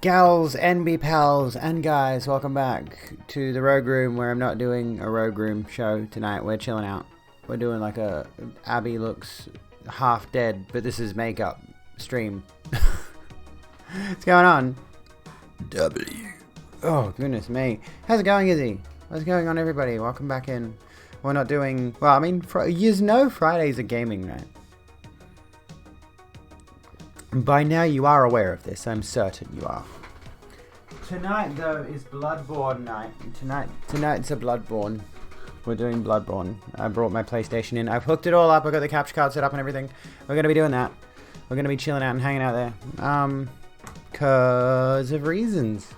Gals, NB pals, and guys, welcome back to the Rogue Room, where I'm not doing a Rogue Room show tonight. We're chilling out. We're doing like a Abby looks half dead, but this is makeup stream. What's going on? W. Oh, goodness me. How's it going, Izzy? What's going on, everybody? Welcome back in. We're not doing... Well, I mean, you know Friday's a gaming night. By now you are aware of this, I'm certain you are. Tonight, though, is Bloodborne night. Tonight's a Bloodborne. We're doing Bloodborne. I brought my PlayStation in. I've hooked it all up. I've got the capture card set up and everything. We're going to be doing that. We're going to be chilling out and hanging out there. Because of reasons.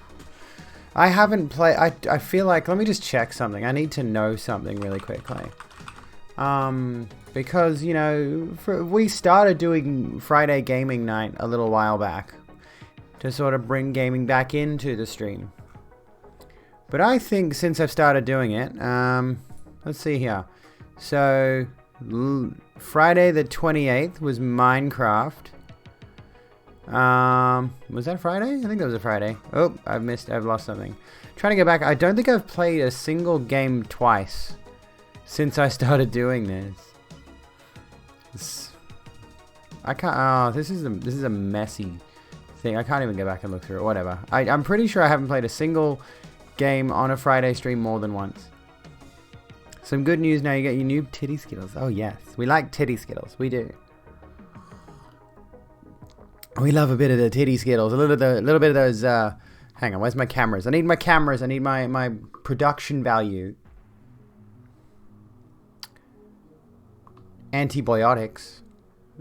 I haven't played... I feel like... Let me just check something. I need to know something really quickly. Because, you know, we started doing Friday Gaming Night a little while back to sort of bring gaming back into the stream. But I think since I've started doing it, let's see here. So, Friday the 28th was Minecraft. Was that Friday? I think that was a Friday. Oh, I've lost something. Trying to go back. I don't think I've played a single game twice since I started doing this. I can't. Oh, this is a messy thing. I can't even go back and look through it. Whatever. I'm pretty sure I haven't played a single game on a Friday stream more than once. Some good news now. You get your new titty skittles. Oh yes, we like titty skittles. We do. We love a bit of the titty skittles. A little bit of those. Hang on. Where's my cameras? I need my cameras. I need my production value. Antibiotics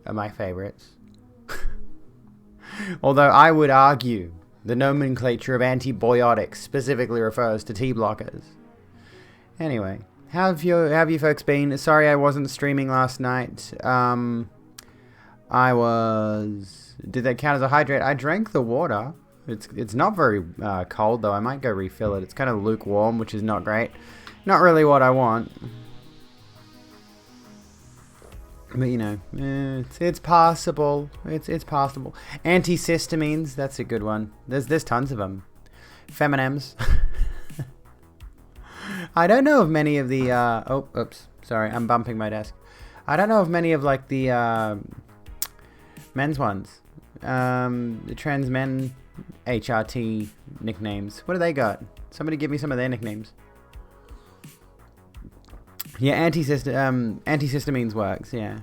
are my favorites. Although I would argue the nomenclature of antibiotics specifically refers to T-blockers. Anyway, how have you folks been? Sorry I wasn't streaming last night. Did that count as a hydrate? I drank the water. It's not very cold though. I might go refill it. It's kind of lukewarm, which is not great. Not really what I want. But, you know, it's possible. It's possible. Antihistamines, that's a good one. There's tons of them. Feminems. I don't know of many of the, oh, oops. Sorry, I'm bumping my desk. I don't know of many of, like, the, men's ones. The trans men HRT nicknames. What do they got? Somebody give me some of their nicknames. Yeah, antihistamines works, yeah.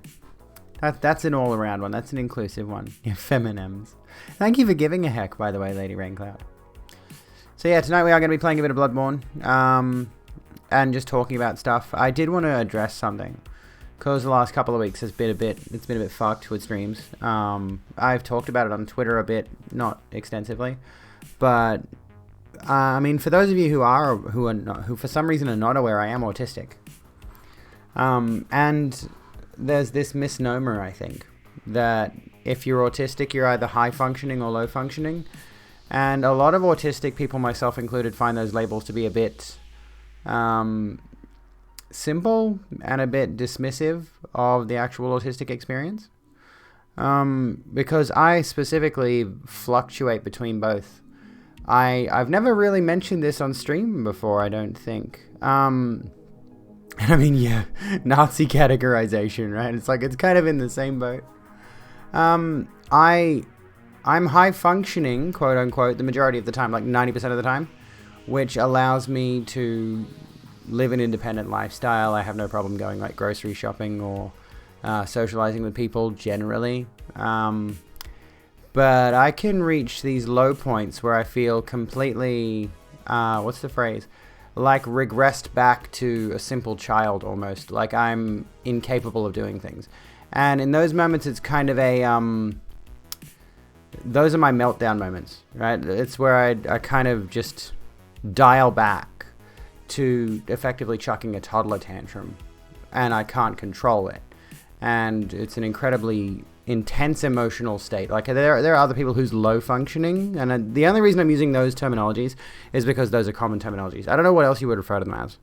That's an all-around one. That's an inclusive one. Yeah, feminems. Thank you for giving a heck, by the way, Lady Raincloud. So yeah, tonight we are going to be playing a bit of Bloodborne. And just talking about stuff. I did want to address something. Because the last couple of weeks it's been a bit fucked with streams. I've talked about it on Twitter a bit, not extensively. But, I mean, for those of you who for some reason are not aware, I am autistic. And there's this misnomer, I think, that if you're autistic, you're either high functioning or low functioning. And a lot of autistic people, myself included, find those labels to be a bit simple and a bit dismissive of the actual autistic experience. Because I specifically fluctuate between both. I've never really mentioned this on stream before, I don't think. I mean, yeah, Nazi categorization, right? It's like, it's kind of in the same boat. I'm high functioning, quote unquote, the majority of the time, like 90% of the time, which allows me to live an independent lifestyle. I have no problem going like grocery shopping or socializing with people generally. But I can reach these low points where I feel completely, what's the phrase? Like regressed back to a simple child almost. Like I'm incapable of doing things. And in those moments, it's kind of a, those are my meltdown moments, right? It's where I kind of just dial back to effectively chucking a toddler tantrum. And I can't control it. And it's an incredibly intense emotional state. Like there are other people who's low functioning, and the only reason I'm using those terminologies is because those are common terminologies. I don't know what else you would refer to them as,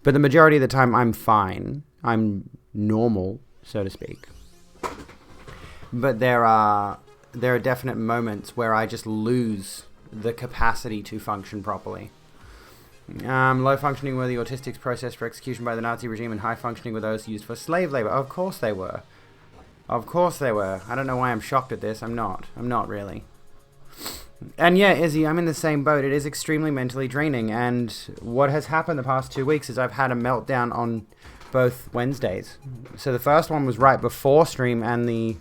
but the majority of the time I'm fine. I'm normal, so to speak. But there are there are definite moments where I just lose the capacity to function properly. Low functioning were the autistics processed for execution by the Nazi regime, and high functioning were those used for slave labor. Of course they were. Of course they were. I don't know why I'm shocked at this. I'm not really. And yeah, Izzy, I'm in the same boat. It is extremely mentally draining, and what has happened the past 2 weeks is I've had a meltdown on both Wednesdays. So the first one was right before stream, and the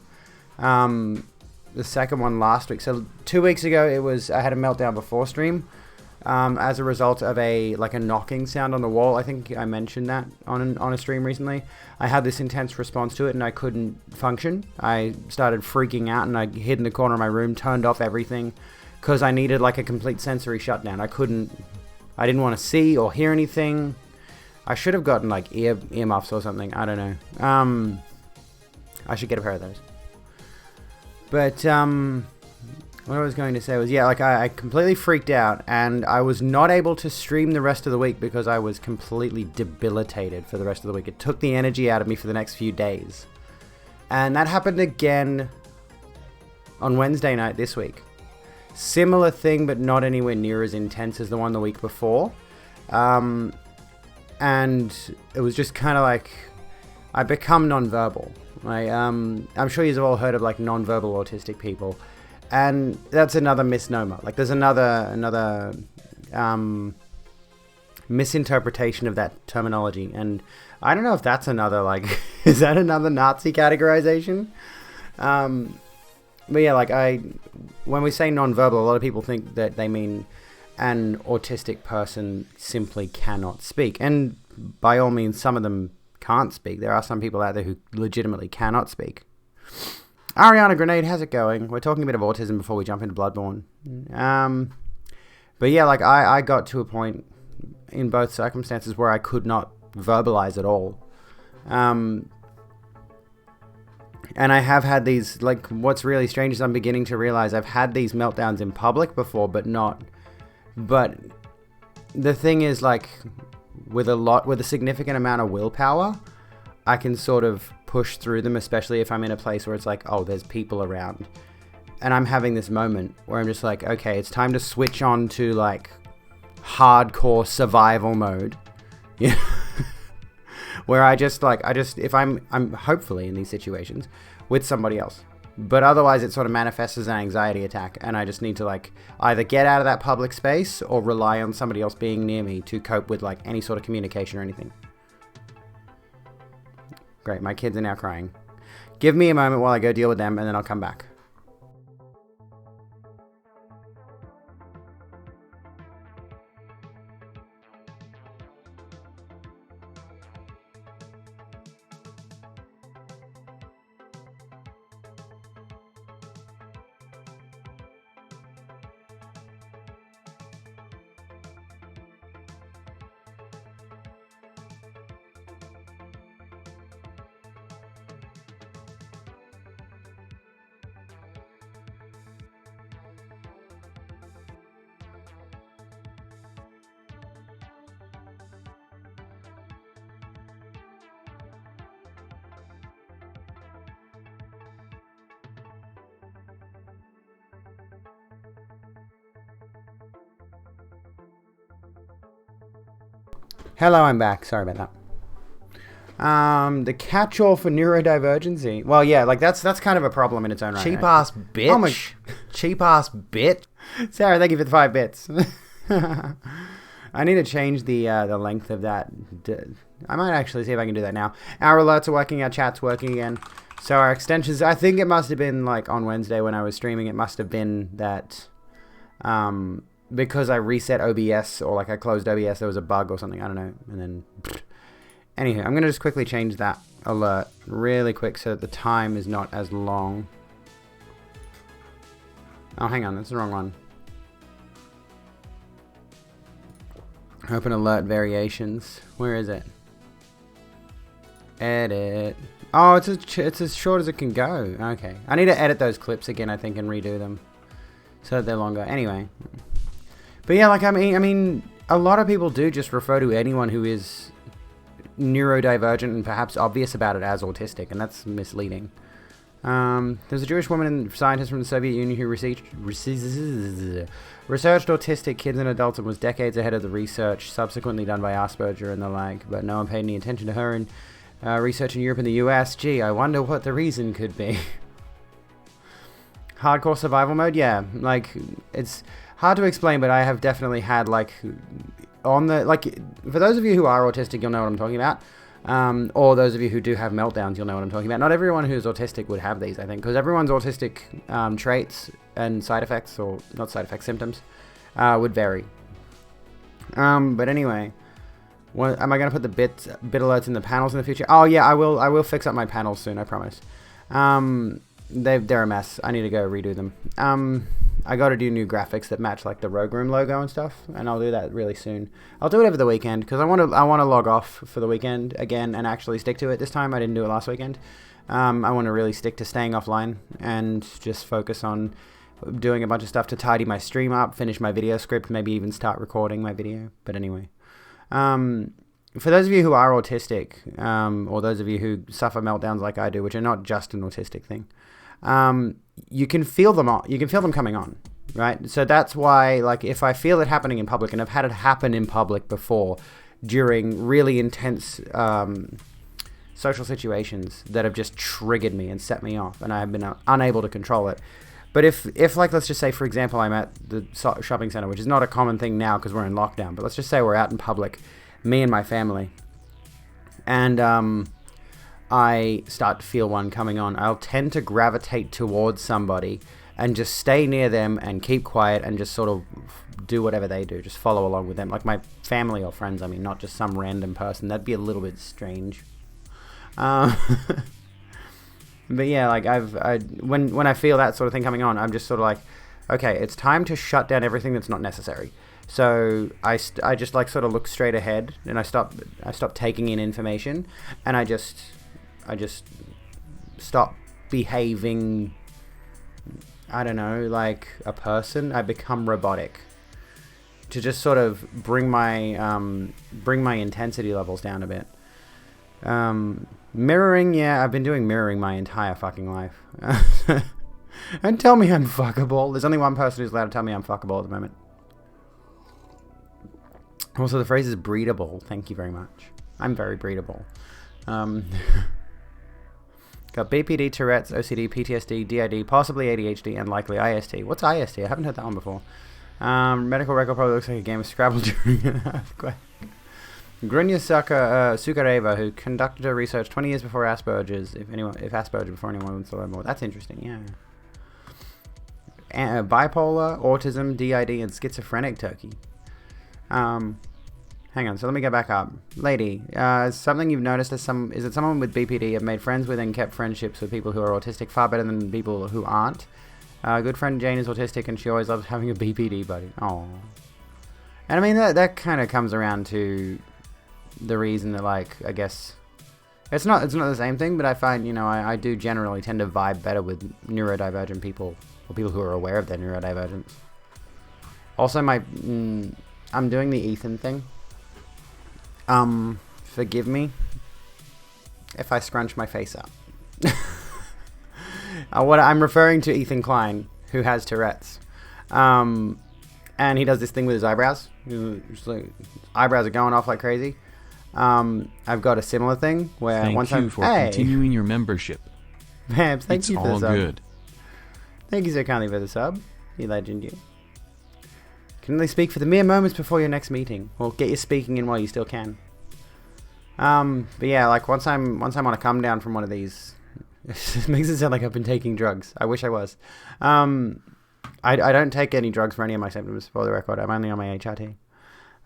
second one last week. So 2 weeks ago, I had a meltdown before stream. As a result of a knocking sound on the wall. I think I mentioned that on a stream recently. I had this intense response to it, and I couldn't function. I started freaking out, and I hid in the corner of my room, turned off everything, because I needed a complete sensory shutdown. I didn't want to see or hear anything. I should have gotten earmuffs or something. I don't know. I should get a pair of those. But what I was going to say was, I completely freaked out, and I was not able to stream the rest of the week because I was completely debilitated for the rest of the week. It took the energy out of me for the next few days. And that happened again on Wednesday night this week. Similar thing, but not anywhere near as intense as the one the week before. And it was just kind of I become nonverbal. I'm sure you've all heard of nonverbal autistic people. And that's another misnomer. There's another misinterpretation of that terminology. And I don't know if that's another, is that another Nazi categorization? But yeah, when we say nonverbal, a lot of people think that they mean an autistic person simply cannot speak. And by all means, some of them can't speak. There are some people out there who legitimately cannot speak. Ariana Grenade, how's it going? We're talking a bit of autism before we jump into Bloodborne. But yeah, I got to a point in both circumstances where I could not verbalize at all. And I have had these, what's really strange is I'm beginning to realize I've had these meltdowns in public before, but the thing is, with a significant amount of willpower, I can sort of push through them, especially if I'm in a place where it's there's people around. And I'm having this moment where I'm just okay, it's time to switch on to hardcore survival mode. Yeah. Where if I'm hopefully in these situations with somebody else. But otherwise it sort of manifests as an anxiety attack, and I just need to either get out of that public space or rely on somebody else being near me to cope with any sort of communication or anything. Great, my kids are now crying. Give me a moment while I go deal with them, and then I'll come back. Hello, I'm back. Sorry about that. The catch-all for neurodivergency. Well, yeah, that's kind of a problem in its own right. Cheap ass bitch. Oh my... Cheap ass bitch. Sarah, thank you for the 5 bits. I need to change the length of that. I might actually see if I can do that now. Our alerts are working, our chat's working again. So our extensions, I think it must have been on Wednesday when I was streaming, it must have been that because I reset OBS or I closed OBS, there was a bug or something, I don't know. And then, anywho, I'm going to just quickly change that alert really quick so that the time is not as long. Oh, hang on, that's the wrong one. Open alert variations. Where is it? Edit. Oh, it's as short as it can go. Okay. I need to edit those clips again, I think, and redo them so that they're longer. Anyway. But yeah, I mean, a lot of people do just refer to anyone who is neurodivergent and perhaps obvious about it as autistic, and that's misleading. There's a Jewish woman and scientist from the Soviet Union who researched autistic kids and adults and was decades ahead of the research subsequently done by Asperger and the like, but no one paid any attention to her in research in Europe and the US. Gee, I wonder what the reason could be. Hardcore survival mode? Yeah, like, it's hard to explain, but I have definitely had, like, for those of you who are autistic, you'll know what I'm talking about. Or those of you who do have meltdowns, you'll know what I'm talking about. Not everyone who's autistic would have these, I think, because everyone's autistic traits and side effects, or not side effects, symptoms, would vary. But anyway, am I going to put the bit alerts in the panels in the future? Oh yeah, I will fix up my panels soon, I promise. They're a mess. I need to go redo them. I got to do new graphics that match like the Rogue Room logo and stuff, and I'll do that really soon. I'll do it over the weekend because I want to log off for the weekend again and actually stick to it this time. I didn't do it last weekend. I want to really stick to staying offline and just focus on doing a bunch of stuff to tidy my stream up, finish my video script, maybe even start recording my video. But anyway, for those of you who are autistic, or those of you who suffer meltdowns like I do, which are not just an autistic thing, you can feel them on. You can feel them coming on, right? So that's why, like, if I feel it happening in public, and I've had it happen in public before during really intense social situations that have just triggered me and set me off, and I have been unable to control it. But if like, let's just say, for example, I'm at the shopping center, which is not a common thing now because we're in lockdown, but let's just say we're out in public, me and my family, and I start to feel one coming on, I'll tend to gravitate towards somebody and just stay near them and keep quiet and just sort of do whatever they do, just follow along with them, like my family or friends, I mean, not just some random person. That'd be a little bit strange. But yeah, like when I feel that sort of thing coming on, I'm just sort of like, okay, it's time to shut down everything that's not necessary. So I just like sort of look straight ahead, and I stop taking in information, and I just stop behaving, I don't know, like a person. I become robotic to just sort of bring my intensity levels down a bit. Mirroring, yeah, I've been doing mirroring my entire fucking life. And tell me I'm fuckable. There's only one person who's allowed to tell me I'm fuckable at the moment. Also, the phrase is breedable. Thank you very much. I'm very breedable. Got BPD, Tourette's, OCD, PTSD, DID, possibly ADHD, and likely IST. What's IST? I haven't heard that one before. Medical record probably looks like a game of Scrabble during an earthquake. Grunya Sukareva, who conducted her research 20 years before Asperger's, if Asperger before anyone wants to learn more. That's interesting, yeah. Bipolar, autism, DID, and schizophrenic turkey. Hang on, so let me go back up. Lady, something you've noticed is that someone with BPD have made friends with and kept friendships with people who are autistic far better than people who aren't. Good friend Jane is autistic and she always loves having a BPD buddy. Oh, and I mean that kind of comes around to the reason that, like, I guess it's not the same thing, but I find, you know, I do generally tend to vibe better with neurodivergent people, or people who are aware of their neurodivergence. Also, I'm doing the Ethan thing. Forgive me if I scrunch my face up. What I'm referring to Ethan Klein, who has Tourette's. And he does this thing with his eyebrows. Eyebrows are going off like crazy. I've got a similar thing where Thank you for continuing your membership. Babs, thank you for the sub. It's all good. Thank you so kindly for the sub, you legend, you. Can only speak for the mere moments before your next meeting. Well, get your speaking in while you still can. But yeah, like once I'm on a come down from one of these, it makes it sound like I've been taking drugs. I wish I was. I don't take any drugs for any of my symptoms, for the record. I'm only on my HRT.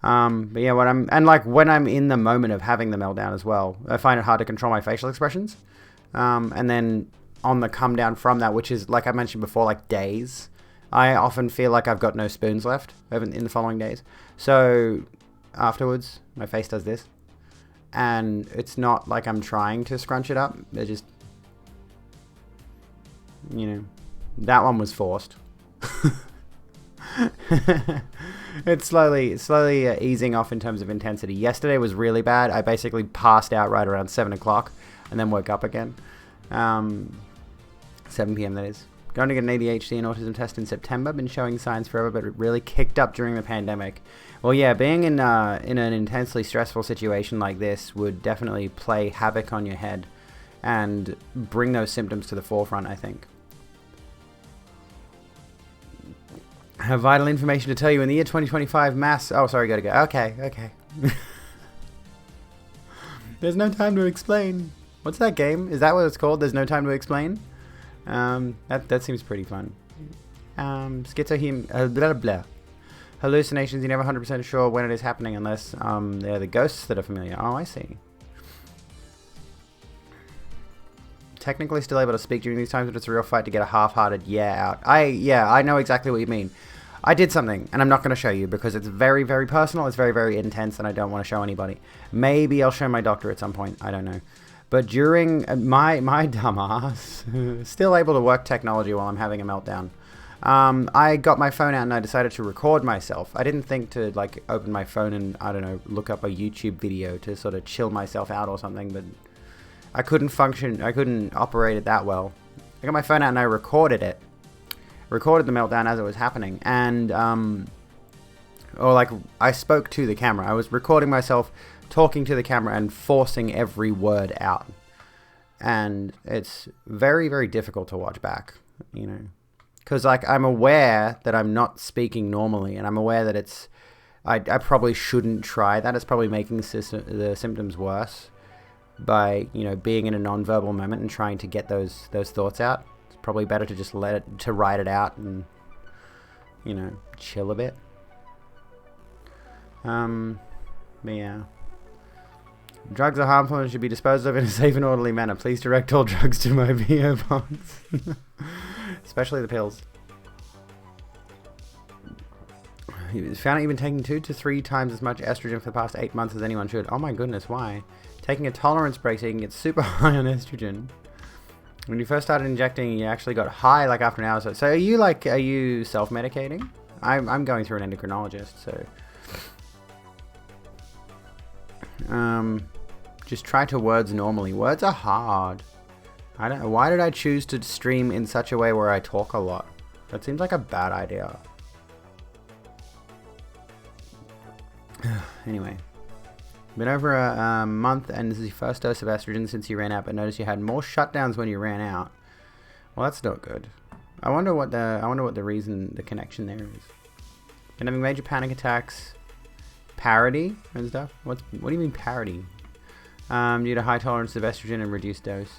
But yeah, when I'm in the moment of having the meltdown as well, I find it hard to control my facial expressions. And then on the come down from that, which is, like I mentioned before, like days, I often feel like I've got no spoons left in the following days. So afterwards, my face does this. And it's not like I'm trying to scrunch it up. It just, you know, that one was forced. It's slowly easing off in terms of intensity. Yesterday was really bad. I basically passed out right around 7 o'clock and then woke up again. 7 p.m. that is. Going to get an ADHD and autism test in September. Been showing signs forever, but it really kicked up during the pandemic. Well, yeah, being in an intensely stressful situation like this would definitely play havoc on your head and bring those symptoms to the forefront, I think. I have vital information to tell you in the year 2025 mass... Oh, sorry, gotta go. Okay. There's no time to explain. What's that game? Is that what it's called? There's no time to explain? That seems pretty fun. Blah, blah. Hallucinations, you're never 100% sure when it is happening unless they're the ghosts that are familiar. Oh, I see. Technically still able to speak during these times, but it's a real fight to get a half-hearted out. I know exactly what you mean. I did something, and I'm not going to show you because it's very, very personal. It's very, very intense, and I don't want to show anybody. Maybe I'll show my doctor at some point. I don't know. But during my dumbass, still able to work technology while I'm having a meltdown. I got my phone out and I decided to record myself. I didn't think to like open my phone and, I don't know, look up a YouTube video to sort of chill myself out or something, but I couldn't function. I couldn't operate it that well. I got my phone out and I recorded it. Recorded the meltdown as it was happening. And, I spoke to the camera. I was recording myself talking to the camera and forcing every word out. And it's very, very difficult to watch back, you know. Because, like, I'm aware that I'm not speaking normally, and I'm aware that it's... I probably shouldn't try that. It's probably making the symptoms worse by, you know, being in a non-verbal moment and trying to get those thoughts out. It's probably better to just write it out and, you know, chill a bit. But yeah. Drugs are harmful and should be disposed of in a safe and orderly manner. Please direct all drugs to my PO box. Especially the pills. He found out you've been taking 2 to 3 times as much estrogen for the past 8 months as anyone should. Oh my goodness, why? Taking a tolerance break so you can get super high on estrogen. When you first started injecting, you actually got high like after an hour or so. So are you self-medicating? I'm going through an endocrinologist, so... just try to words normally. Words are hard. I don't know. Why did I choose to stream in such a way where I talk a lot? That seems like a bad idea. Anyway. Been over a month and this is your first dose of estrogen since you ran out, but noticed you had more shutdowns when you ran out. Well, that's not good. I wonder what the reason, the connection there is. Been having major panic attacks. Parody and stuff? What do you mean parody? Due to high tolerance of estrogen and reduced dose.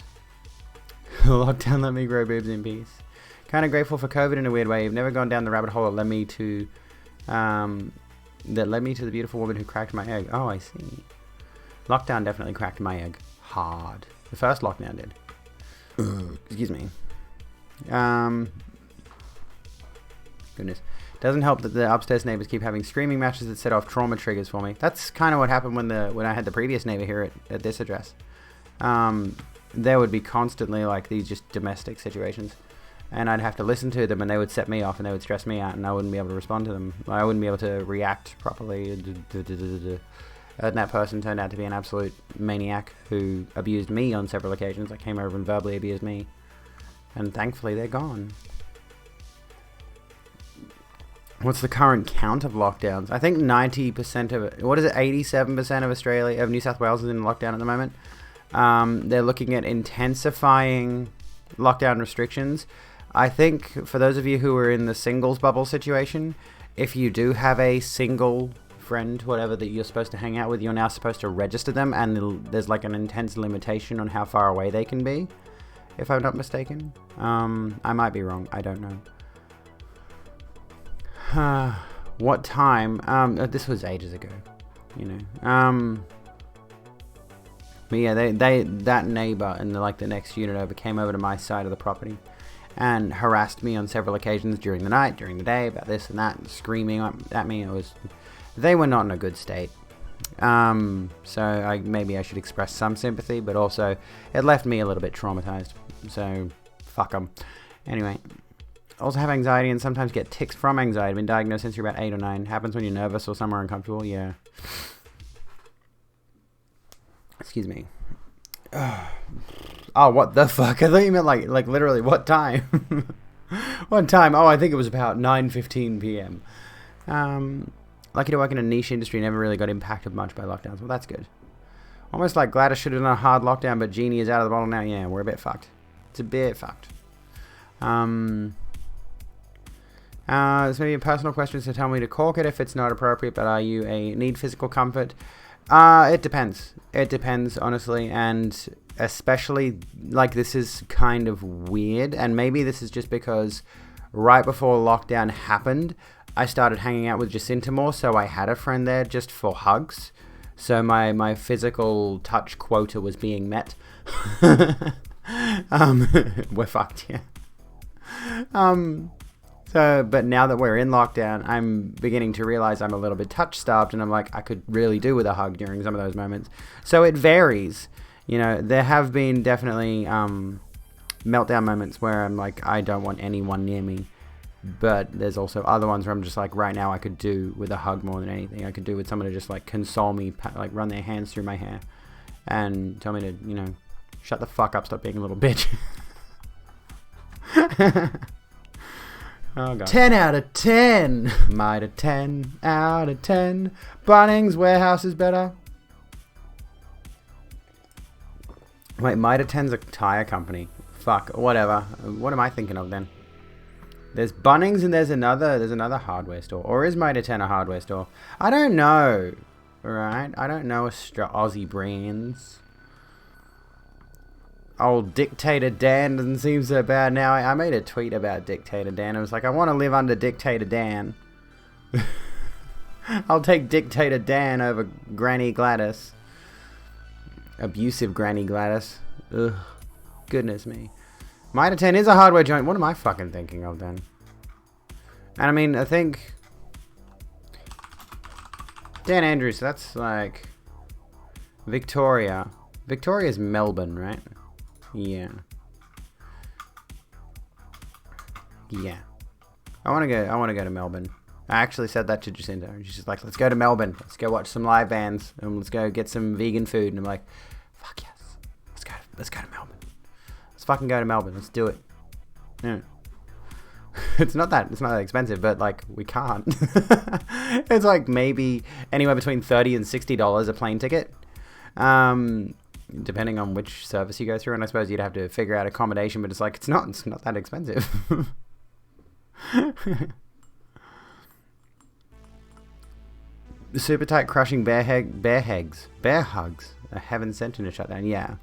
Lockdown let me grow boobs in peace. Kind of grateful for COVID in a weird way. You've never gone down the rabbit hole that led me to the beautiful woman who cracked my egg. Oh, I see. Lockdown definitely cracked my egg hard. The first lockdown did. Excuse me. Goodness. Doesn't help that the upstairs neighbors keep having screaming matches that set off trauma triggers for me. That's kind of what happened when I had the previous neighbor here at this address. There would be constantly like these just domestic situations, and I'd have to listen to them, and they would set me off, and they would stress me out, and I wouldn't be able to respond to them. I wouldn't be able to react properly. And that person turned out to be an absolute maniac who abused me on several occasions. Like came over and verbally abused me, and thankfully they're gone. What's the current count of lockdowns? I think 90% of it. What is it? 87% of Australia, of New South Wales, is in lockdown at the moment. They're looking at intensifying lockdown restrictions. I think for those of you who are in the singles bubble situation, if you do have a single friend, whatever, that you're supposed to hang out with, you're now supposed to register them, and there's like an intense limitation on how far away they can be, if I'm not mistaken. I might be wrong. I don't know. What time? This was ages ago, you know. But yeah, that neighbor in the next unit over came over to my side of the property and harassed me on several occasions during the night, during the day, about this and that, and screaming at me. They were not in a good state. So maybe I should express some sympathy, but also it left me a little bit traumatized. So fuck them. Anyway. Also have anxiety and sometimes get tics from anxiety. Been diagnosed since you're about 8 or 9. Happens when you're nervous or somewhere uncomfortable. Yeah. Excuse me. Oh, what the fuck? I thought you meant like literally what time? What time? Oh, I think it was about 9:15 p.m. Lucky to work in a niche industry, never really got impacted much by lockdowns. Well, that's good. Almost like Gladys should have done a hard lockdown, but Genie is out of the bottle now. Yeah, we're a bit fucked. It's a bit fucked. This may be a personal question, so tell me to cork it if it's not appropriate, but are you need physical comfort? It depends. It depends, honestly, and especially, like, this is kind of weird, and maybe this is just because right before lockdown happened, I started hanging out with Jacinta more, so I had a friend there just for hugs. So my physical touch quota was being met. We're fucked, yeah. But now that we're in lockdown, I'm beginning to realize I'm a little bit touch starved, and I'm like, I could really do with a hug during some of those moments. So it varies. You know, there have been definitely meltdown moments where I'm like, I don't want anyone near me. But there's also other ones where I'm just like, right now I could do with a hug more than anything. I could do with someone to just like console me, like run their hands through my hair and tell me to, you know, shut the fuck up, stop being a little bitch. Oh god. 10 out of 10. Might a 10 out of 10. Bunnings Warehouse is better. Wait, Mitre 10's a tire company. Fuck, whatever. What am I thinking of then? There's Bunnings and there's another hardware store. Or is Mitre 10 a hardware store? I don't know. Right? I don't know Aussie brands. Old Dictator Dan doesn't seem so bad now. I made a tweet about Dictator Dan. I was like, I want to live under Dictator Dan. I'll take Dictator Dan over Granny Gladys. Abusive Granny Gladys. Ugh. Goodness me. Mitre 10 is a hardware joint. What am I fucking thinking of then? And I mean, I think Dan Andrews, that's like Victoria. Victoria's Melbourne, right? Yeah. Yeah. I want to go to Melbourne. I actually said that to Jacinta. She's just like, let's go to Melbourne. Let's go watch some live bands and let's go get some vegan food. And I'm like, fuck yes. Let's go to Melbourne. Let's fucking go to Melbourne. Let's do it. Yeah. It's not that expensive, but like we can't. It's like maybe anywhere between $30 and $60 a plane ticket. Depending on which service you go through, and I suppose you'd have to figure out accommodation, but it's like it's not that expensive. The super tight crushing bear hugs are heaven sent in a shutdown. Yeah,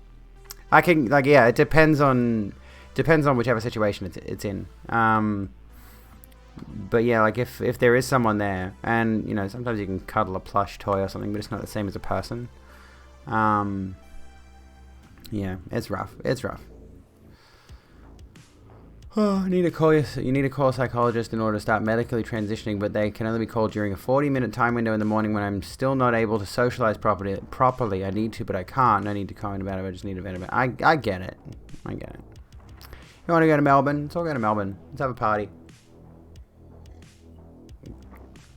I can like yeah. It depends on whichever situation it's in. But yeah, like if there is someone there, and you know sometimes you can cuddle a plush toy or something, but it's not the same as a person. Yeah, it's rough. It's rough. Oh, you need to call a psychologist in order to start medically transitioning, but they can only be called during a 40-minute time window in the morning when I'm still not able to socialize properly. I need to, but I can't. No need to comment about it. I just need to vent about it. I get it. I get it. You want to go to Melbourne? Let's all go to Melbourne. Let's have a party.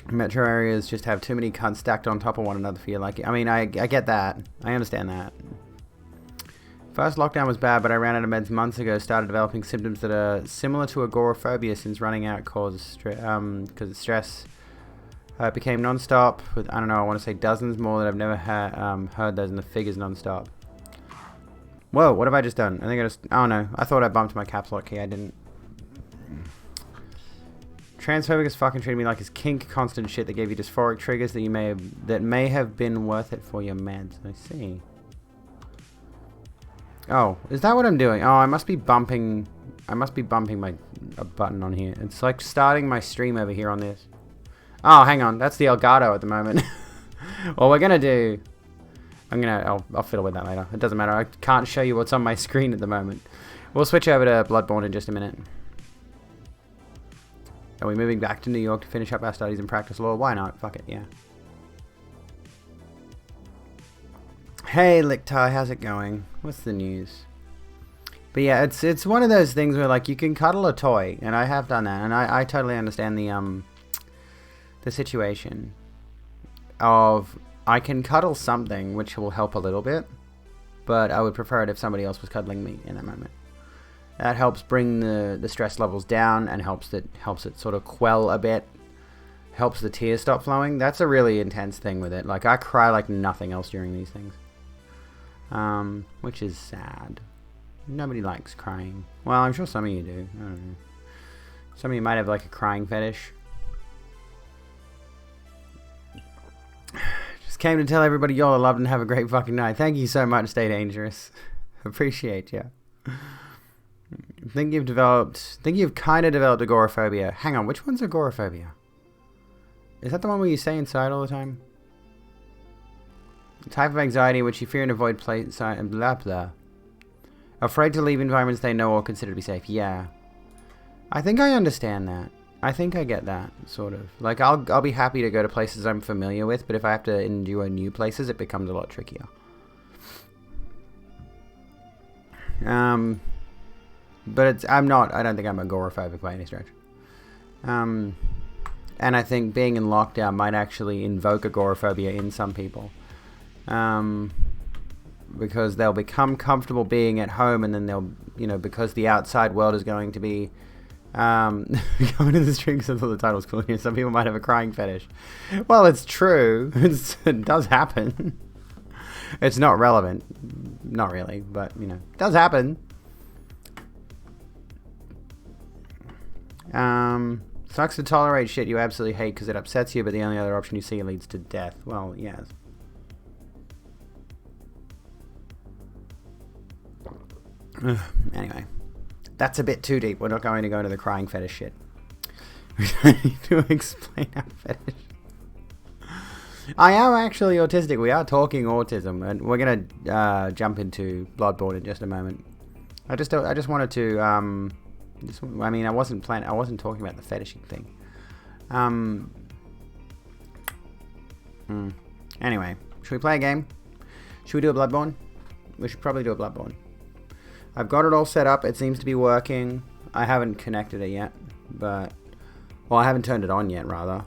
Metro areas just have too many cunts stacked on top of one another for you. Like, I mean, I get that. I understand that. First lockdown was bad, but I ran out of meds months ago. Started developing symptoms that are similar to agoraphobia since running out caused stress. It became non-stop with, I don't know, I want to say dozens more that I've never heard those in the figures non-stop. Whoa, what have I just done? I think I just, oh no, I thought I bumped my caps lock key. I didn't. Transphobic as fucking treated me like his kink constant shit that gave you dysphoric triggers that may have been worth it for your meds. I see. Oh, is that what I'm doing? Oh, I must be bumping a button on here. It's like starting my stream over here on this. Oh, hang on. That's the Elgato at the moment. Well, we're going to do... I'll fiddle with that later. It doesn't matter. I can't show you what's on my screen at the moment. We'll switch over to Bloodborne in just a minute. Are we moving back to New York to finish up our studies and practice law? Why not? Fuck it, yeah. Hey, Licktie, how's it going? What's the news? But yeah, it's one of those things where like you can cuddle a toy, and I have done that, and I totally understand the situation of I can cuddle something which will help a little bit, but I would prefer it if somebody else was cuddling me in that moment. That helps bring the stress levels down and helps it sort of quell a bit. Helps the tears stop flowing. That's a really intense thing with it. Like, I cry like nothing else during these things. Which is sad. Nobody likes crying. Well, I'm sure some of you do. I don't know. Some of you might have like a crying fetish. Just came to tell everybody y'all are loved and have a great fucking night. Thank you so much, Stay Dangerous. Appreciate you. Think you've kind of developed agoraphobia. Hang on, which one's agoraphobia? Is that the one where you stay inside all the time? A type of anxiety in which you fear and avoid place and blah blah. Afraid to leave environments they know or consider to be safe. Yeah. I think I understand that. I think I get that, sort of. Like, I'll be happy to go to places I'm familiar with, but if I have to endure new places, it becomes a lot trickier. But I don't think I'm agoraphobic by any stretch. And I think being in lockdown might actually invoke agoraphobia in some people. Because they'll become comfortable being at home, and then they'll, because the outside world is going to be, going to the strings until the title's cool. Some people might have a crying fetish. Well, it's true. It does happen. It's not relevant. Not really, but, it does happen. Sucks to tolerate shit you absolutely hate because it upsets you, but the only other option you see leads to death. Well, yes. Anyway, that's a bit too deep. We're not going to go into the crying fetish shit. We don't need to explain our fetish. I am actually autistic. We are talking autism, and we're gonna jump into Bloodborne in just a moment. I just wanted to I wasn't talking about the fetishing thing. Anyway, should we play a game? Should we do a Bloodborne? We should probably do a Bloodborne. I've got it all set up. It seems to be working. I haven't connected it yet, I haven't turned it on yet, rather.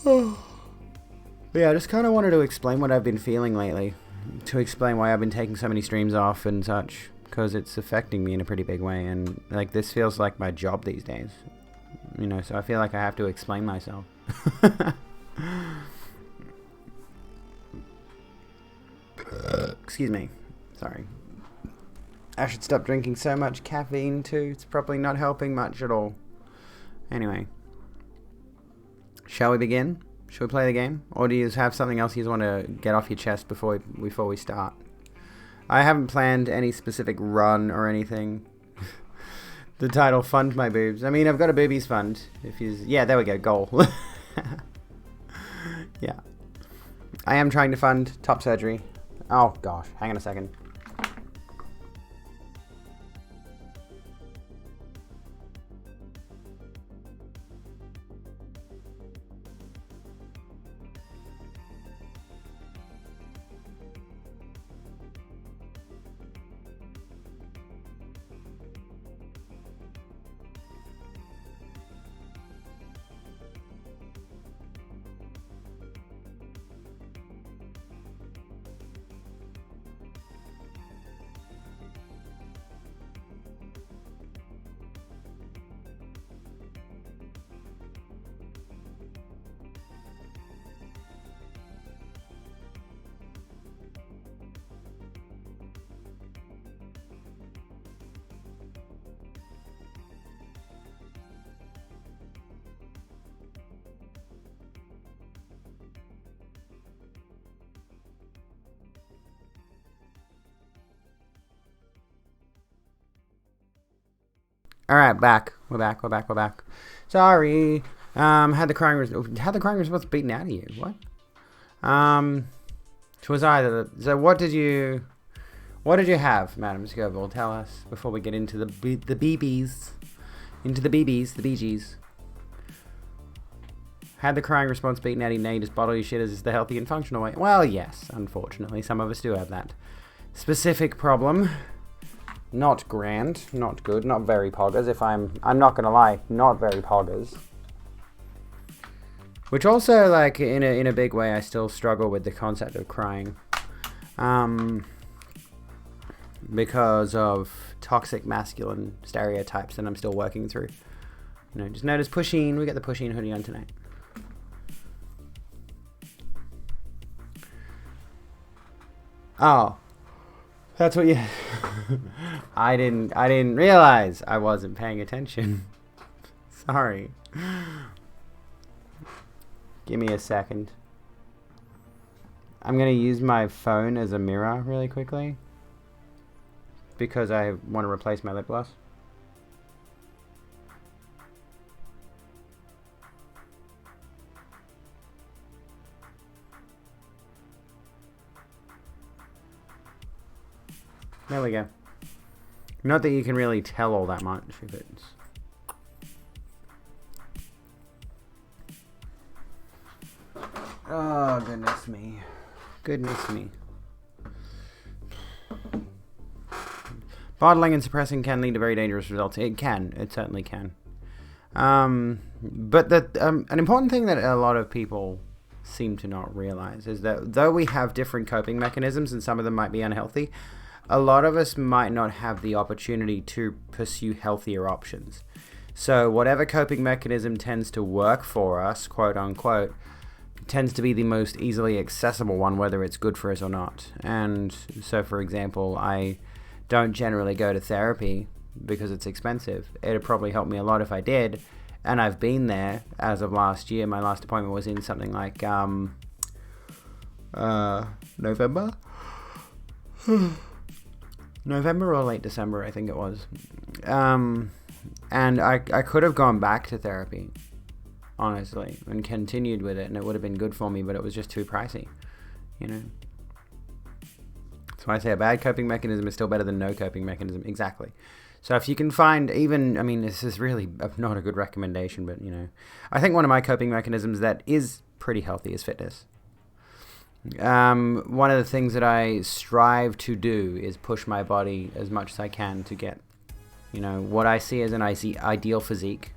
But yeah, I just kind of wanted to explain what I've been feeling lately. To explain why I've been taking so many streams off and such. Because it's affecting me in a pretty big way. And, this feels like my job these days. So I feel like I have to explain myself. Excuse me. Sorry. I should stop drinking so much caffeine too. It's probably not helping much at all. Anyway. Shall we begin? Should we play the game? Or do you have something else you want to get off your chest before we start? I haven't planned any specific run or anything. The title, Fund My Boobs. I mean, I've got a boobies fund. Yeah, there we go, goal. Yeah. I am trying to fund top surgery. Oh gosh, hang on a second. Alright, back. We're back. Sorry. Had the crying response beaten out of you. What? Was either. So what did you have, Madam Scoville? Tell us before we get into the BBs. Into the BBs, the BGs. Had the crying response beaten out of you, now you just bottle your shit as the healthy and functional way. Well, yes, unfortunately. Some of us do have that specific problem. Not grand, not good, not very poggers. I'm not gonna lie, not very poggers. Which also, in a big way, I still struggle with the concept of crying. because of toxic masculine stereotypes that I'm still working through. You know, just notice Pusheen. We got the Pusheen hoodie on tonight. Oh, that's what you. I didn't realize I wasn't paying attention. Sorry. Give me a second. I'm gonna use my phone as a mirror really quickly because I want to replace my lip gloss. There we go. Not that you can really tell all that much if it's... Oh, goodness me. Goodness me. Bottling and suppressing can lead to very dangerous results. It can. It certainly can. But an important thing that a lot of people seem to not realize is that though we have different coping mechanisms and some of them might be unhealthy, a lot of us might not have the opportunity to pursue healthier options. So whatever coping mechanism tends to work for us, quote unquote, tends to be the most easily accessible one, whether it's good for us or not. And so, for example, I don't generally go to therapy because it's expensive. It'd probably help me a lot if I did. And I've been there as of last year. My last appointment was in something like November? November or late December, I think it was. And I could have gone back to therapy, honestly, and continued with it, and it would have been good for me, but it was just too pricey, you know? So I say a bad coping mechanism is still better than no coping mechanism. Exactly. So if you can find even, I mean, this is really not a good recommendation, but, you know, I think one of my coping mechanisms that is pretty healthy is fitness. One of the things that I strive to do is push my body as much as I can to get, you know, what I see as an ideal physique,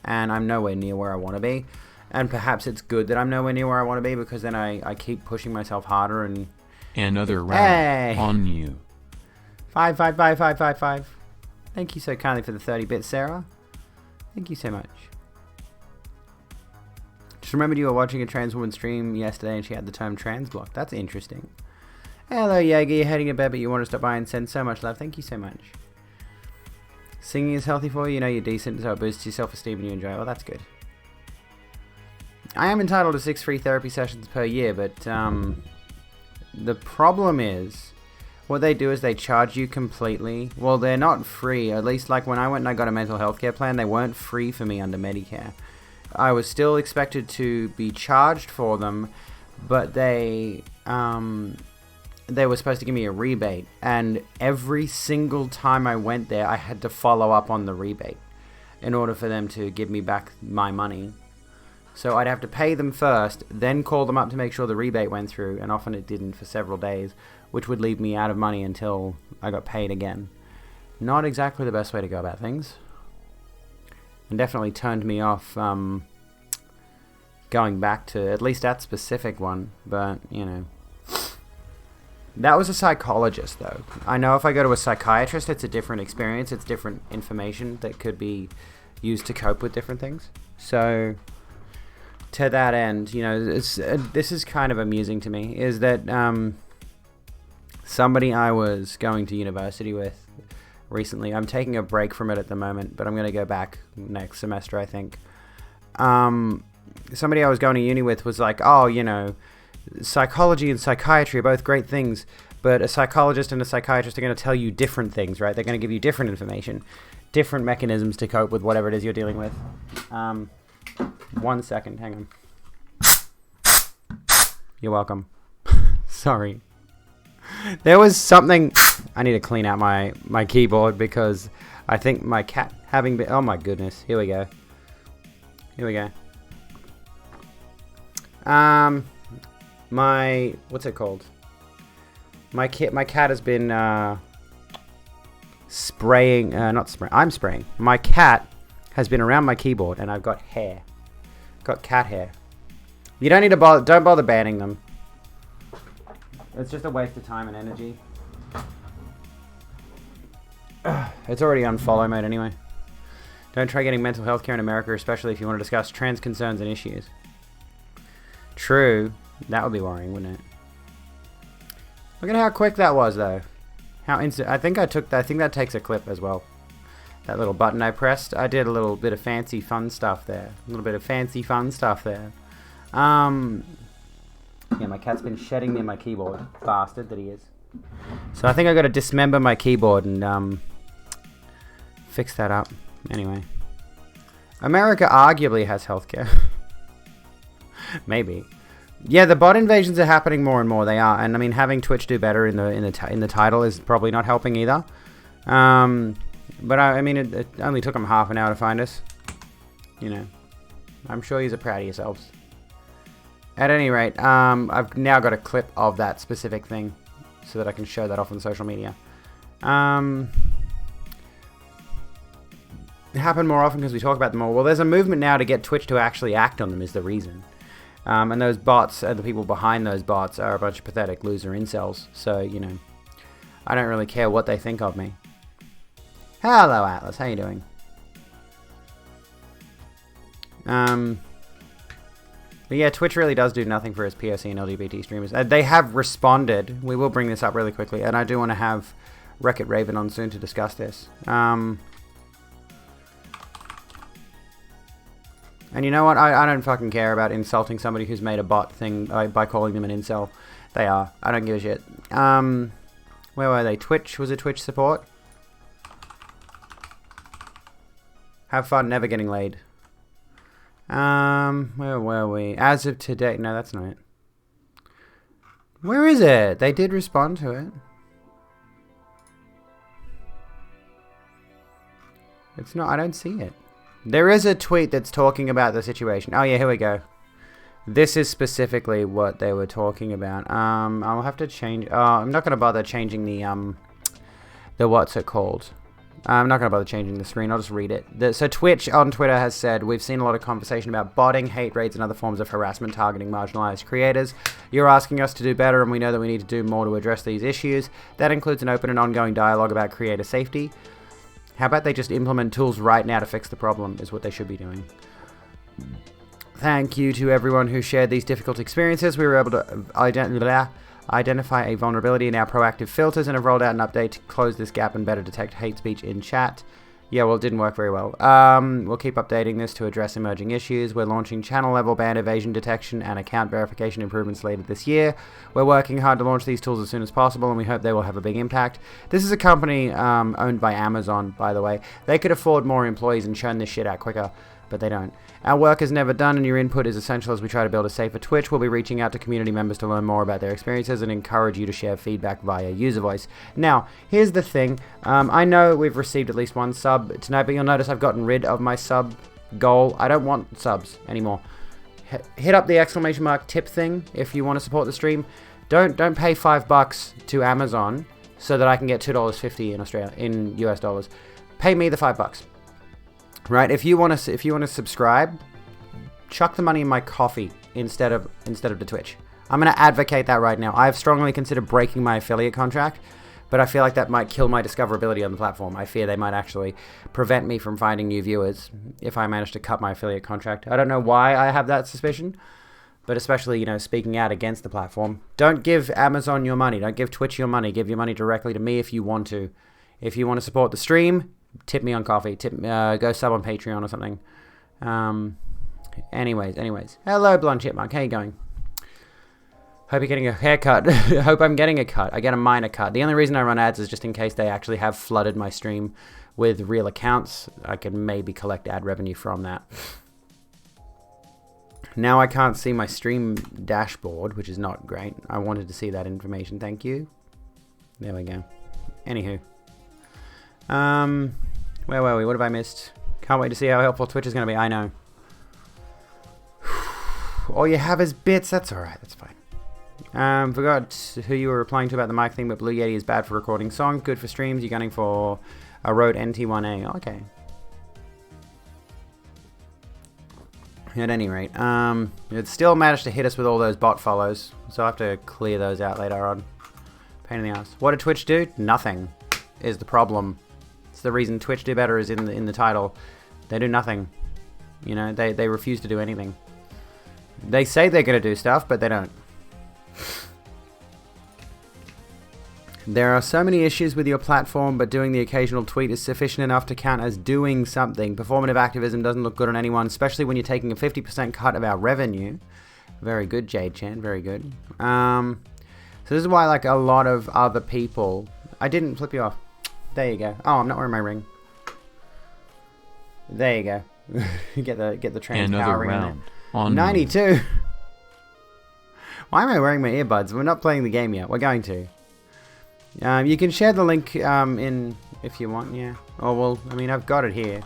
and I'm nowhere near where I want to be. And perhaps it's good that I'm nowhere near where I want to be, because then I keep pushing myself harder and... Another round on you. 5555555. Thank you so kindly for the 30 bits, Sarah. Thank you so much. Just remembered you were watching a trans woman stream yesterday and she had the term trans block. That's interesting. Hello, Jaeger. You're heading to bed, but you want to stop by and send so much love. Thank you so much. Singing is healthy for you. You know you're decent, so it boosts your self-esteem and you enjoy it. Well, that's good. I am entitled to 6 free therapy sessions per year, but the problem is what they do is they charge you completely. Well, they're not free. At least like when I went and I got a mental health care plan, they weren't free for me under Medicare. I was still expected to be charged for them, but they were supposed to give me a rebate, and every single time I went there, I had to follow up on the rebate in order for them to give me back my money. So I'd have to pay them first, then call them up to make sure the rebate went through, and often it didn't for several days, which would leave me out of money until I got paid again. Not exactly the best way to go about things. And definitely turned me off going back to at least that specific one, but, you know. That was a psychologist, though. I know if I go to a psychiatrist, it's a different experience. It's different information that could be used to cope with different things. So, to that end, you know, this is kind of amusing to me, is that somebody I was going to university with recently, I'm taking a break from it at the moment, but I'm going to go back next semester, I think. Somebody I was going to uni with was like, oh, you know, psychology and psychiatry are both great things, but a psychologist and a psychiatrist are going to tell you different things, right? They're going to give you different information, different mechanisms to cope with whatever it is you're dealing with. 1 second, hang on. You're welcome. Sorry. There was something... I need to clean out my keyboard because I think my cat having been... Oh my goodness. Here we go. Here we go. What's it called? My cat has been spraying... not spraying. I'm spraying. My cat has been around my keyboard and I've got hair. Got cat hair. You don't need to bother... Don't bother banning them. It's just a waste of time and energy. It's already on follow mode anyway. Don't try getting mental health care in America, especially if you want to discuss trans concerns and issues. True. That would be worrying, wouldn't it? Look at how quick that was, though. How instant. I think that takes a clip as well. That little button I pressed. I did a little bit of fancy fun stuff there. Yeah, my cat's been shedding near my keyboard. Bastard that he is. So I think I got to dismember my keyboard and fix that up. Anyway. America arguably has healthcare. Maybe. Yeah, the bot invasions are happening more and more. They are, and I mean, having Twitch do better in the title is probably not helping either. But I mean, it only took them half an hour to find us. You know, I'm sure you're proud of yourselves. At any rate, I've now got a clip of that specific thing, so that I can show that off on social media. They happen more often because we talk about them more. Well, there's a movement now to get Twitch to actually act on them is the reason. And those bots, the people behind those bots, are a bunch of pathetic loser incels. So, you know, I don't really care what they think of me. Hello, Atlas. How you doing? But yeah, Twitch really does do nothing for its POC and LGBT streamers. They have responded. We will bring this up really quickly. And I do want to have Wreck-It Raven on soon to discuss this. And you know what? I don't fucking care about insulting somebody who's made a bot thing by calling them an incel. They are. I don't give a shit. Where were they? Twitch? Was it Twitch support? Have fun never getting laid. Where were we? As of today. No, that's not it. Where is it? They did respond to it. It's not. I don't see it. There is a tweet that's talking about the situation. Oh yeah, here we go. This is specifically what they were talking about. I'll have to change. I'm not gonna bother changing the what's it called. I'm not gonna bother changing the screen. I'll just read it. So Twitch on Twitter has said, we've seen a lot of conversation about botting, hate raids, and other forms of harassment targeting marginalized creators. You're asking us to do better, and we know that we need to do more to address these issues. That includes an open and ongoing dialogue about creator safety. How about they just implement tools right now to fix the problem, is what they should be doing. Thank you to everyone who shared these difficult experiences. We were able to identify a vulnerability in our proactive filters and have rolled out an update to close this gap and better detect hate speech in chat. Yeah, well, it didn't work very well. We'll keep updating this to address emerging issues. We're launching channel-level ban evasion detection and account verification improvements later this year. We're working hard to launch these tools as soon as possible, and we hope they will have a big impact. This is a company owned by Amazon, by the way. They could afford more employees and churn this shit out quicker, but they don't. Our work is never done, and your input is essential as we try to build a safer Twitch. We'll be reaching out to community members to learn more about their experiences and encourage you to share feedback via user voice. Now, here's the thing. I know we've received at least one sub tonight, but you'll notice I've gotten rid of my sub goal. I don't want subs anymore. Hit up the exclamation mark tip thing if you want to support the stream. Don't pay $5 to Amazon so that I can get $2.50 in US dollars. Pay me the $5. Right, if you want to subscribe, chuck the money in my coffee instead of the Twitch. I'm going to advocate that right now. I've strongly considered breaking my affiliate contract, but I feel like that might kill my discoverability on the platform. I fear they might actually prevent me from finding new viewers if I manage to cut my affiliate contract. I don't know why I have that suspicion, but especially, you know, speaking out against the platform. Don't give Amazon your money. Don't give Twitch your money. Give your money directly to me if you want to. If you want to support the stream, tip me on coffee. Go sub on Patreon or something. Anyways. Hello, Blonde Chipmunk. How you going? Hope you're getting a haircut. Hope I'm getting a cut. I get a minor cut. The only reason I run ads is just in case they actually have flooded my stream with real accounts. I can maybe collect ad revenue from that. Now I can't see my stream dashboard, which is not great. I wanted to see that information. Thank you. There we go. Anywho. Where were we? What have I missed? Can't wait to see how helpful Twitch is going to be. I know. All you have is bits. That's alright. That's fine. Forgot who you were replying to about the mic thing, but Blue Yeti is bad for recording songs, good for streams. You're gunning for a Rode NT1A. Okay. At any rate, it still managed to hit us with all those bot follows, so I'll have to clear those out later on. Pain in the ass. What did Twitch do? Nothing is the problem. It's the reason Twitch do better is in the title. They do nothing. You know, they refuse to do anything. They say they're going to do stuff, but they don't. There are so many issues with your platform, but doing the occasional tweet is sufficient enough to count as doing something. Performative activism doesn't look good on anyone, especially when you're taking a 50% cut of our revenue. Very good, Jade Chan. Very good. So this is why, like, a lot of other people... I didn't flip you off. There you go. Oh, I'm not wearing my ring. There you go. get the trans power ring in there. On 92. Why am I wearing my earbuds? We're not playing the game yet. We're going to. You can share the link in if you want, yeah. Oh, well, I mean, I've got it here.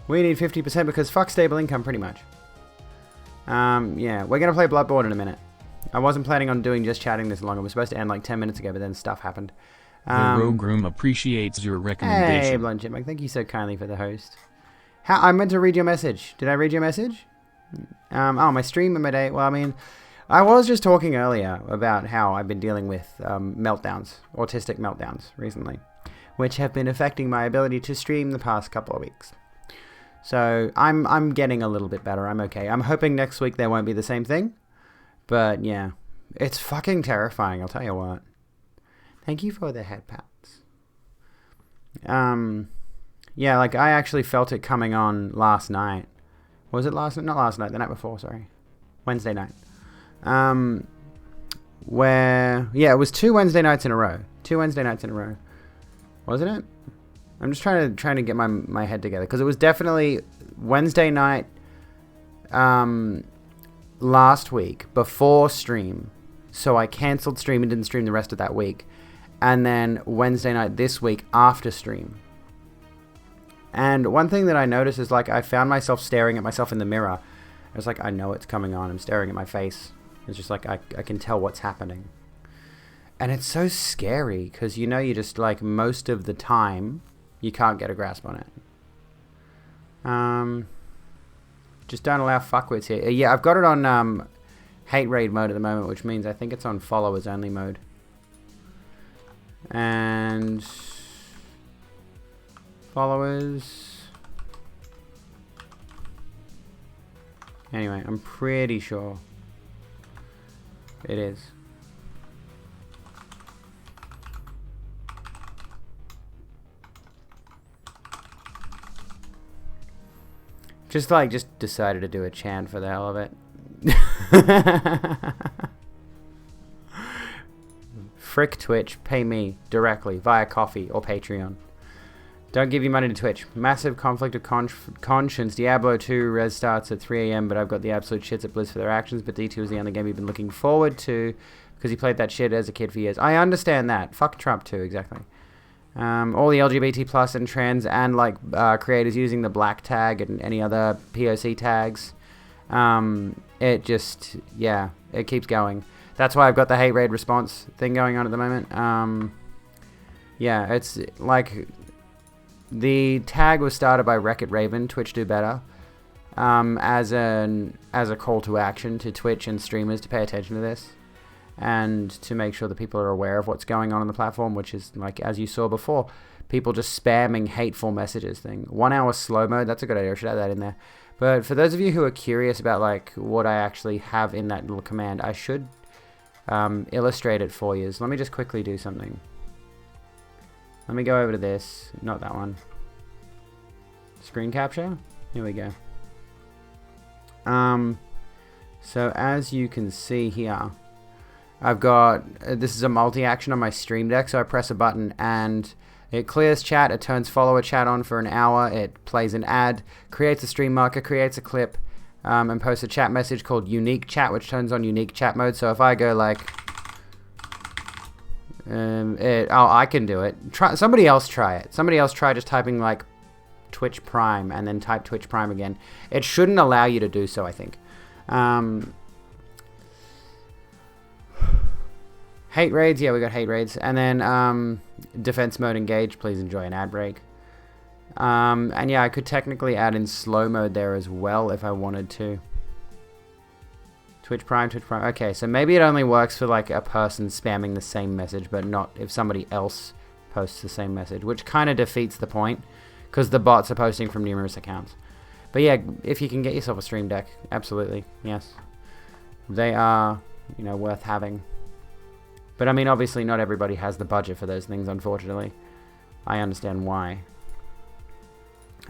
We need 50% because fuck stable income, pretty much. Yeah, we're going to play Bloodborne in a minute. I wasn't planning on doing just chatting this long. It was supposed to end like 10 minutes ago, but then stuff happened. The Rogue Room appreciates your recommendation. Hey, Blunt Chipmunk, thank you so kindly for the host. I meant to read your message. Did I read your message? Oh, my stream and my day. Well, I mean... I was just talking earlier about how I've been dealing with meltdowns, autistic meltdowns recently, which have been affecting my ability to stream the past couple of weeks. So I'm getting a little bit better. I'm okay. I'm hoping next week there won't be the same thing. But yeah, it's fucking terrifying, I'll tell you what. Thank you for the head pats. Yeah, like I actually felt it coming on last night. Was it last night? Not last night, the night before, sorry. Wednesday night. Where, yeah, it was 2 Wednesday nights in a row. 2 Wednesday nights in a row. Wasn't it? I'm just trying to get my head together. Because it was definitely Wednesday night last week before stream. So I cancelled stream and didn't stream the rest of that week. And then Wednesday night this week after stream. And one thing that I noticed is like I found myself staring at myself in the mirror. I was like, I know it's coming on. I'm staring at my face. It's just like I can tell what's happening. And it's so scary because, you know, you just like most of the time you can't get a grasp on it. Just don't allow fuckwits here. Yeah, I've got it on hate raid mode at the moment, which means I think it's on followers only mode. And followers. Anyway, I'm pretty sure it is. Just decided to do a chant for the hell of it. Frick Twitch, pay me directly via Coffee or Patreon. Don't give your money to Twitch. Massive conflict of conscience. Diablo 2 res starts at 3 AM, but I've got the absolute shits at Blizz for their actions, but D2 is the only game you've been looking forward to because he played that shit as a kid for years. I understand that. Fuck Trump too, exactly. All the LGBT plus and trans and like creators using the black tag and any other POC tags. It just, yeah, it keeps going. That's why I've got the hate raid response thing going on at the moment. Yeah, it's like the tag was started by Wreck-It Raven, Twitch Do Better, as a call to action to Twitch and streamers to pay attention to this. And to make sure that people are aware of what's going on the platform, which is, like, as you saw before, people just spamming hateful messages thing. 1 hour slow mode, that's a good idea. I should add that in there. But for those of you who are curious about, like, what I actually have in that little command, I should illustrate it for you. So let me just quickly do something. Let me go over to this. Not that one. Screen capture. Here we go. So as you can see here, I've got, this is a multi-action on my Stream Deck, so I press a button and it clears chat, it turns follower chat on for an hour, it plays an ad, creates a stream marker, creates a clip, and posts a chat message called unique chat, which turns on unique chat mode. So if I go like, I can do it. Somebody else try it. Somebody else try just typing like Twitch Prime and then type Twitch Prime again. It shouldn't allow you to do so, I think. Hate raids, yeah, we got hate raids. And then defense mode engaged, please enjoy an ad break. And yeah, I could technically add in slow mode there as well if I wanted to. Twitch Prime. Okay, so maybe it only works for like a person spamming the same message, but not if somebody else posts the same message, which kind of defeats the point because the bots are posting from numerous accounts. But yeah, if you can get yourself a Stream Deck, absolutely, yes. They are, you know, worth having. But I mean, obviously not everybody has the budget for those things, unfortunately. I understand why.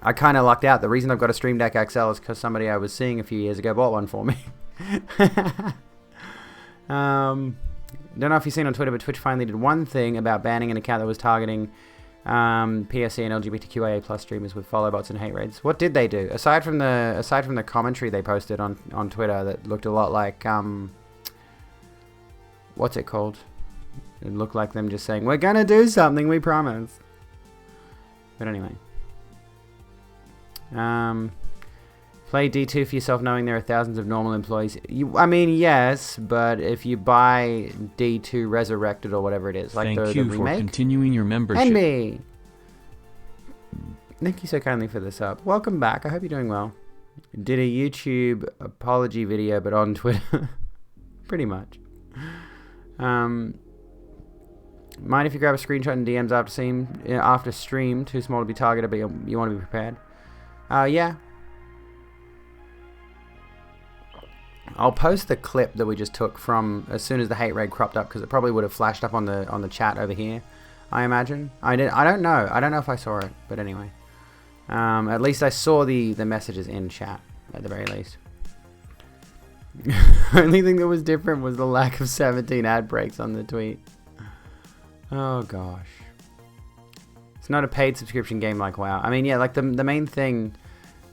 I kind of lucked out. The reason I've got a Stream Deck XL is because somebody I was seeing a few years ago bought one for me. Don't know if you've seen on Twitter, but Twitch finally did one thing about banning an account that was targeting PSC and LGBTQIA plus streamers with follow bots and hate raids. What did they do aside from the commentary they posted on Twitter that looked a lot like what's it called? It looked like them just saying, "We're gonna do something, we promise." But anyway, play D2 for yourself, knowing there are thousands of normal employees. I mean, yes, but if you buy D2 Resurrected or whatever it is, like Thank the you remake, for continuing your membership. and me. Thank you so kindly for this up. Welcome back. I hope you're doing well. Did a YouTube apology video, but on Twitter, pretty much. Mind if you grab a screenshot in DMs after stream? Too small to be targeted, but you want to be prepared. Yeah. I'll post the clip that we just took from as soon as the hate raid cropped up, because it probably would have flashed up on the chat over here, I imagine. I don't know. I don't know if I saw it, but anyway. At least I saw the messages in chat, at the very least. Only thing that was different was the lack of 17 ad breaks on the tweet. Oh gosh. It's not a paid subscription game like WoW. I mean, yeah, like the main thing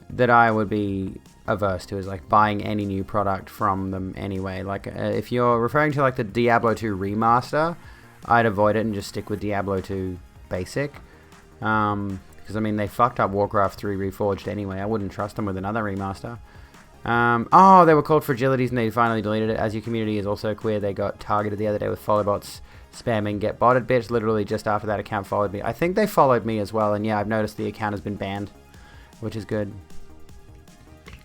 that I would be averse to is like buying any new product from them anyway. Like if you're referring to like the Diablo 2 remaster, I'd avoid it and just stick with Diablo 2 basic. Because I mean, they fucked up Warcraft 3 Reforged anyway. I wouldn't trust them with another remaster. Oh, they were called Fragilities and they finally deleted it. As your community is also queer, they got targeted the other day with follow bots spamming get botted bitch literally just after that account followed me. I think they followed me as well, and yeah, I've noticed the account has been banned, which is good.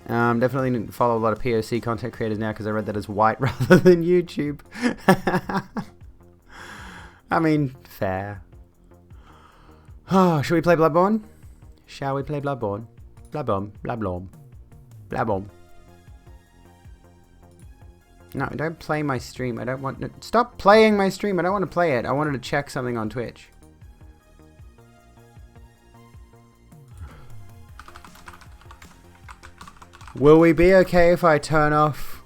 Definitely didn't follow a lot of POC content creators now because I read that as white rather than YouTube. I mean, fair. Oh, should we play Bloodborne? Shall we play Bloodborne? Bloodborne, Bloodborne, Bloodborne. No, don't play my stream. I don't want... No, stop playing my stream. I don't want to play it. I wanted to check something on Twitch. Will we be okay if I turn off...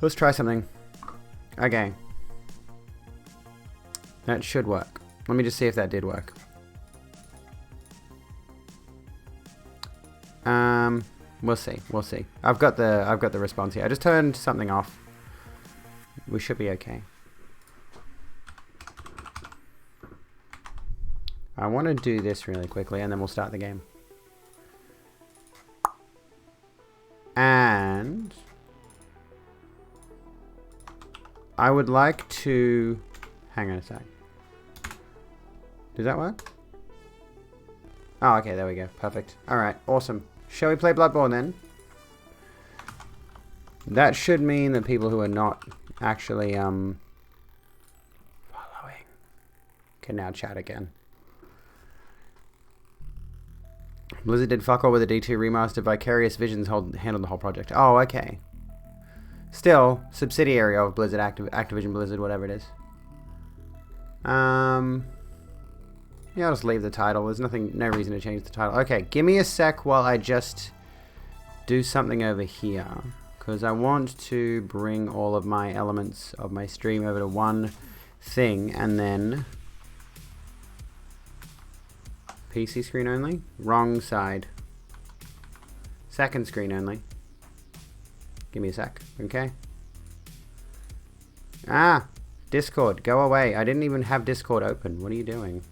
Let's try something. Okay. That should work. Let me just see if that did work. We'll see. We'll see. I've got the response here. I just turned something off. We should be okay. I want to do this really quickly, and then we'll start the game. And I would like to... Hang on a sec. Does that work? Oh, okay, there we go. Perfect. Alright, awesome. Shall we play Bloodborne then? That should mean that people who are not actually following can now chat again. Blizzard did fuck all with the D2 remaster. Vicarious Visions handled the whole project. Oh, okay. Still, subsidiary of Blizzard, Activision Blizzard, whatever it is. Yeah, I'll just leave the title. There's no reason to change the title. Okay, give me a sec while I just do something over here. Because I want to bring all of my elements of my stream over to one thing. And then... PC screen only? Wrong side. Second screen only. Give me a sec, okay? Ah! Discord, go away. I didn't even have Discord open. What are you doing?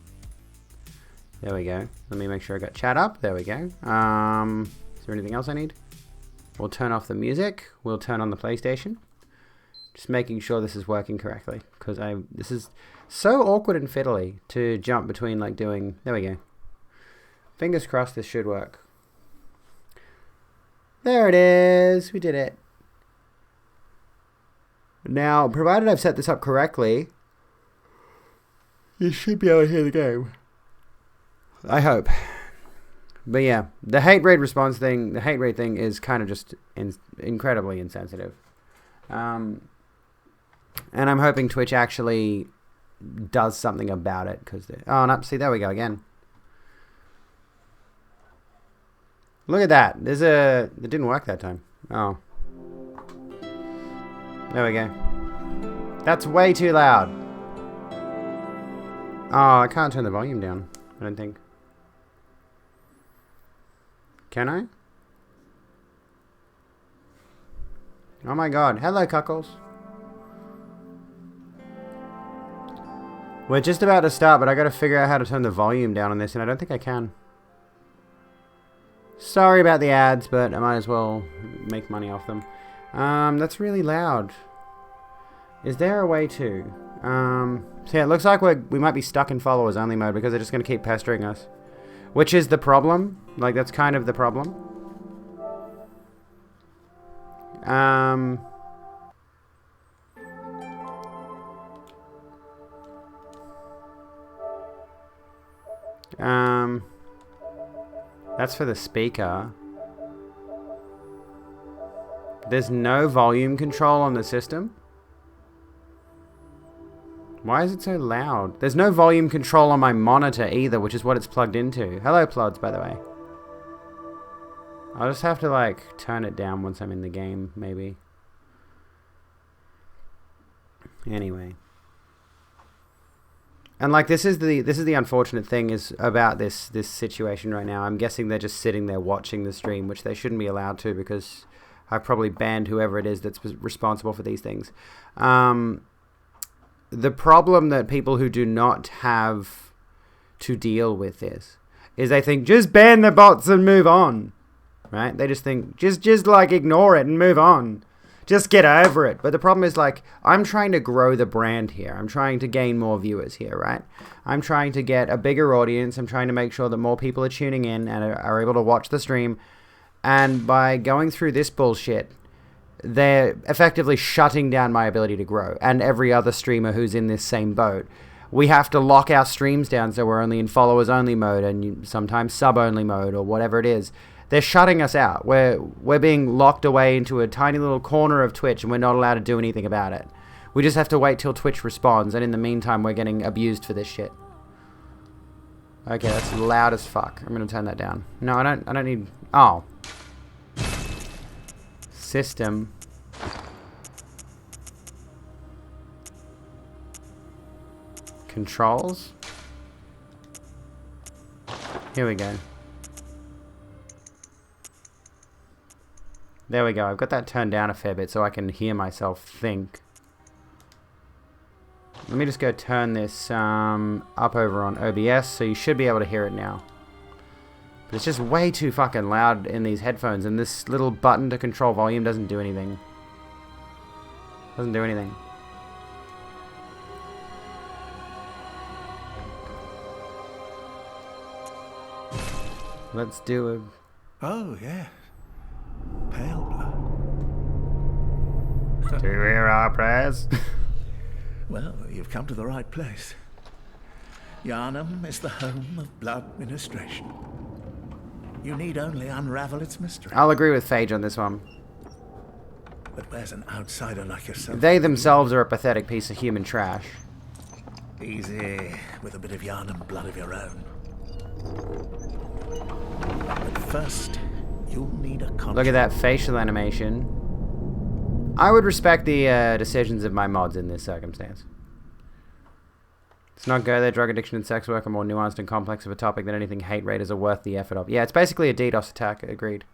There we go. Let me make sure I got chat up. There we go. Is there anything else I need? We'll turn off the music. We'll turn on the PlayStation. Just making sure this is working correctly, because this is so awkward and fiddly to jump between like doing. There we go. Fingers crossed this should work. There it is. We did it. Now, provided I've set this up correctly, you should be able to hear the game. I hope. But yeah, the hate rate response thing, the hate rate thing is kind of just incredibly insensitive. And I'm hoping Twitch actually does something about it. Oh, no, see, there we go again. Look at that. It didn't work that time. Oh. There we go. That's way too loud. Oh, I can't turn the volume down, I don't think. Can I? Oh my god. Hello, cuckles. We're just about to start, but I gotta figure out how to turn the volume down on this, and I don't think I can. Sorry about the ads, but I might as well make money off them. That's really loud. Is there a way to? So yeah, it looks like we might be stuck in followers only mode because they're just gonna keep pestering us. Which is the problem. Like, that's kind of the problem. That's for the speaker. There's no volume control on the system. Why is it so loud? There's no volume control on my monitor either, which is what it's plugged into. Hello, Plods, by the way. I'll just have to, like, turn it down once I'm in the game, maybe. Anyway. And, like, this is the unfortunate thing is about this situation right now. I'm guessing they're just sitting there watching the stream, which they shouldn't be allowed to because I've probably banned whoever it is that's responsible for these things. The problem that people who do not have to deal with this is they think, just ban the bots and move on, right? They just think, just like ignore it and move on. Just get over it. But the problem is, like, I'm trying to grow the brand here. I'm trying to gain more viewers here, right? I'm trying to get a bigger audience. I'm trying to make sure that more people are tuning in and are able to watch the stream. And by going through this bullshit, they're effectively shutting down my ability to grow and every other streamer who's in this same boat. We have to lock our streams down so we're only in followers only mode and sometimes sub only mode or whatever it is. They're shutting us out. We're being locked away into a tiny little corner of Twitch and we're not allowed to do anything about it. We just have to wait till Twitch responds, and in the meantime we're getting abused for this shit. Okay, that's loud as fuck. I'm gonna turn that down. No, I don't need... Oh. System. Controls. Here we go. There we go. I've got that turned down a fair bit so I can hear myself think. Let me just go turn this up over on OBS so you should be able to hear it now. But it's just way too fucking loud in these headphones, and this little button to control volume doesn't do anything. Doesn't do anything. Let's do a... Oh, yeah. Pale blood. Do you hear our prayers? Well, you've come to the right place. Yarnum is the home of blood ministration. You need only unravel its mystery. I'll agree with Phage on this one. But where's an outsider like yourself? They themselves are a pathetic piece of human trash. Easy, with a bit of Yarnum blood of your own. But first, you'll need a contract. Look at that facial animation. I would respect the decisions of my mods in this circumstance. Let's not go there. Drug addiction and sex work are more nuanced and complex of a topic than anything hate raiders are worth the effort of. Yeah, it's basically a DDoS attack. Agreed.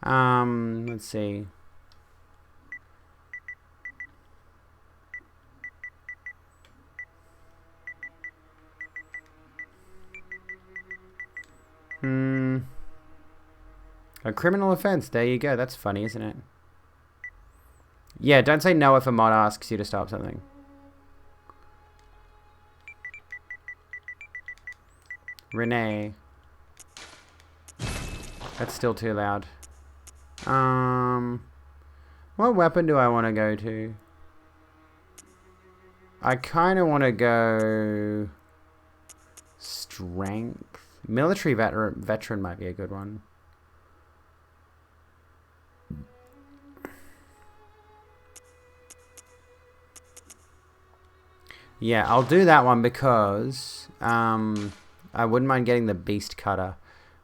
Let's see. A criminal offense. There you go. That's funny, isn't it? Yeah, don't say no if a mod asks you to stop something. Renee. That's still too loud. What weapon do I want to go to? I kind of want to go... Strength. Military veteran might be a good one. Yeah, I'll do that one because I wouldn't mind getting the beast cutter,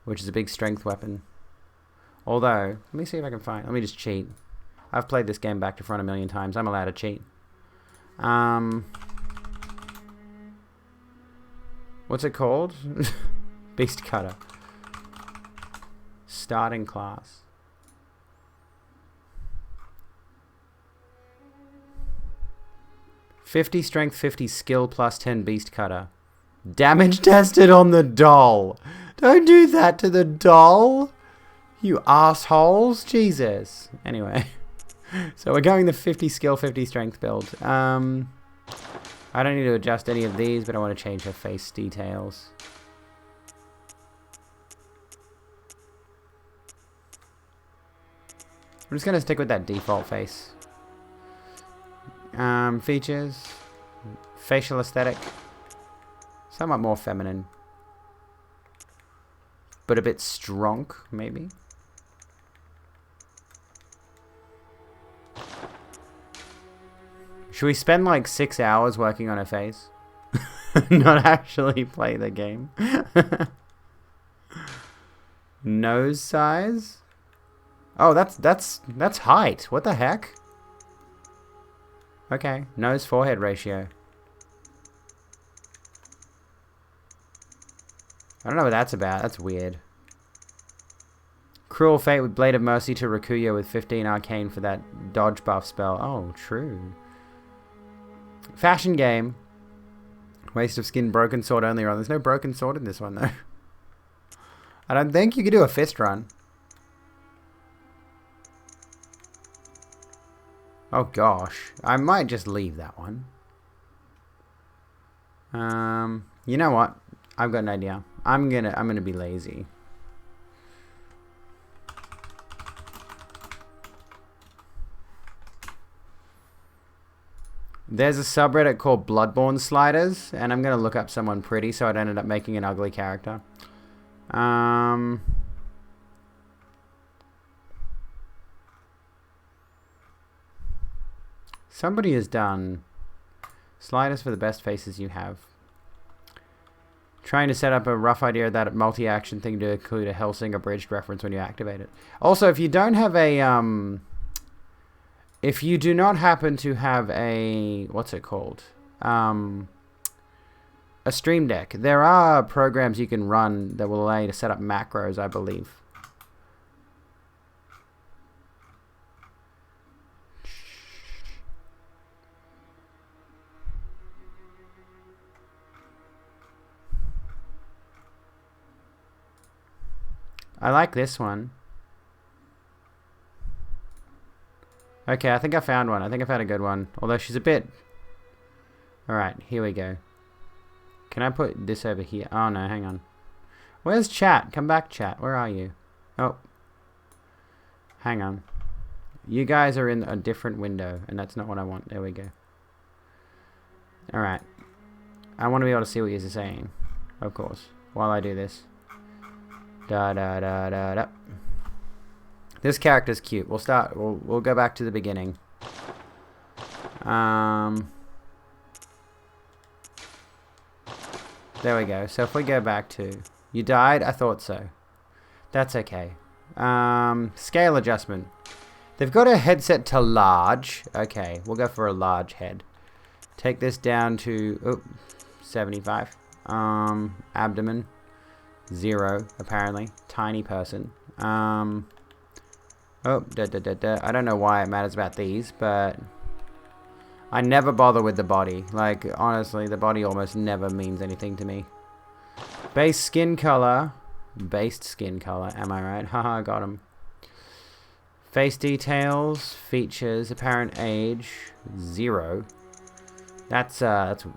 which is a big strength weapon. Although, let me see if I can find... Let me just cheat. I've played this game back to front a million times. I'm allowed to cheat. What's it called? Beast cutter. Starting class. $50 strength, 50 skill plus 10 beast cutter. Damage tested on the doll. Don't do that to the doll. You assholes. Jesus. Anyway. So we're going the 50 skill, 50 strength build. I don't need to adjust any of these, but I want to change her face details. I'm just going to stick with that default face. Features. Facial aesthetic. Somewhat more feminine. But a bit strong, maybe. Should we spend like 6 hours working on her face? Not actually play the game. Nose size? Oh, that's height. What the heck? Okay, nose forehead ratio. I don't know what that's about. That's weird. Cruel Fate with Blade of Mercy to Rakuya with 15 arcane for that dodge buff spell. Oh, true. Fashion game. Waste of skin, broken sword only run. There's no broken sword in this one though. I don't think you could do a fist run. Oh gosh. I might just leave that one. You know what? I've got an idea. I'm gonna be lazy. There's a subreddit called Bloodborne Sliders, and I'm gonna look up someone pretty so I don't end up making an ugly character. Somebody has done sliders for the best faces you have. Trying to set up a rough idea of that multi-action thing to include a Hellsing abridged reference when you activate it. Also, if you don't have a if you do not happen to have a what's it called? A Stream Deck, there are programs you can run that will allow you to set up macros, I believe. I like this one. Okay, I think I found one. I think I found a good one. Although she's a bit... Alright, here we go. Can I put this over here? Oh no, hang on. Where's chat? Come back, chat. Where are you? Oh. Hang on. You guys are in a different window, and that's not what I want. There we go. Alright. I want to be able to see what you're saying. Of course. While I do this. Da da da da da. This character's cute. We'll start. We'll go back to the beginning. There we go. So if we go back to, you died. I thought so. That's okay. Scale adjustment. They've got a headset to large. Okay, we'll go for a large head. Take this down to 75. Abdomen. 0, apparently. Tiny person. I don't know why it matters about these, but I never bother with the body. Like, honestly, the body almost never means anything to me. Base skin color. Based skin color, am I right? Haha, got him. Face details, features, apparent age, 0. That's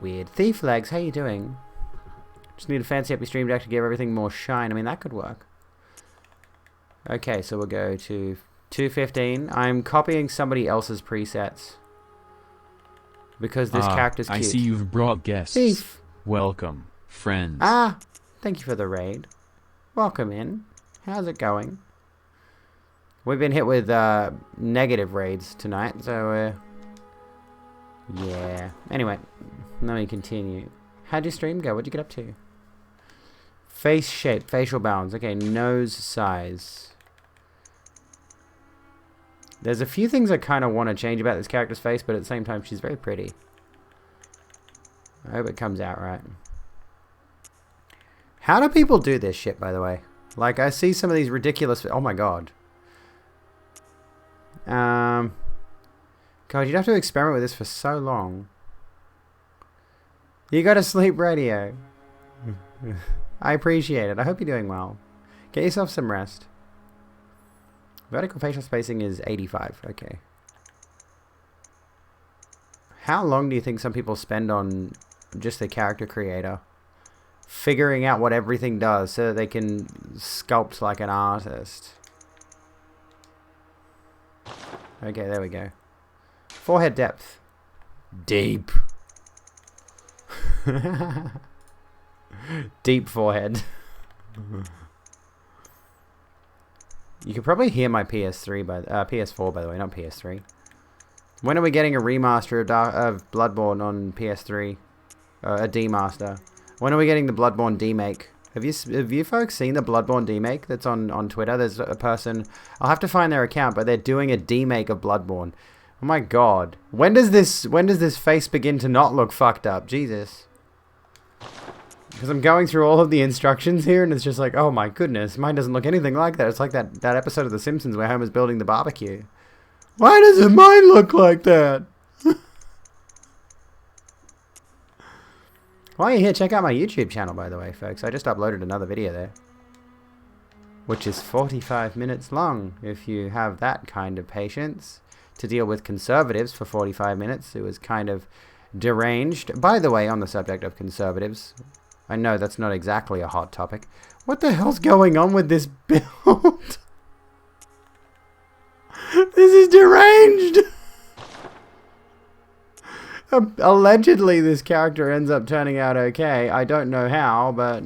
weird. Thief legs, how you doing? Just need to fancy up your stream deck to give everything more shine. I mean, that could work. Okay, so we'll go to 215. I'm copying somebody else's presets. Because this character's cute. I see you've brought guests. Thief. Welcome, friends. Ah, thank you for the raid. Welcome in. How's it going? We've been hit with negative raids tonight, so yeah. Anyway, let me continue. How'd your stream go? What'd you get up to? Face shape, facial balance. Okay, nose size. There's a few things I kind of want to change about this character's face, but at the same time, she's very pretty. I hope it comes out right. How do people do this shit, by the way? Like, I see some of these ridiculous... Oh my god. God, you'd have to experiment with this for so long. You go to sleep, radio. I appreciate it. I hope you're doing well. Get yourself some rest. Vertical facial spacing is 85. Okay. How long do you think some people spend on just the character creator? Figuring out what everything does so that they can sculpt like an artist. Okay, there we go. Forehead depth. Deep. Deep forehead. You could probably hear my PS4 by the way, not PS3. When are we getting a remaster of Bloodborne on PS3? A demaster. When are we getting the Bloodborne demake? Have you folks seen the Bloodborne demake that's on Twitter? There's a person, I'll have to find their account, but they're doing a demake of Bloodborne. Oh my god. When does this face begin to not look fucked up? Jesus. Because I'm going through all of the instructions here, and it's just like, oh my goodness, mine doesn't look anything like that. It's like that episode of The Simpsons where Homer's building the barbecue. Why doesn't mine look like that? While you're here, check out my YouTube channel, by the way, folks. I just uploaded another video there. Which is 45 minutes long, if you have that kind of patience to deal with conservatives for 45 minutes. It was kind of deranged. By the way, on the subject of conservatives... I know that's not exactly a hot topic. What the hell's going on with this build? This is deranged! Allegedly, this character ends up turning out okay. I don't know how, but...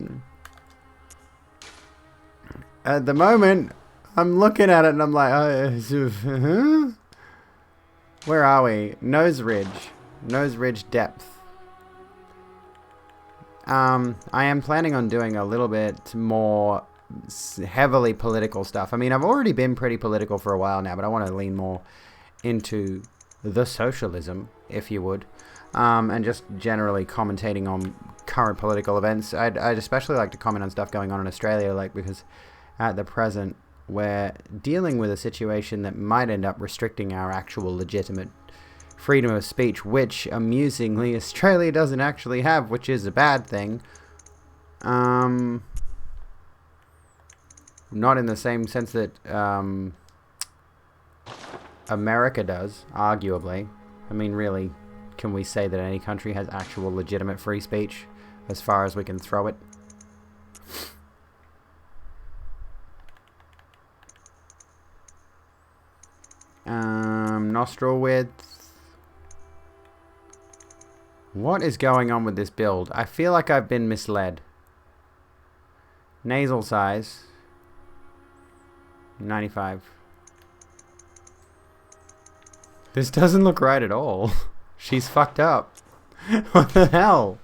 At the moment, I'm looking at it and I'm like... Where are we? Nose ridge. Nose ridge depth. I am planning on doing a little bit more heavily political stuff. I mean, I've already been pretty political for a while now, but I want to lean more into the socialism, if you would, and just generally commentating on current political events. I'd especially like to comment on stuff going on in Australia, like, because at the present we're dealing with a situation that might end up restricting our actual legitimate freedom of speech, which, amusingly, Australia doesn't actually have, which is a bad thing. Not in the same sense that America does, arguably. I mean, really, can we say that any country has actual legitimate free speech, as far as we can throw it? Nostril width. What is going on with this build? I feel like I've been misled. Nasal size. 95. This doesn't look right at all. She's fucked up. What the hell?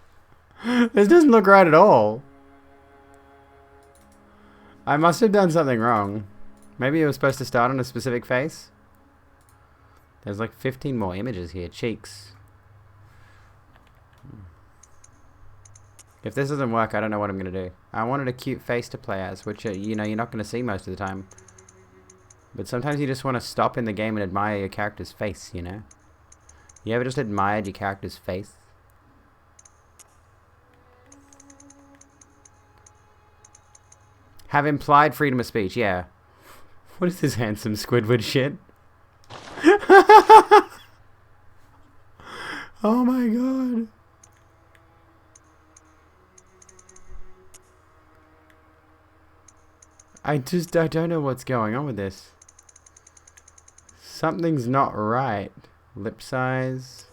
This doesn't look right at all. I must have done something wrong. Maybe it was supposed to start on a specific face? There's like 15 more images here. Cheeks. If this doesn't work, I don't know what I'm going to do. I wanted a cute face to play as, which, you know, you're not going to see most of the time. But sometimes you just want to stop in the game and admire your character's face, you know? You ever just admired your character's face? Have implied freedom of speech, yeah. What is this handsome Squidward shit? Oh my god. I don't know what's going on with this. Something's not right. Lip size.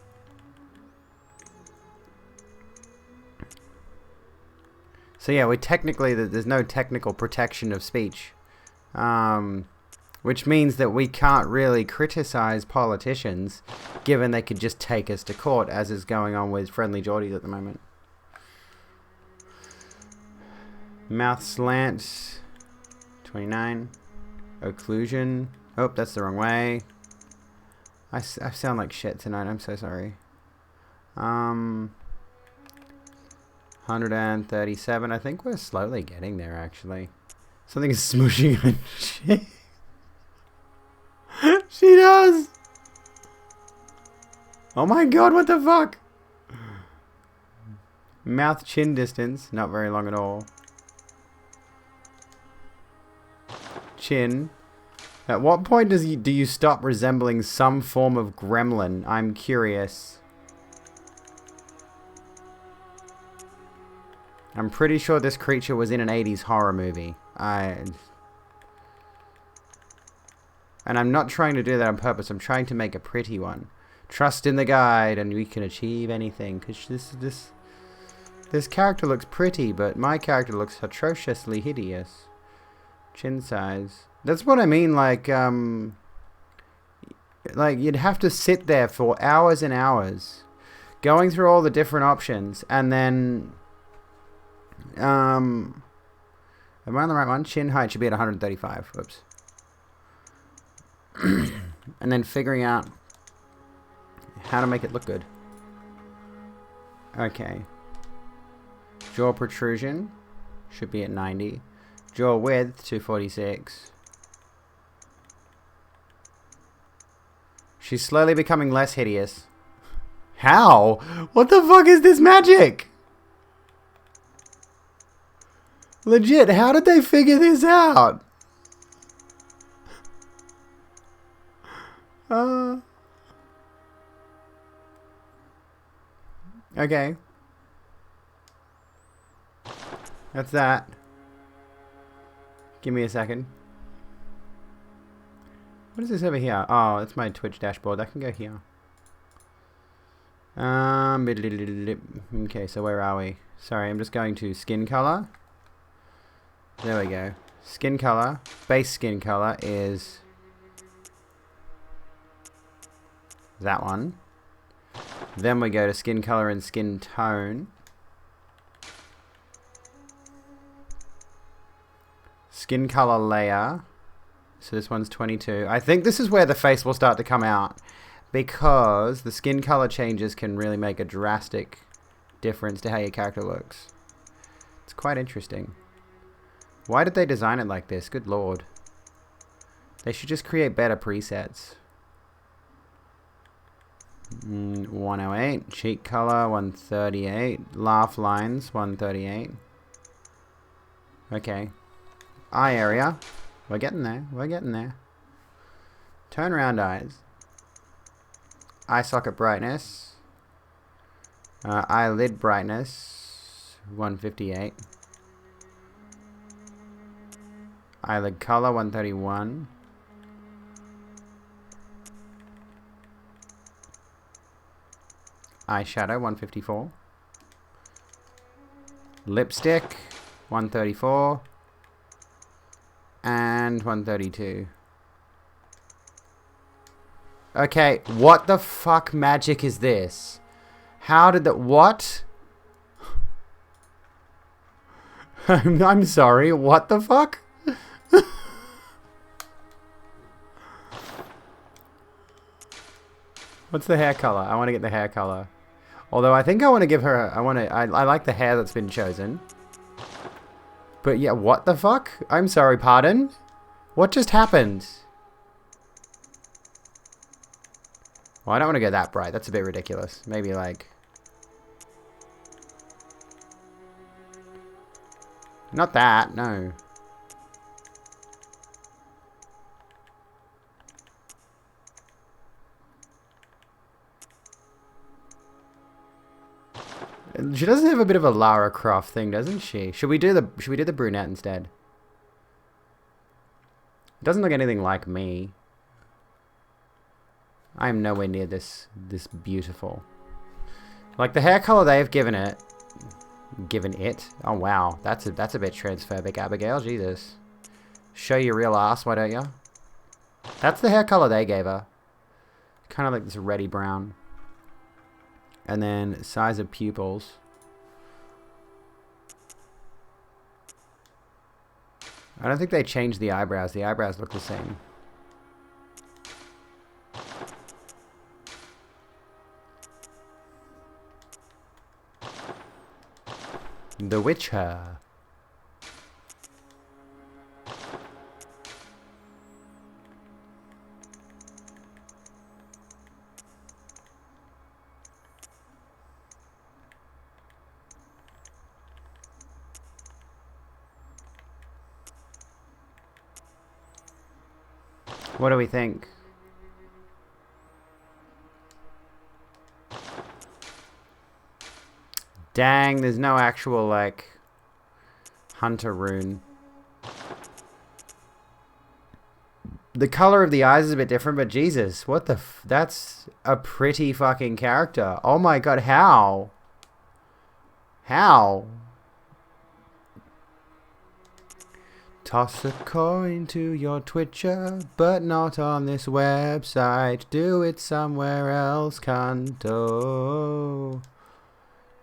So yeah, there's no technical protection of speech. Which means that we can't really criticize politicians, given they could just take us to court, as is going on with Friendly Geordies at the moment. Mouth slant, 29. Occlusion. Oh, that's the wrong way. I sound like shit tonight, I'm so sorry. 137. I think we're slowly getting there, actually. Something is smooshing on shit. She does! Oh my god, what the fuck? Mouth chin distance, not very long at all. Chin. At what point do you stop resembling some form of gremlin? I'm curious. I'm pretty sure this creature was in an 80s horror movie. And I'm not trying to do that on purpose. I'm trying to make a pretty one. Trust in the guide and we can achieve anything. Because this character looks pretty, but my character looks atrociously hideous. Chin size. That's what I mean, like you'd have to sit there for hours and hours going through all the different options and then am I on the right one? Chin height should be at 135. Whoops. And then figuring out how to make it look good. Okay. Jaw protrusion should be at 90. Jaw width 246. She's slowly becoming less hideous. How? What the fuck is this magic? Legit, how did they figure this out? Okay. That's that. Give me a second. What is this over here? Oh, that's my Twitch dashboard. That can go here. Okay, so where are we? Sorry, I'm just going to skin color. There we go. Skin color. Base skin color is that one. Then we go to skin color and skin tone. Skin color layer. So this one's 22. I think this is where the face will start to come out, because the skin color changes can really make a drastic difference to how your character looks. It's quite interesting. Why did they design it like this? Good lord. They should just create better presets. 108. Cheek color 138. Laugh lines 138. Okay. Eye area. We're getting there. We're getting there. Turn around eyes. Eye socket brightness. Eyelid brightness 158. Eyelid color 131. Eyeshadow 154. Lipstick 134. And 132. Okay, what the fuck magic is this? How did that... What? I'm sorry, what the fuck? What's the hair color? I want to get the hair color. Although I think I want to give her... I like the hair that's been chosen. But yeah, what the fuck? I'm sorry, pardon? What just happened? Well, I don't want to go that bright. That's a bit ridiculous. Maybe like... Not that, no. She does have a bit of a Lara Croft thing, doesn't she? Should we do the brunette instead? It doesn't look anything like me. I am nowhere near this beautiful. Like the hair color they've given it. Oh wow, that's a bit transphobic, Abigail. Jesus. Show your real ass, why don't you? That's the hair color they gave her. Kind of like this reddy brown. And then size of pupils. I don't think they changed the eyebrows. The eyebrows look the same. The Witcher. What do we think? Dang, there's no actual, like, hunter rune. The color of the eyes is a bit different, but Jesus, what the that's a pretty fucking character. Oh my god, how? How? Toss a coin to your Twitcher, but not on this website. Do it somewhere else, cunto.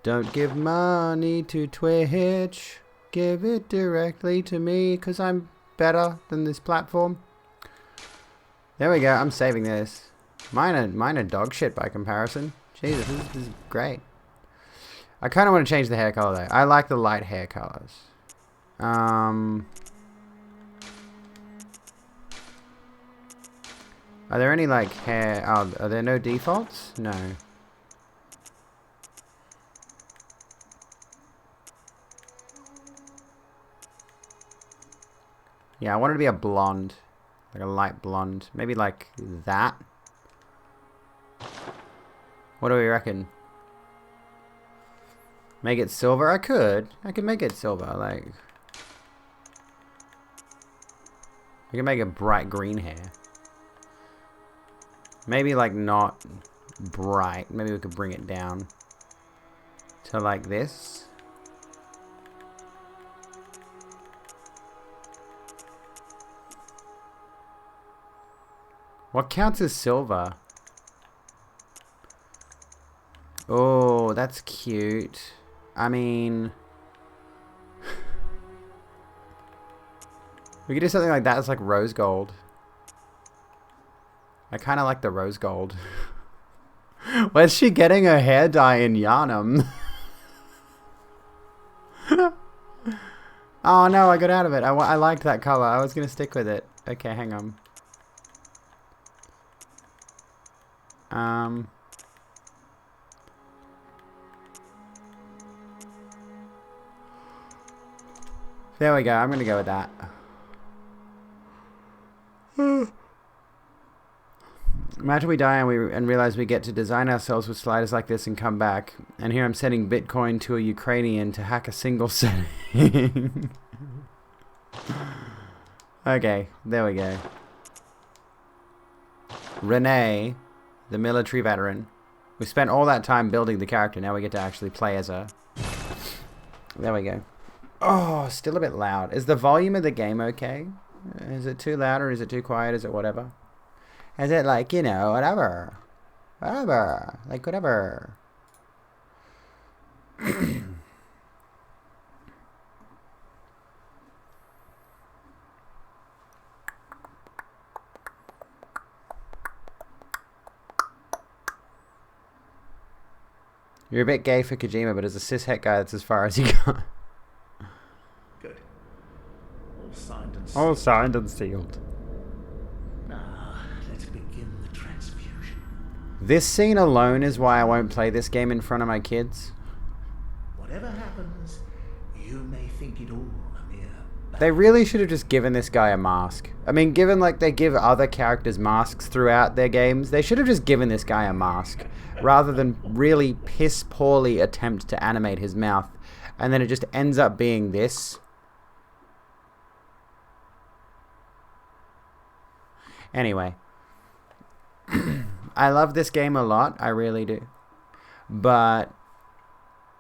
Don't give money to Twitch. Give it directly to me, because I'm better than this platform. There we go, I'm saving this. Mine are dog shit by comparison. Jesus, this is great. I kind of want to change the hair color though. I like the light hair colors. Are there any like hair... Oh, are there no defaults? No. Yeah, I want it to be a blonde. Like a light blonde. Maybe like that. What do we reckon? Make it silver? I could make it silver. Like... I can make it bright green hair. Maybe like not bright. Maybe we could bring it down to like this. What counts as silver? Oh, that's cute. I mean... we could do something like that. It's like rose gold. I kind of like the rose gold. Where's she getting her hair dye in Yarnum? Oh no, I got out of it. I liked that color. I was going to stick with it. Okay, hang on. There we go. I'm going to go with that. Imagine we die and realize we get to design ourselves with sliders like this and come back. And here I'm sending Bitcoin to a Ukrainian to hack a single setting. Okay, there we go. Renee, the military veteran. We spent all that time building the character. Now we get to actually play as her. There we go. Oh, still a bit loud. Is the volume of the game okay? Is it too loud or is it too quiet? Is it whatever? Is it like, you know, whatever? Whatever. Like, whatever. You're a bit gay for Kojima, but as a cishet guy, that's as far as you go. Good. All signed and sealed. All signed and sealed. Now, let's begin the transfusion. This scene alone is why I won't play this game in front of my kids. Whatever happens, you may think it all a mere They really should have just given this guy a mask. I mean, given like they give other characters masks throughout their games, they should have just given this guy a mask rather than really piss poorly attempt to animate his mouth, and then it just ends up being this. Anyway, I love this game a lot. I really do. But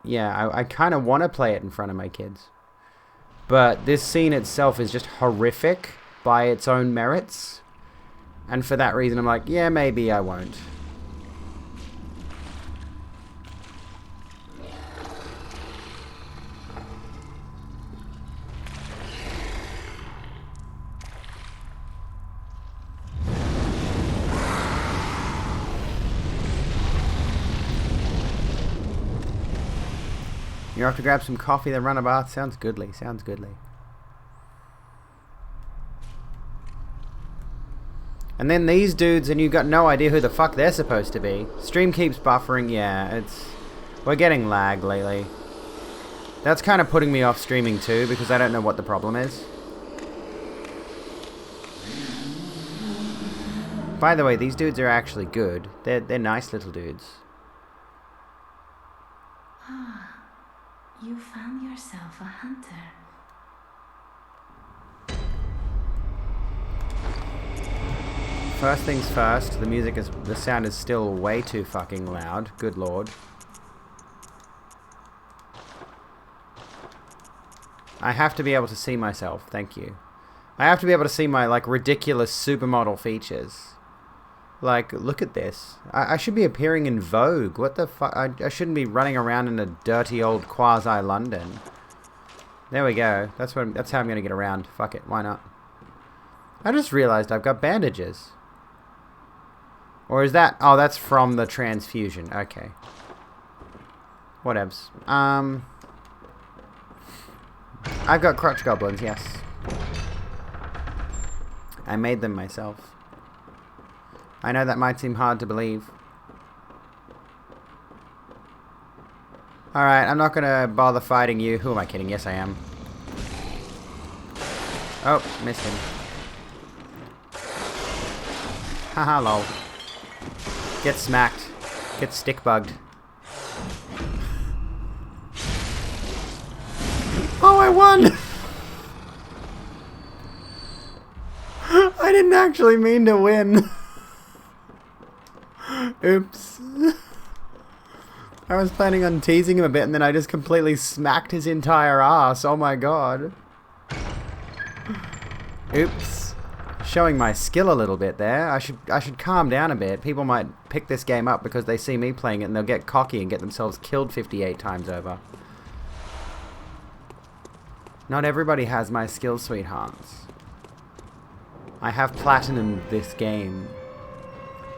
yeah, I kind of want to play it in front of my kids. But this scene itself is just horrific by its own merits. And for that reason, I'm like, yeah, maybe I won't. You're off to grab some coffee, then run a bath. Sounds goodly. Sounds goodly. And then these dudes, and you've got no idea who the fuck they're supposed to be. Stream keeps buffering. Yeah, we're getting lag lately. That's kind of putting me off streaming too, because I don't know what the problem is. By the way, these dudes are actually good. They're nice little dudes. You found yourself a hunter. First things first, the sound is still way too fucking loud. Good lord. I have to be able to see myself, thank you. I have to be able to see my, like, ridiculous supermodel features. Like, look at this. I should be appearing in Vogue. What the fuck? I shouldn't be running around in a dirty old quasi-London. There we go. That's how I'm going to get around. Fuck it. Why not? I just realized I've got bandages. Or is that... Oh, that's from the transfusion. Okay. Whatevs. I've got crotch goblins, yes. I made them myself. I know that might seem hard to believe. Alright, I'm not gonna bother fighting you. Who am I kidding? Yes, I am. Oh, missed him. Haha, lol. Get smacked. Get stick bugged. Oh, I won! I didn't actually mean to win. Oops. I was planning on teasing him a bit and then I just completely smacked his entire ass. Oh my god. Oops. Showing my skill a little bit there. I should calm down a bit. People might pick this game up because they see me playing it and they'll get cocky and get themselves killed 58 times over. Not everybody has my skill, sweethearts. I have platinum this game.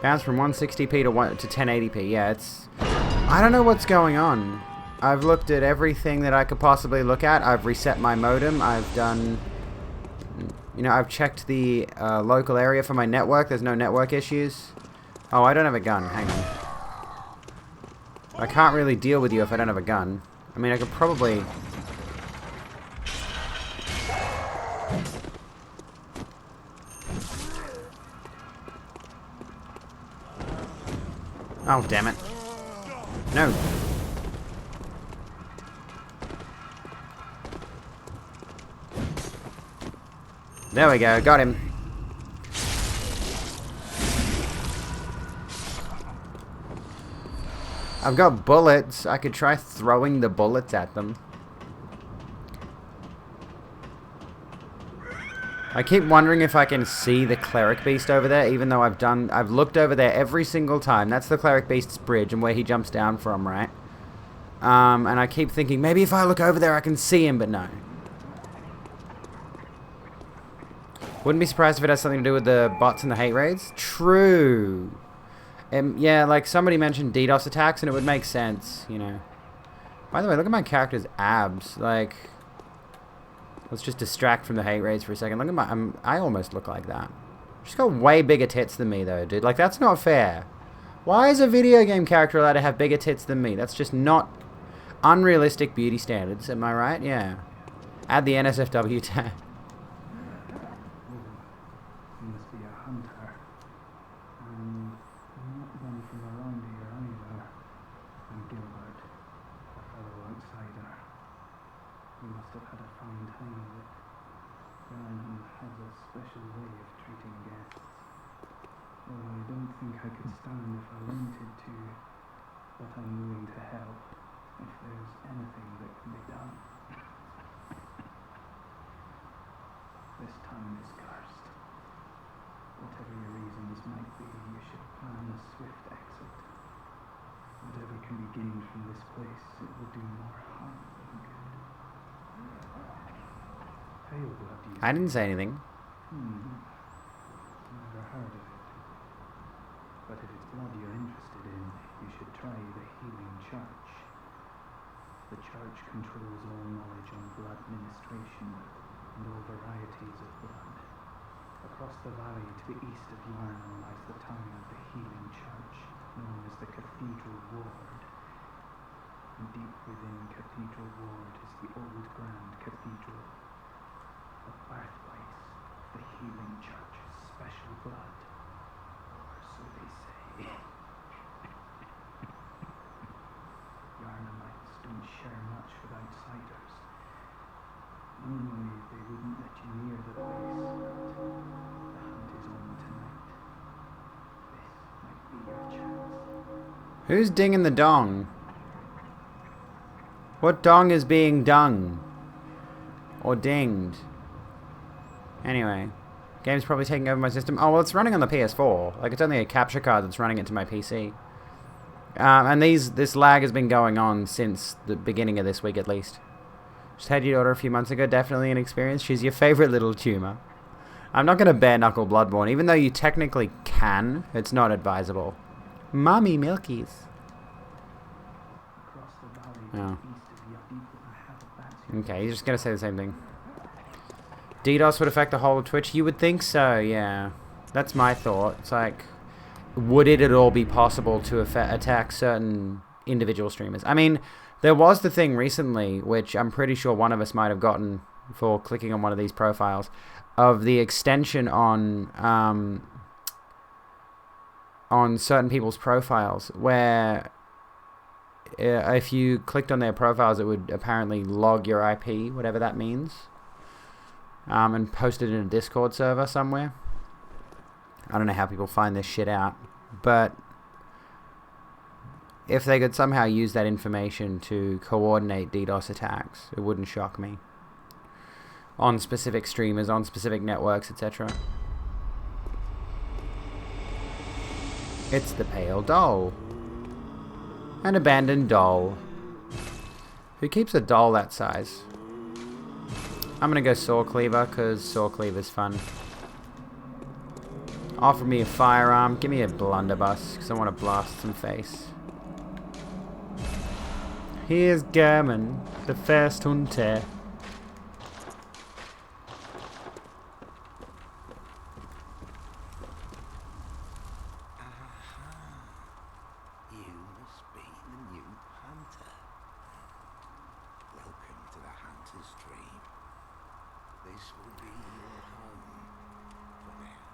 Bounce from 160p to 1080p. Yeah, it's... I don't know what's going on. I've looked at everything that I could possibly look at. I've reset my modem. I've done... You know, I've checked the local area for my network. There's no network issues. Oh, I don't have a gun. Hang on. I can't really deal with you if I don't have a gun. I mean, I could probably... Oh, damn it. No. There we go. Got him. I've got bullets. I could try throwing the bullets at them. I keep wondering if I can see the cleric beast over there, even though I've looked over there every single time. That's the cleric beast's bridge and where he jumps down from, right? And I keep thinking, maybe if I look over there I can see him, but no. Wouldn't be surprised if it has something to do with the bots and the hate raids. True. Yeah, like somebody mentioned DDoS attacks and it would make sense, you know. By the way, look at my character's abs, like... Let's just distract from the hate raids for a second. Look at my... I almost look like that. She's got way bigger tits than me, though, dude. Like, that's not fair. Why is a video game character allowed to have bigger tits than me? That's just not unrealistic beauty standards. Am I right? Yeah. Add the NSFW tag. understand if I limited to what I'm willing to help, if there's anything that can be done. This time is cursed. Whatever your reasons might be, you should plan a swift exit. Whatever can be gained from this place, it will do more harm than good. Pale blood, you I didn't say anything. Never heard of it. But if it's blood you're interested in, you should try the Healing Church. The Church controls all knowledge on blood ministration and all varieties of blood. Across the valley to the east of Yarnham lies the town of the Healing Church, known as the Cathedral Ward. And deep within Cathedral Ward is the old Grand Cathedral, the birthplace of the Healing Church's special blood. Or so they say. Yarnamites don't share much with outsiders. Normally they wouldn't let you near the place, but the hunt is on tonight. This might be your chance. Who's dinging the dong? What dong is being dung? Or dinged? Anyway. Game's probably taking over my system. Oh, well, it's running on the PS4. Like, it's only a capture card that's running it to my PC. And this lag has been going on since the beginning of this week, at least. Just had your daughter a few months ago. Definitely an experience. She's your favorite little tumor. I'm not going to bare knuckle Bloodborne. Even though you technically can, it's not advisable. Mommy Milkies. Across the valley to Oh. the east of Yadiko, I have a fancy. Okay, you're just going to say the same thing. DDoS would affect the whole of Twitch? You would think so, yeah. That's my thought. It's like, would it at all be possible to attack certain individual streamers? I mean, there was the thing recently, which I'm pretty sure one of us might have gotten for clicking on one of these profiles, of the extension on certain people's profiles, where if you clicked on their profiles, it would apparently log your IP, whatever that means, and post it in a Discord server somewhere. I don't know how people find this shit out, but if they could somehow use that information to coordinate DDoS attacks, it wouldn't shock me. On specific streamers, on specific networks, etc. It's the pale doll. An abandoned doll. Who keeps a doll that size? I'm gonna go Saw Cleaver, because Saw Cleaver's fun. Offer me a firearm. Give me a blunderbuss, because I want to blast some face. Here's German, the first hunter. You must be the new hunter. Welcome to the hunter's dream. This will be your home for now.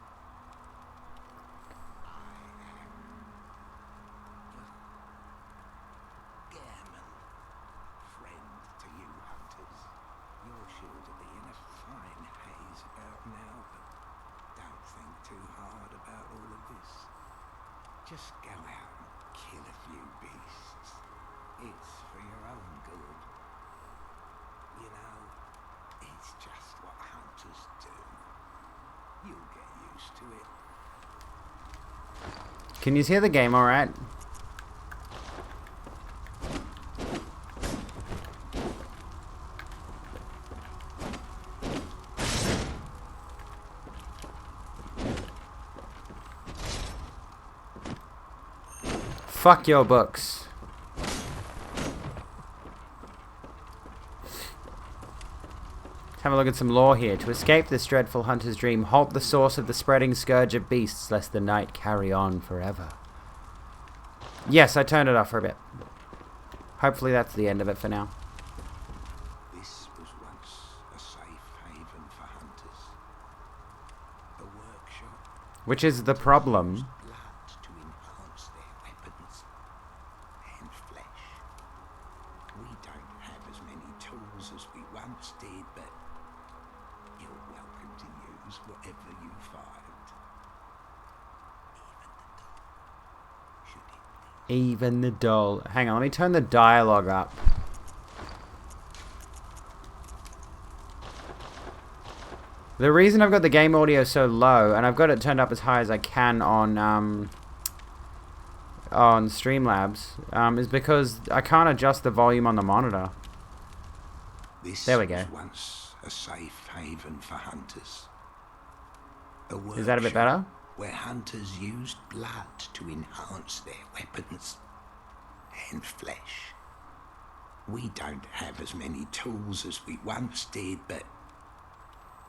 I am Gehrman, friend to you hunters. You're sure to be in a fine haze about now, but don't think too hard about all of this. Just go out and kill a few beasts. It's for your own good. You know, it's just what hunters do. You'll get used to it. Can you hear the game alright? Fuck your books. Let's have a look at some lore here. To escape this dreadful hunter's dream, halt the source of the spreading scourge of beasts, lest the night carry on forever. Yes, I turned it off for a bit. Hopefully that's the end of it for now. This was once a safe haven for hunters. A workshop. Which is the problem. Blood to enhance their weapons and flesh. We don't have as many tools as we once did, but you're welcome to use whatever you find. Even the Even the doll. Hang on, let me turn the dialogue up. The reason I've got the game audio so low, and I've got it turned up as high as I can on Streamlabs, is because I can't adjust the volume on the monitor. This There we go. was once a safe haven for hunters. Is that a bit workshop better? where hunters used blood to enhance their weapons and flesh. We don't have as many tools as we once did, but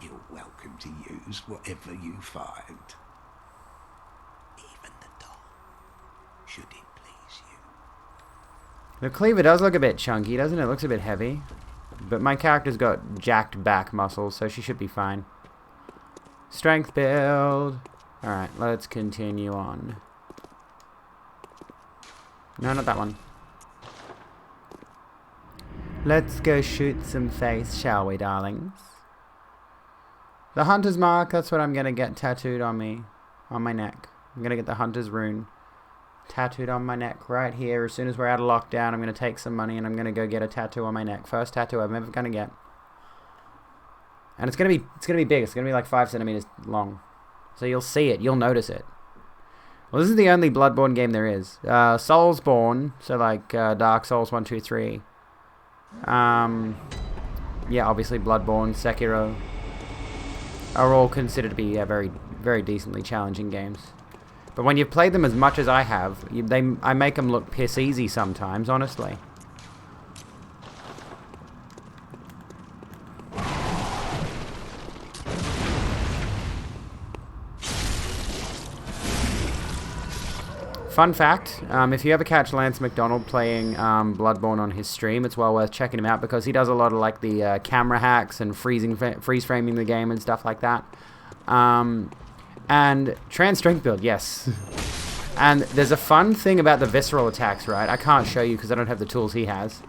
you're welcome to use whatever you find. Even the doll, should it please you. The cleaver does look a bit chunky, doesn't it? It looks a bit heavy. But my character's got jacked back muscles, so she should be fine. Strength build. Alright, let's continue on. No, not that one. Let's go shoot some face, shall we, darlings? The hunter's mark, that's what I'm gonna get tattooed on me. On my neck. I'm gonna get the hunter's rune tattooed on my neck right here. As soon as we're out of lockdown, I'm gonna take some money and I'm gonna go get a tattoo on my neck. First tattoo I'm ever gonna get. And it's gonna be big. It's gonna be like 5 centimeters long. So you'll see it. You'll notice it. Well, this is the only Bloodborne game there is. Soulsborne, so like Dark Souls 1, 2, 3. Yeah, obviously Bloodborne, Sekiro are all considered to be very, very decently challenging games. But when you've played them as much as I have, I make them look piss easy sometimes, honestly. Fun fact, if you ever catch Lance McDonald playing Bloodborne on his stream, it's well worth checking him out because he does a lot of like the camera hacks and freeze framing the game and stuff like that. And trans strength build, yes. And there's a fun thing about the visceral attacks, right? I can't show you because I don't have the tools he has.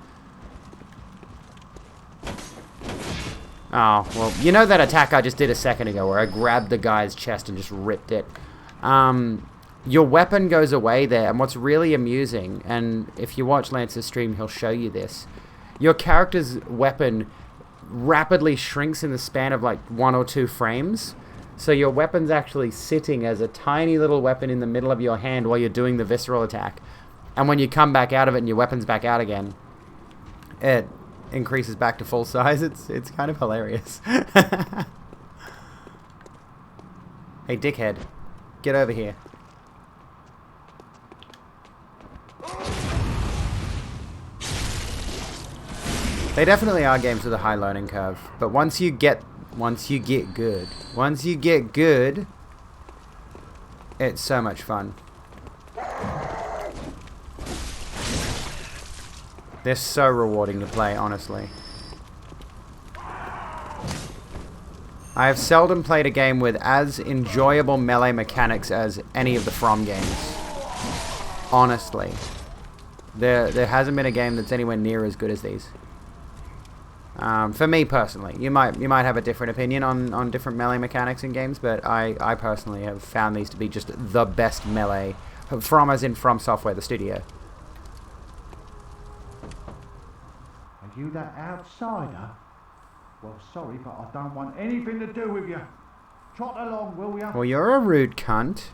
Oh, well, you know that attack I just did a second ago where I grabbed the guy's chest and just ripped it. Your weapon goes away there, and what's really amusing, and if you watch Lance's stream, he'll show you this. Your character's weapon rapidly shrinks in the span of like 1 or 2 frames. So your weapon's actually sitting as a tiny little weapon in the middle of your hand while you're doing the visceral attack. And when you come back out of it and your weapon's back out again, it increases back to full size. It's kind of hilarious. Hey, dickhead. Get over here. They definitely are games with a high learning curve, but once you get good, it's so much fun. They're so rewarding to play, honestly. I have seldom played a game with as enjoyable melee mechanics as any of the From games. Honestly. There hasn't been a game that's anywhere near as good as these. For me personally, you might have a different opinion on different melee mechanics in games, but I personally have found these to be just the best melee from, as in From Software, the studio. Are you that outsider? Well, sorry, but I don't want anything to do with you. Trot along, will ya? Well, you're a rude cunt.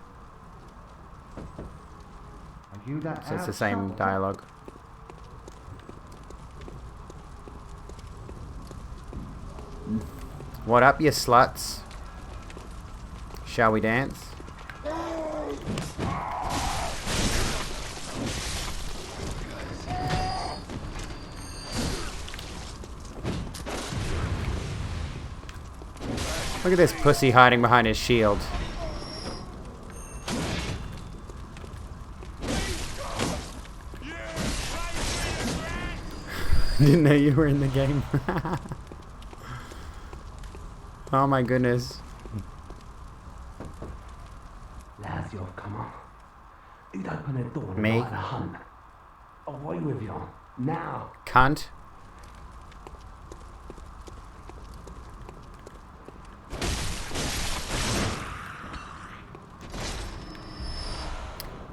Are you that So it's the same outsider? dialogue. What up, you sluts? Shall we dance? Look at this pussy hiding behind his shield. Didn't know you were in the game. Oh my goodness. Lazio, come on. You'd open the door and Me? light a hunt. Away with you. Now. Cunt.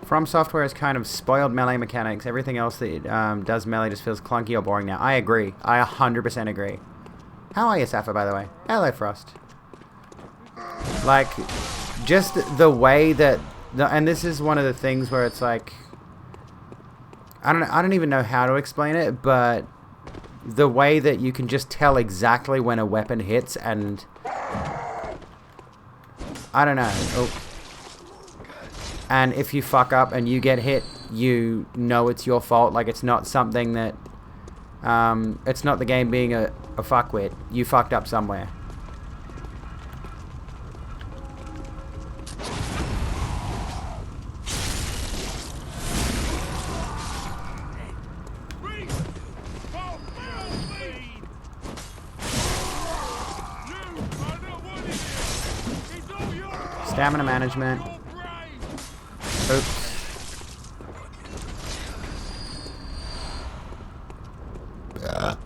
From Software has kind of spoiled melee mechanics. Everything else that does melee just feels clunky or boring now. I agree. I 100% agree. How are you, Sappho, by the way? Hello, Frost. Like, just the way that... and this is one of the things where it's like... I don't even know how to explain it, but... the way that you can just tell exactly when a weapon hits and... I don't know. Oh. And if you fuck up and you get hit, you know it's your fault. Like, it's not something that... it's not the game being a fuckwit. You fucked up somewhere. Stamina management. Oops.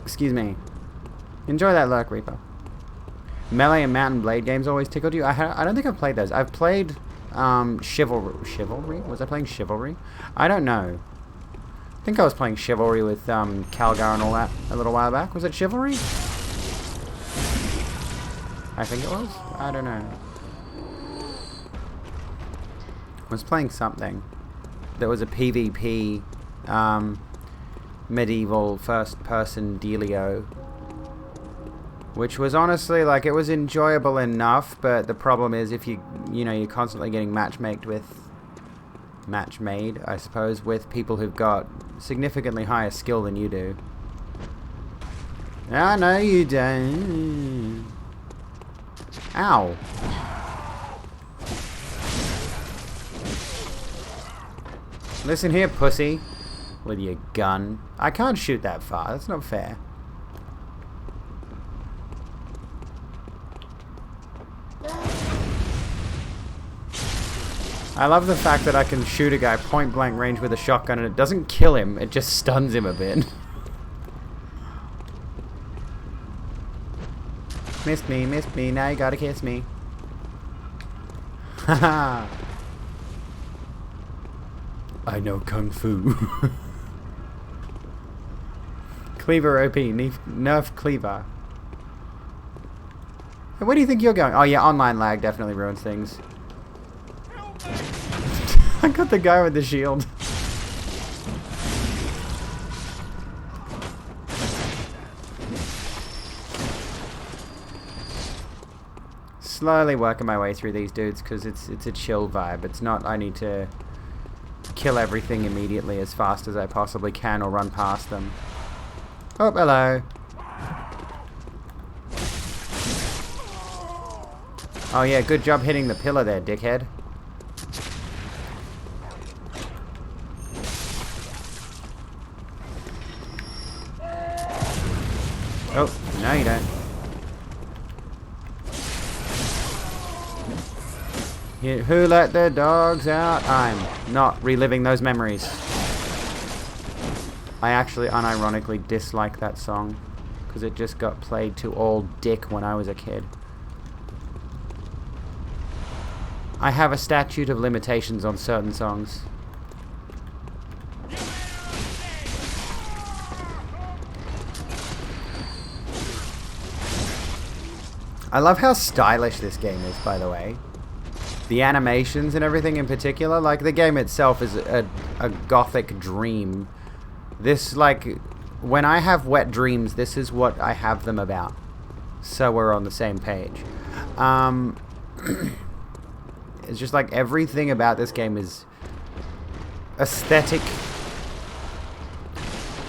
Excuse me. Enjoy that lurk, Reaper. Melee and Mountain Blade games always tickled you? I don't think I've played those. I've played Chivalry? Was I playing Chivalry? I don't know. I think I was playing Chivalry with Calgar and all that a little while back. Was it Chivalry? I think it was. I don't know. I was playing something that was a PvP medieval first-person dealio, which was honestly, like, it was enjoyable enough, but the problem is if you're constantly getting matchmade, I suppose, with people who've got significantly higher skill than you do. Oh, no, you don't. Ow. Listen here, pussy. With your gun. I can't shoot that far. That's not fair. I love the fact that I can shoot a guy point blank range with a shotgun and it doesn't kill him, it just stuns him a bit. Missed me, now you gotta kiss me. Haha. I know Kung Fu. Cleaver OP, nerf Cleaver. Hey, where do you think you're going? Oh yeah, online lag definitely ruins things. I got the guy with the shield. Slowly working my way through these dudes because it's a chill vibe. It's not I need to kill everything immediately as fast as I possibly can or run past them. Oh, hello. Oh yeah, good job hitting the pillar there, dickhead. Oh, no you don't. Who let the dogs out? I'm not reliving those memories. I actually unironically dislike that song because it just got played to all dick when I was a kid. I have a statute of limitations on certain songs. I love how stylish this game is, by the way. The animations and everything in particular, like the game itself is a gothic dream. This, like, when I have wet dreams, this is what I have them about. So we're on the same page. It's just like everything about this game is aesthetic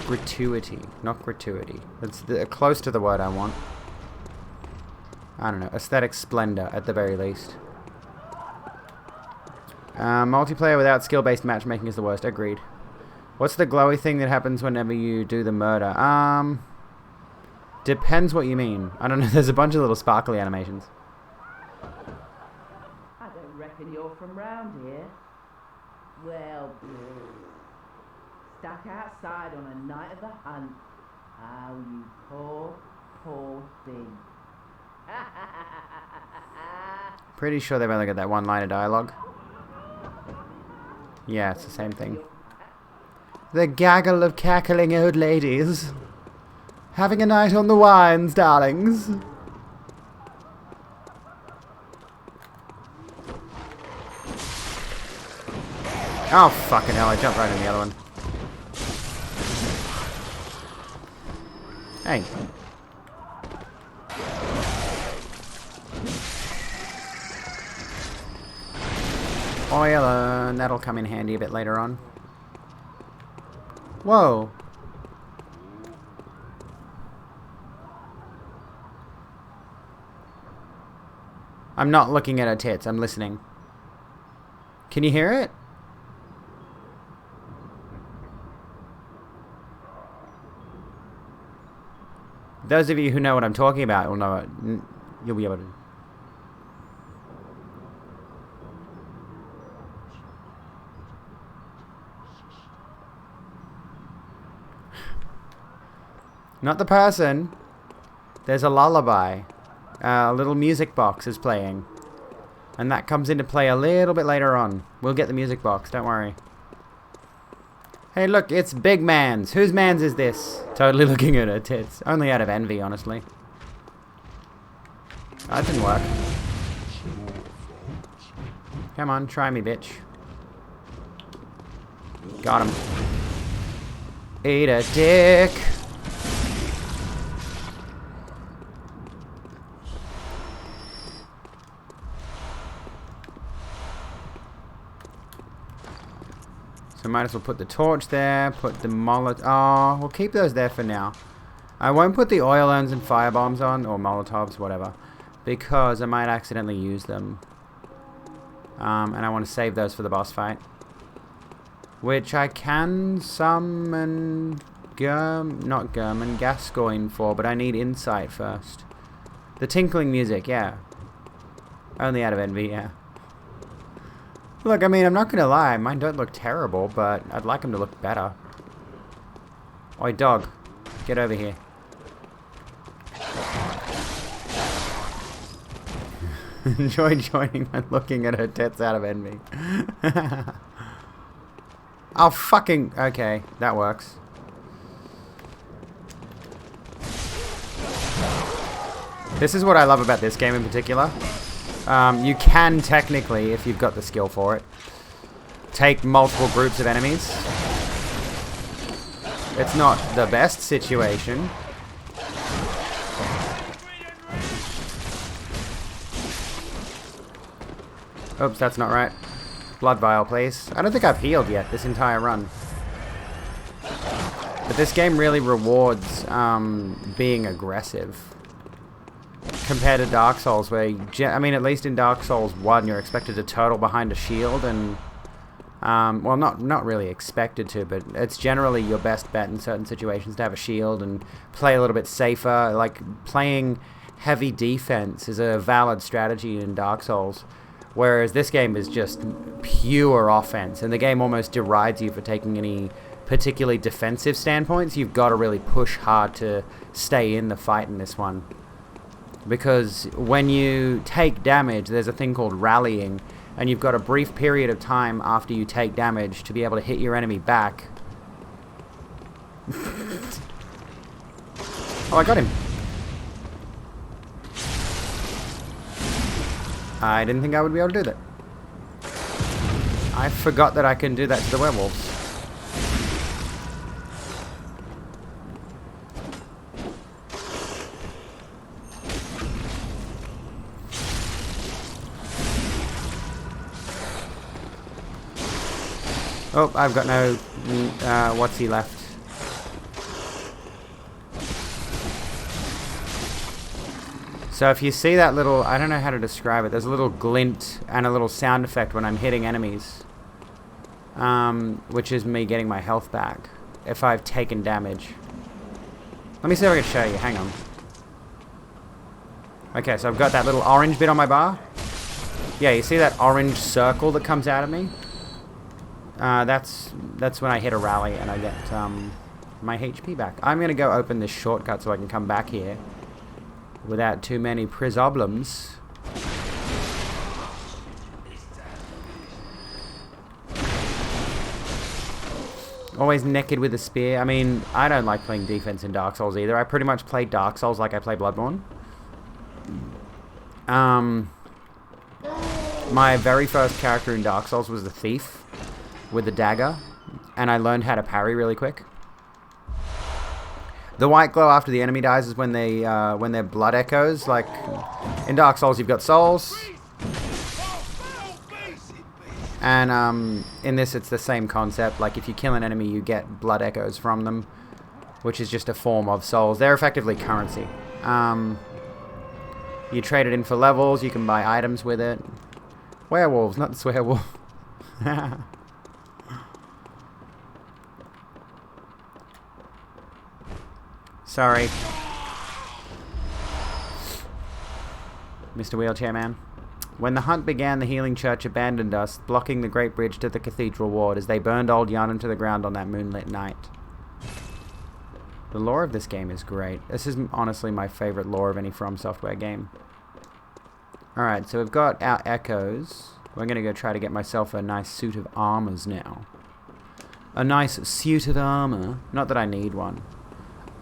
gratuity, not gratuity. That's close to the word I want. I don't know, aesthetic splendor at the very least. Multiplayer without skill-based matchmaking is the worst. Agreed. What's the glowy thing that happens whenever you do the murder? Depends what you mean. I don't know. There's a bunch of little sparkly animations. I don't reckon you're from round here. Well, stuck outside on a night of the hunt. Oh, you poor, poor thing. Pretty sure they've only got that one line of dialogue. Yeah, it's the same thing. The gaggle of cackling old ladies. Having a night on the wines, darlings. Oh, fucking hell, I jumped right in the other one. Hey. Oil, that'll come in handy a bit later on. Whoa. I'm not looking at her tits, I'm listening. Can you hear it? Those of you who know what I'm talking about will know it. You'll be able to. Not the person. There's a lullaby. A little music box is playing. And that comes into play a little bit later on. We'll get the music box, don't worry. Hey look, it's Big Man's. Whose man's is this? Totally looking at her tits. Only out of envy, honestly. That didn't work. Come on, try me, bitch. Got him. Eat a dick. So might as well put the torch there, put the molotov. Oh, we'll keep those there for now. I won't put the oil urns and firebombs on, or molotovs, whatever, because I might accidentally use them. And I want to save those for the boss fight. Which I can summon not Gurman, Gascoigne for, but I need insight first. The tinkling music, yeah. Only out of envy, yeah. Look, I mean, I'm not gonna lie, mine don't look terrible, but I'd like them to look better. Oi, dog. Get over here. Enjoy joining and looking at her tits out of envy. Oh, fucking... Okay, that works. This is what I love about this game in particular. You can technically, if you've got the skill for it, take multiple groups of enemies. It's not the best situation. Oops, that's not right. Blood vial, please. I don't think I've healed yet this entire run. But this game really rewards being aggressive. Compared to Dark Souls, where, I mean, at least in Dark Souls 1, you're expected to turtle behind a shield, and, well, not really expected to, but it's generally your best bet in certain situations to have a shield and play a little bit safer. Like, playing heavy defense is a valid strategy in Dark Souls, whereas this game is just pure offense, and the game almost derides you for taking any particularly defensive standpoints. You've got to really push hard to stay in the fight in this one. Because when you take damage, there's a thing called rallying, and you've got a brief period of time after you take damage to be able to hit your enemy back. Oh, I got him. I didn't think I would be able to do that. I forgot that I can do that to the werewolves. Oh, I've got no, what's he left? So if you see that little, I don't know how to describe it, there's a little glint and a little sound effect when I'm hitting enemies. Which is me getting my health back if I've taken damage. Let me see if I can show you, hang on. Okay, so I've got that little orange bit on my bar. Yeah, you see that orange circle that comes out of me? That's when I hit a rally and I get my HP back. I'm gonna go open this shortcut so I can come back here without too many problems. Always naked with a spear. I mean, I don't like playing defense in Dark Souls either. I pretty much play Dark Souls like I play Bloodborne. My very first character in Dark Souls was the thief with the dagger, and I learned how to parry really quick. The white glow after the enemy dies is when their blood echoes. Like in Dark Souls, you've got souls, and in this it's the same concept. Like if you kill an enemy, you get blood echoes from them, which is just a form of souls. They're effectively currency. You trade it in for levels. You can buy items with it. Werewolves, not the swearwolf. Sorry. Mr. Wheelchair Man. When the hunt began, the Healing Church abandoned us, blocking the Great Bridge to the Cathedral Ward as they burned old Yharnam to the ground on that moonlit night. The lore of this game is great. This is honestly my favorite lore of any From Software game. Alright, so we've got our echoes. We're going to go try to get myself a nice suit of armors now. A nice suit of armor. Not that I need one.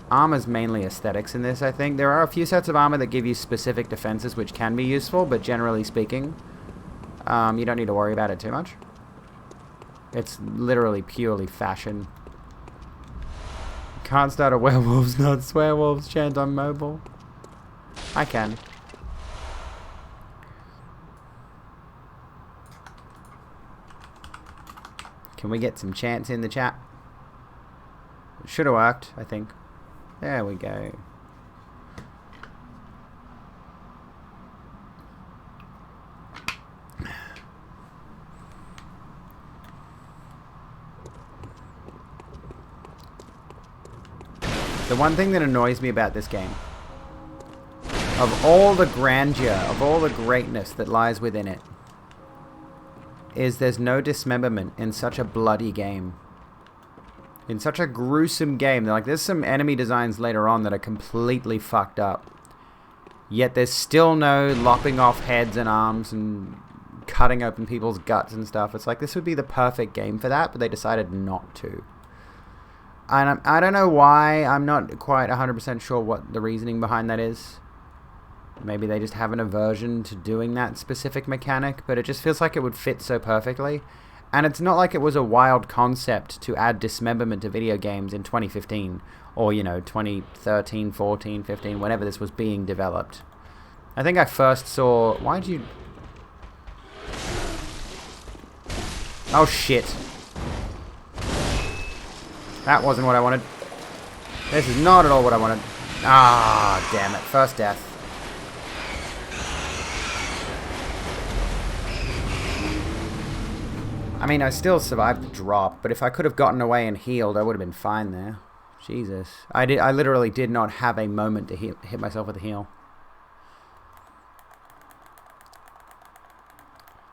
Armor's mainly aesthetics in this, I think. There are a few sets of armor that give you specific defenses which can be useful, but generally speaking, you don't need to worry about it too much. It's literally purely fashion. Can't start a werewolves, not swearwolves chant on mobile. I can. Can we get some chants in the chat? Should have worked, I think. There we go. The one thing that annoys me about this game, of all the grandeur, of all the greatness that lies within it, is there's no dismemberment in such a bloody game. In such a gruesome game. Like, there's some enemy designs later on that are completely fucked up. Yet there's still no lopping off heads and arms and cutting open people's guts and stuff. It's like, this would be the perfect game for that, but they decided not to. And I don't know why. I'm not quite 100% sure what the reasoning behind that is. Maybe they just have an aversion to doing that specific mechanic, but it just feels like it would fit so perfectly. And it's not like it was a wild concept to add dismemberment to video games in 2015, or, you know, 2013, 14, 15, whenever this was being developed. I think I first saw... Why'd you... Oh, shit. That wasn't what I wanted. This is not at all what I wanted. Ah, damn it. First death. I mean, I still survived the drop, but if I could have gotten away and healed, I would have been fine there. Jesus. I literally did not have a moment to hit myself with a heal.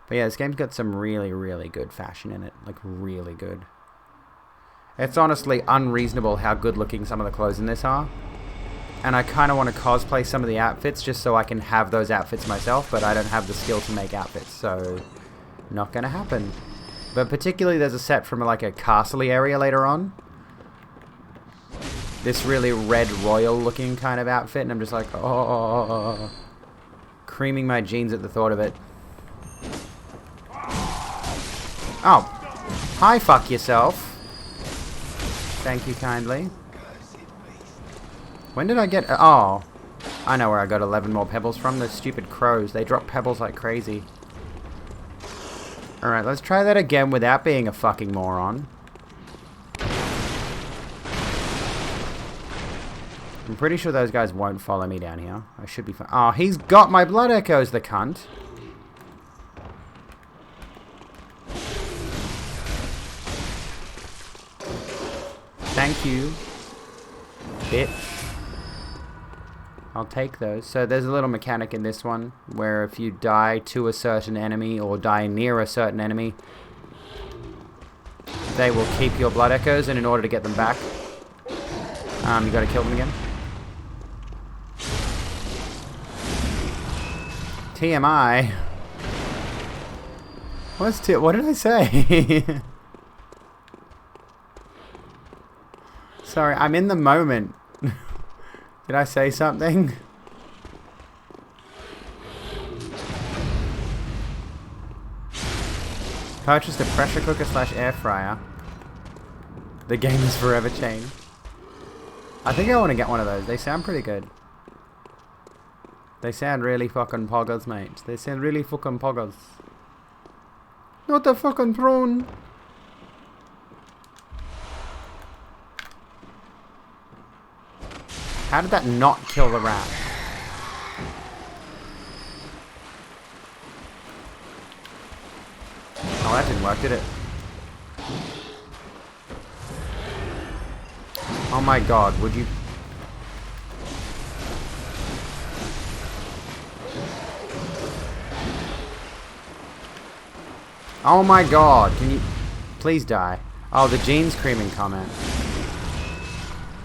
But yeah, this game's got some really, really good fashion in it. Like, really good. It's honestly unreasonable how good looking some of the clothes in this are. And I kind of want to cosplay some of the outfits just so I can have those outfits myself, but I don't have the skill to make outfits, so not going to happen. But particularly there's a set from like a castle-y area later on. This really red royal looking kind of outfit, and I'm just like, oh, creaming my jeans at the thought of it. Oh, hi, fuck yourself. Thank you kindly. When did I get... Oh, I know where I got 11 more pebbles from. Those stupid crows. They drop pebbles like crazy. Alright, let's try that again without being a fucking moron. I'm pretty sure those guys won't follow me down here. I should be fine. Oh, he's got my blood echoes, the cunt. Thank you, bitch. I'll take those. So there's a little mechanic in this one where if you die to a certain enemy or die near a certain enemy, they will keep your blood echoes, and in order to get them back, you gotta kill them again. TMI. What did I say? Sorry, I'm in the moment. Did I say something? Purchased a pressure cooker / air fryer. The game is forever changed. I think I want to get one of those. They sound pretty good. They sound really fucking poggers, mate. They sound really fucking poggers. Not a fucking prawn. How did that not kill the rat? Oh, that didn't work, did it? Oh my god, would you... Oh my god, can you... Please die. Oh, the jeans creaming comment.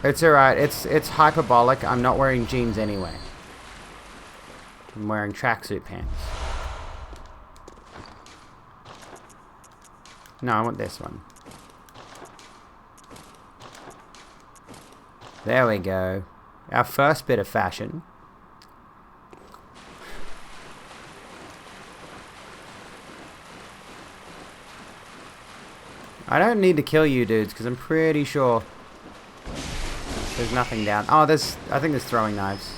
It's alright, it's hyperbolic. I'm not wearing jeans anyway. I'm wearing tracksuit pants. No, I want this one. There we go. Our first bit of fashion. I don't need to kill you dudes because I'm pretty sure there's nothing down. Oh, there's... I think there's throwing knives.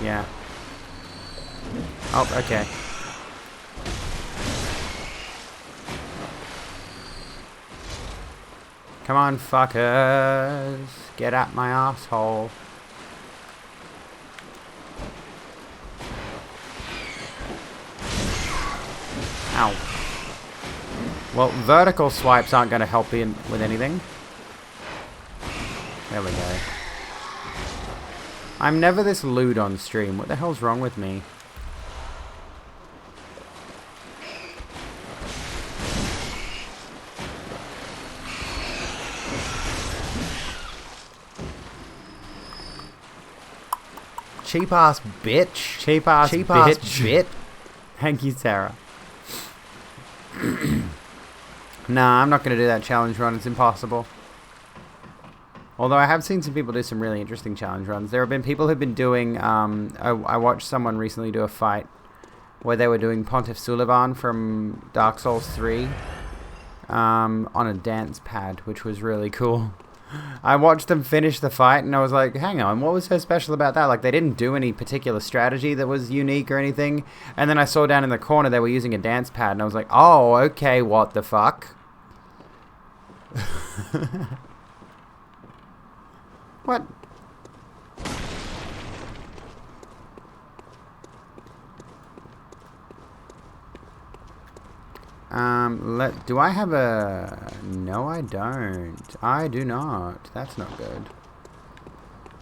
Yeah. Oh, okay. Come on, fuckers. Get at my asshole. Ow. Well, vertical swipes aren't going to help in with anything. There we go. I'm never this lewd on stream. What the hell's wrong with me? Cheap ass bitch. Cheap ass bitch. Thank you, Sarah. Nah, I'm not going to do that challenge run. It's impossible. Although I have seen some people do some really interesting challenge runs. There have been people who've been doing... I watched someone recently do a fight where they were doing Pontiff Sulivan from Dark Souls 3 on a dance pad, which was really cool. I watched them finish the fight and I was like, hang on, what was so special about that? Like, they didn't do any particular strategy that was unique or anything. And then I saw down in the corner they were using a dance pad and I was like, oh, okay, what the fuck? What? Do I have a... No, I don't. I do not. That's not good.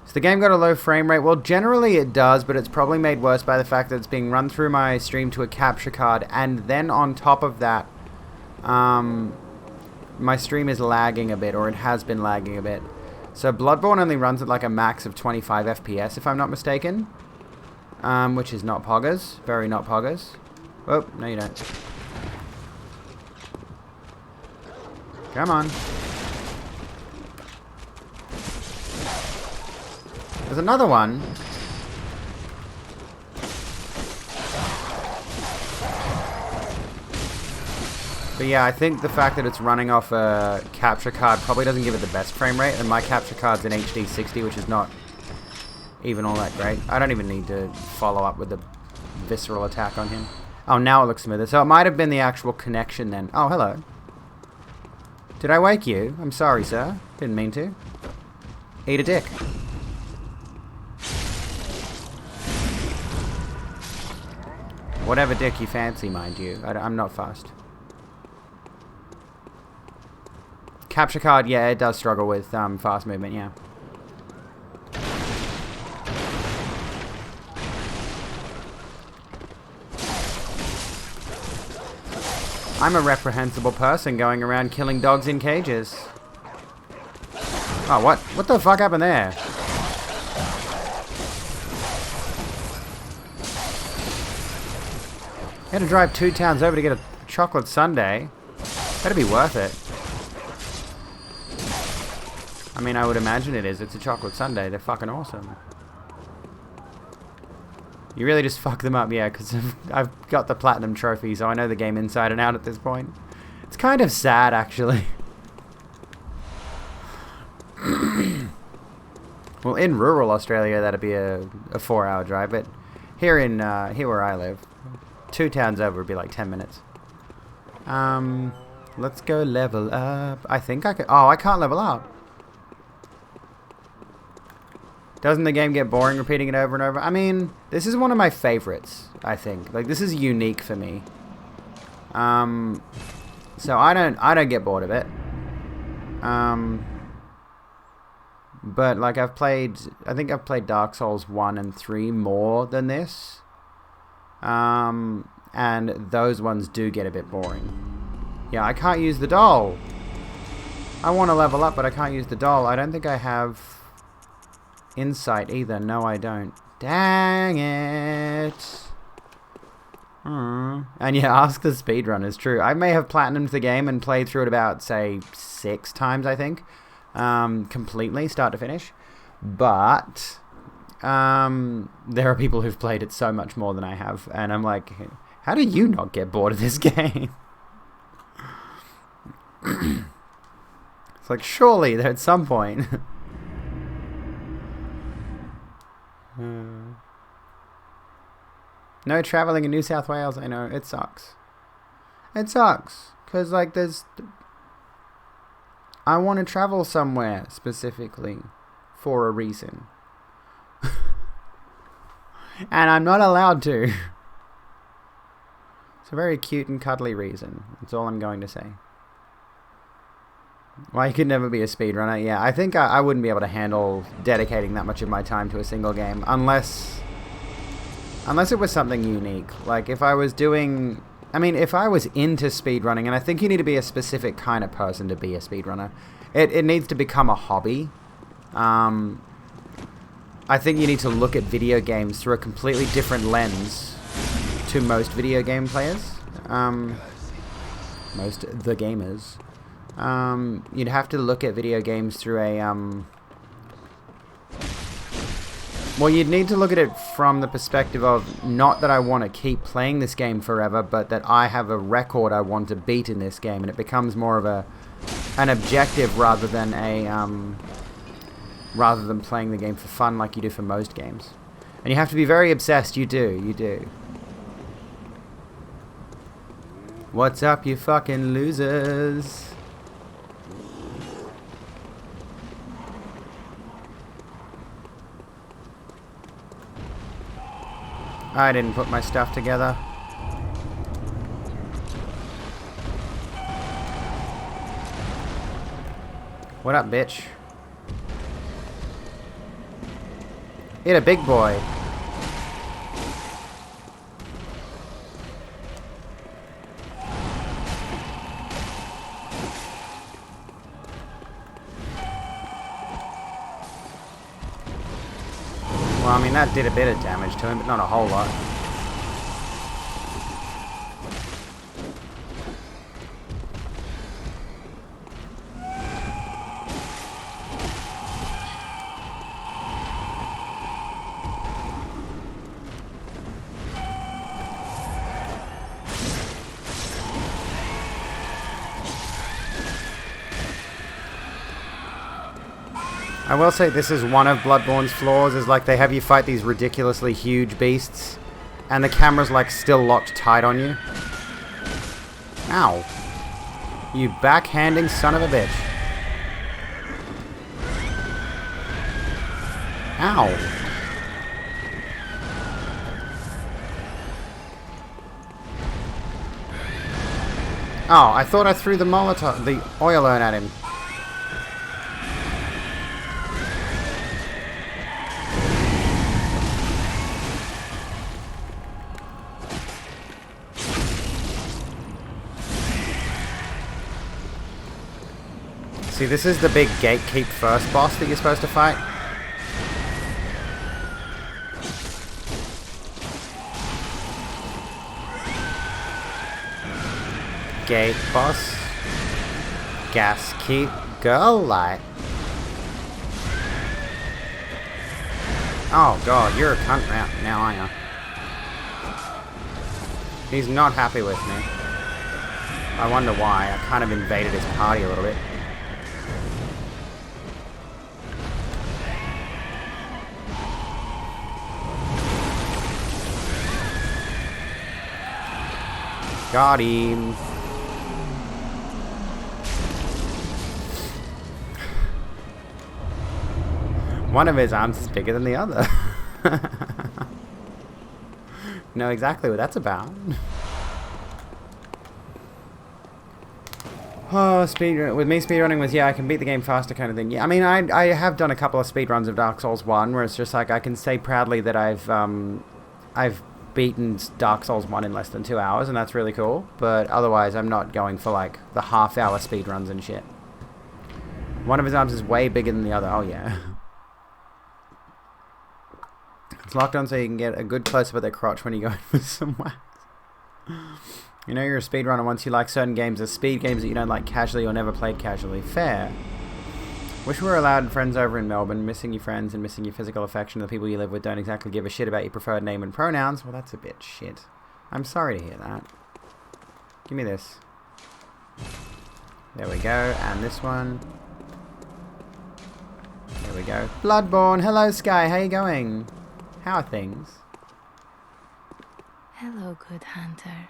So the game got a low frame rate. Well, generally it does, but it's probably made worse by the fact that it's being run through my stream to a capture card, and then on top of that, my stream is lagging a bit, or it has been lagging a bit. So Bloodborne only runs at like a max of 25 FPS, if I'm not mistaken. Which is not poggers. Very not poggers. Oh, no you don't. Come on. There's another one. But yeah, I think the fact that it's running off a capture card probably doesn't give it the best frame rate, and my capture card's in HD 60, which is not even all that great. I don't even need to follow up with the visceral attack on him. Oh, now it looks smoother. So it might have been the actual connection then. Oh, hello. Did I wake you? I'm sorry, sir. Didn't mean to. Eat a dick. Whatever dick you fancy, mind you. I'm not fussed. Capture card, yeah, it does struggle with fast movement, yeah. I'm a reprehensible person going around killing dogs in cages. Oh, what? What the fuck happened there? You had to drive 2 towns over to get a chocolate sundae. Better be worth it. I mean, I would imagine it is. It's a chocolate sundae. They're fucking awesome. You really just fuck them up, yeah, because I've got the platinum trophy, so I know the game inside and out at this point. It's kind of sad, actually. Well, in rural Australia, that'd be a 4-hour drive, but here where I live, 2 towns over would be like 10 minutes. Let's go level up. I think I could. Oh, I can't level up. Doesn't the game get boring repeating it over and over? I mean, this is one of my favorites, I think. Like, this is unique for me. So I don't get bored of it. But like I think I've played Dark Souls 1 and 3 more than this. And those ones do get a bit boring. Yeah, I can't use the doll. I want to level up, but I can't use the doll. I don't think I have insight either. No, I don't. Dang it. And yeah, ask the speedrunners. True. I may have platinumed the game and played through it about, say, 6 times, I think. Completely, start to finish. But there are people who've played it so much more than I have. And I'm like, how do you not get bored of this game? It's like, surely, at some point... No traveling in New South Wales. I know, it sucks. It sucks. Because, like, I want to travel somewhere specifically for a reason. And I'm not allowed to. It's a very cute and cuddly reason. That's all I'm going to say. Why you could never be a speedrunner? Yeah, I think I wouldn't be able to handle dedicating that much of my time to a single game unless it was something unique. Like if I was doing... I mean, if I was into speedrunning, and I think you need to be a specific kind of person to be a speedrunner. It needs to become a hobby. I think you need to look at video games through a completely different lens to most video game players. Most the gamers. You'd have to look at video games through a, well, you'd need to look at it from the perspective of not that I want to keep playing this game forever, but that I have a record I want to beat in this game, and it becomes more of an objective rather than playing the game for fun like you do for most games. And you have to be very obsessed. You do. What's up, you fucking losers? I didn't put my stuff together. What up, bitch? Hit a big boy. Well, I mean, that did a bit of damage to him, but not a whole lot. I will say this is one of Bloodborne's flaws, is like they have you fight these ridiculously huge beasts, and the camera's like still locked tight on you. Ow. You backhanding son of a bitch. Ow. Oh, I thought I threw the Molotov, the oil urn at him. See, this is the big gatekeep first boss that you're supposed to fight. Gate boss. Gas keep girl light. Oh god, you're a cunt now, aren't you? He's not happy with me. I wonder why. I kind of invaded his party a little bit. Got him. One of his arms is bigger than the other. Know exactly what that's about. Oh, with me speedrunning was, yeah, I can beat the game faster kind of thing. Yeah, I mean, I have done a couple of speedruns of Dark Souls 1 where it's just like I can say proudly that I've beaten Dark Souls 1 in less than 2 hours, and that's really cool. But otherwise, I'm not going for like the half-hour speedruns and shit. One of his arms is way bigger than the other. Oh, yeah. It's locked on so you can get a good close-up at their crotch when you go in with some wax. You know you're a speedrunner once you like certain games. There's speed games that you don't like casually or never played casually. Fair. Wish we were allowed friends over in Melbourne. Missing your friends and missing your physical affection. The people you live with don't exactly give a shit about your preferred name and pronouns. Well, that's a bit shit. I'm sorry to hear that. Give me this. There we go. And this one. There we go. Bloodborne. Hello, Sky. How you going? How are things? Hello, good hunter.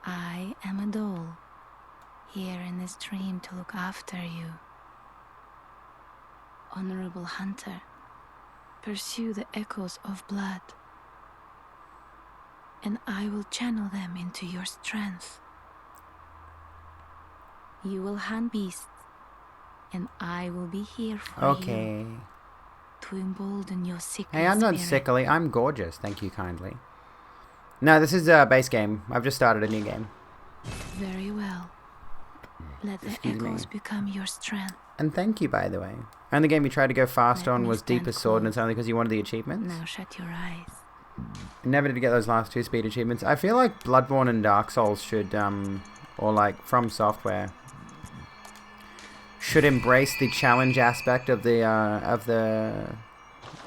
I am a doll, here in this dream to look after you. Honorable hunter, pursue the echoes of blood, and I will channel them into your strength. You will hunt beasts, and I will be here for you to embolden your sickly Hey, I'm not spirit. sickly. I'm gorgeous. Thank you kindly. No, this is a base game. I've just started a new game. Very well. Let the Excuse me. echoes become your strength. And thank you, by the way. And the game you tried to go fast Let on me was stand Deepest Sword, and cold. it's only because you wanted the achievements. Now shut your eyes. Never did get those last 2 speed achievements. I feel like Bloodborne and Dark Souls should, or like From Software, should embrace the challenge aspect of the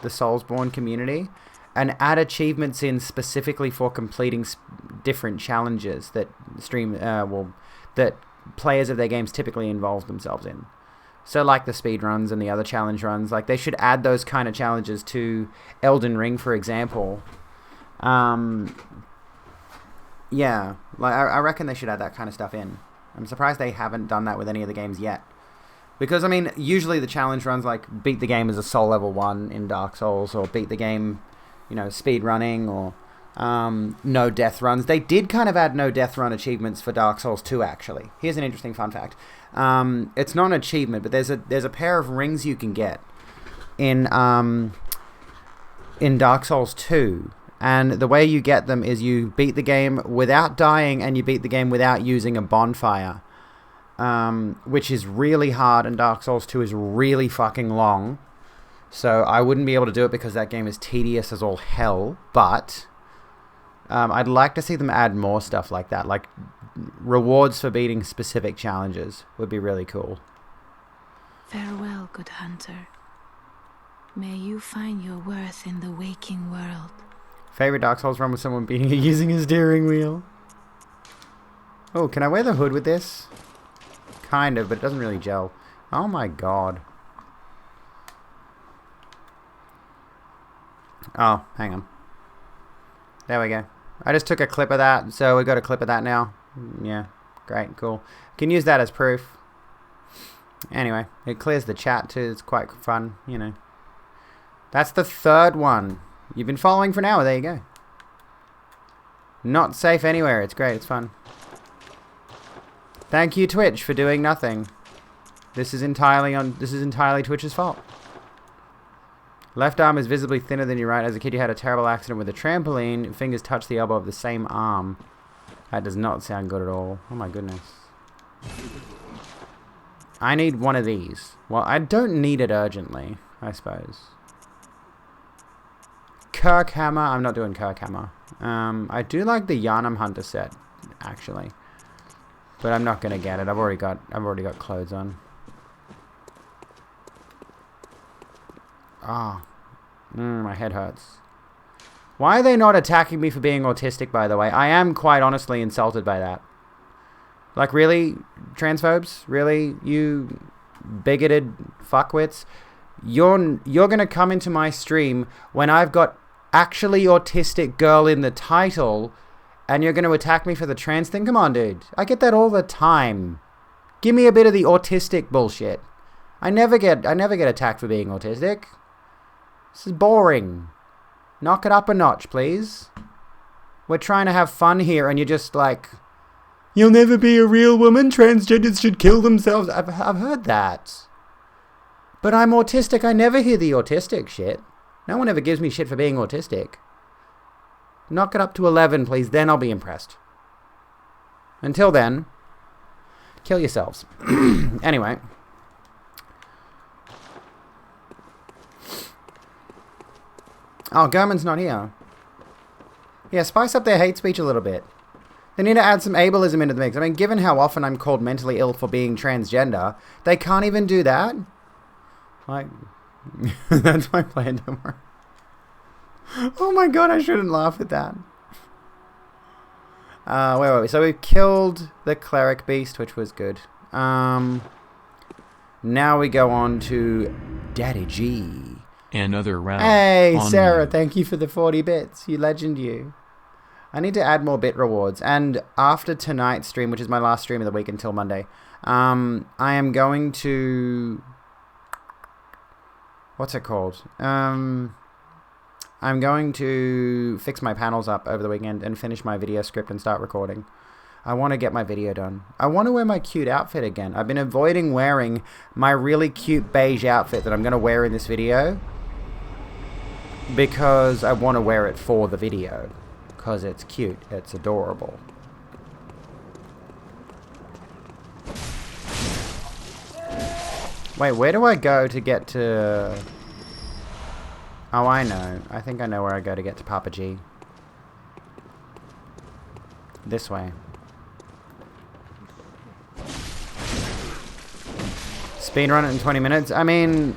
Soulsborne community, and add achievements in specifically for completing different challenges that that players of their games typically involve themselves in. So like the speed runs and the other challenge runs, like they should add those kind of challenges to Elden Ring, for example. Yeah, like I reckon they should add that kind of stuff in. I'm surprised they haven't done that with any of the games yet. Because, I mean, usually the challenge runs like beat the game as a soul level 1 in Dark Souls, or beat the game, you know, speed running, or no death runs. They did kind of add no death run achievements for Dark Souls 2, actually. Here's an interesting fun fact. It's not an achievement, but there's a pair of rings you can get in Dark Souls 2. And the way you get them is you beat the game without dying, and you beat the game without using a bonfire. Which is really hard, and Dark Souls 2 is really fucking long. So I wouldn't be able to do it because that game is tedious as all hell. But I'd like to see them add more stuff like that. Like rewards for beating specific challenges would be really cool. Farewell, good hunter. May you find your worth in the waking world. Favorite Dark Souls run with someone beating it using a steering wheel. Oh, can I wear the hood with this? Kind of, but it doesn't really gel. Oh my god. Oh, hang on. There we go. I just took a clip of that, so we got a clip of that now. Yeah, great, cool. Can use that as proof. Anyway, it clears the chat too. It's quite fun, you know. That's the 3rd one. You've been following for an hour. There you go. Not safe anywhere. It's great. It's fun. Thank you, Twitch, for doing nothing. This is entirely Twitch's fault. Left arm is visibly thinner than your right. As a kid, you had a terrible accident with a trampoline. Fingers touch the elbow of the same arm. That does not sound good at all. Oh my goodness. I need one of these. Well, I don't need it urgently, I suppose. Kirkhammer. I'm not doing Kirkhammer. I do like the Yarnum Hunter set, actually. But I'm not gonna get it. I've already got clothes on. Ah. My head hurts. Why are they not attacking me for being autistic, by the way? I am quite honestly insulted by that. Like, really? Transphobes? Really? You bigoted fuckwits? You're gonna come into my stream when I've got actually autistic girl in the title, and you're gonna attack me for the trans thing? Come on, dude. I get that all the time. Give me a bit of the autistic bullshit. I never get attacked for being autistic. This is boring. Knock it up a notch, please. We're trying to have fun here, and you're just like, you'll never be a real woman. Transgenders should kill themselves. I've heard that. But I'm autistic. I never hear the autistic shit. No one ever gives me shit for being autistic. Knock it up to 11, please. Then I'll be impressed. Until then, kill yourselves. Anyway. Oh, Gurman's not here. Yeah, spice up their hate speech a little bit. They need to add some ableism into the mix. I mean, given how often I'm called mentally ill for being transgender, they can't even do that. Like, that's my plan, don't worry. Oh my god, I shouldn't laugh at that. Where were we? So we killed the cleric beast, which was good. Now we go on to Daddy G. Another round. Hey, on Sarah, you. thank you for the 40 bits. You legend, you. I need to add more bit rewards. And after tonight's stream, which is my last stream of the week until Monday, I am going to... What's it called? I'm going to fix my panels up over the weekend and finish my video script and start recording. I want to get my video done. I want to wear my cute outfit again. I've been avoiding wearing my really cute beige outfit that I'm going to wear in this video because I want to wear it for the video. Because it's cute. It's adorable. Wait, where do I go to get to... Oh, I know. I think I know where I go to get to Papa G. This way. Speedrun it in 20 minutes? I mean,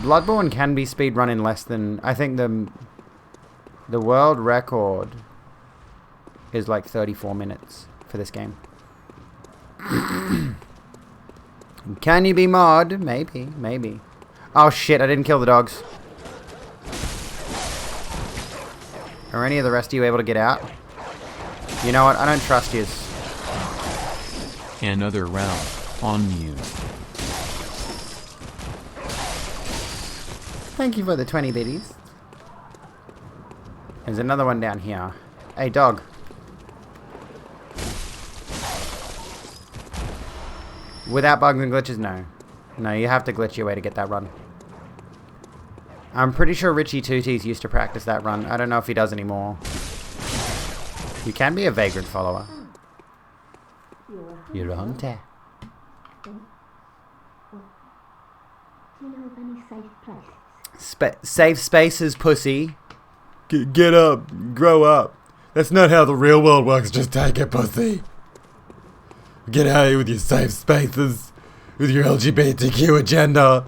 Bloodborne can be speedrun in less than... I think the world record is like 34 minutes for this game. Can you be mod? Maybe, maybe. Oh shit, I didn't kill the dogs. Are any of the rest of you able to get out? You know what? I don't trust you. Another round on you. Thank you for the 20 biddies. There's another one down here. Hey, dog. Without bugs and glitches? No. No, you have to glitch your way to get that run. I'm pretty sure Richie Tooties used to practice that run. I don't know if he does anymore. You can be a vagrant follower. You're a hunter. Do you know of any safe places? Safe spaces, pussy. Get up. Grow up. That's not how the real world works. Just take it, pussy. Get out of here with your safe spaces. With your LGBTQ agenda.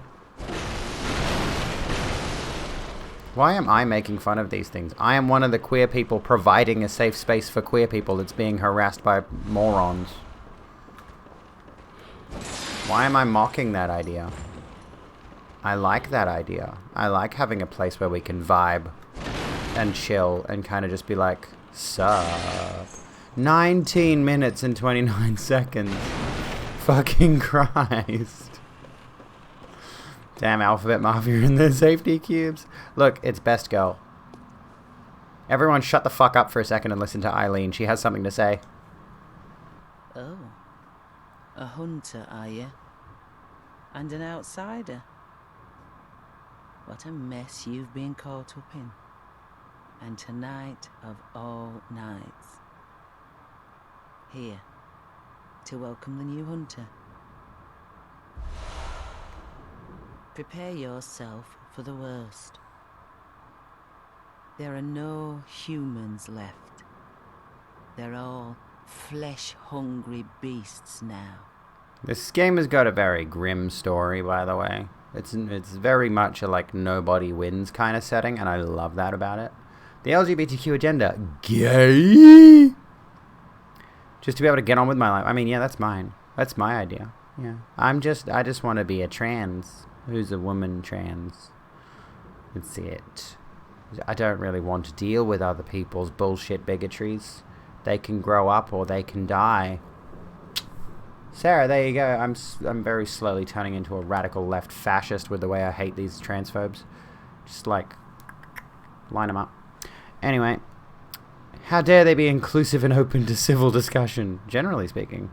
Why am I making fun of these things? I am one of the queer people providing a safe space for queer people that's being harassed by morons. Why am I mocking that idea? I like that idea. I like having a place where we can vibe and chill and kind of just be like, sup. 19 minutes and 29 seconds. Fucking Christ. Damn Alphabet Mafia in their safety cubes. Look, it's best girl. Everyone shut the fuck up for a second and listen to Eileen. She has something to say. Oh. A hunter, are you? And an outsider? What a mess you've been caught up in. And tonight of all nights. Here, to welcome the new hunter. Prepare yourself for the worst. There are no humans left. They're all flesh-hungry beasts now. This game has got a very grim story, by the way. It's very much a like nobody wins kind of setting, and I love that about it. The LGBTQ agenda, gay. Just to be able to get on with my life. I mean, yeah, that's mine. That's my idea. Yeah, I just want to be a trans who's a woman trans. That's it. I don't really want to deal with other people's bullshit bigotries. They can grow up or they can die. Sarah, there you go. I'm very slowly turning into a radical left fascist with the way I hate these transphobes. Just like line them up. Anyway, how dare they be inclusive and open to civil discussion? Generally speaking,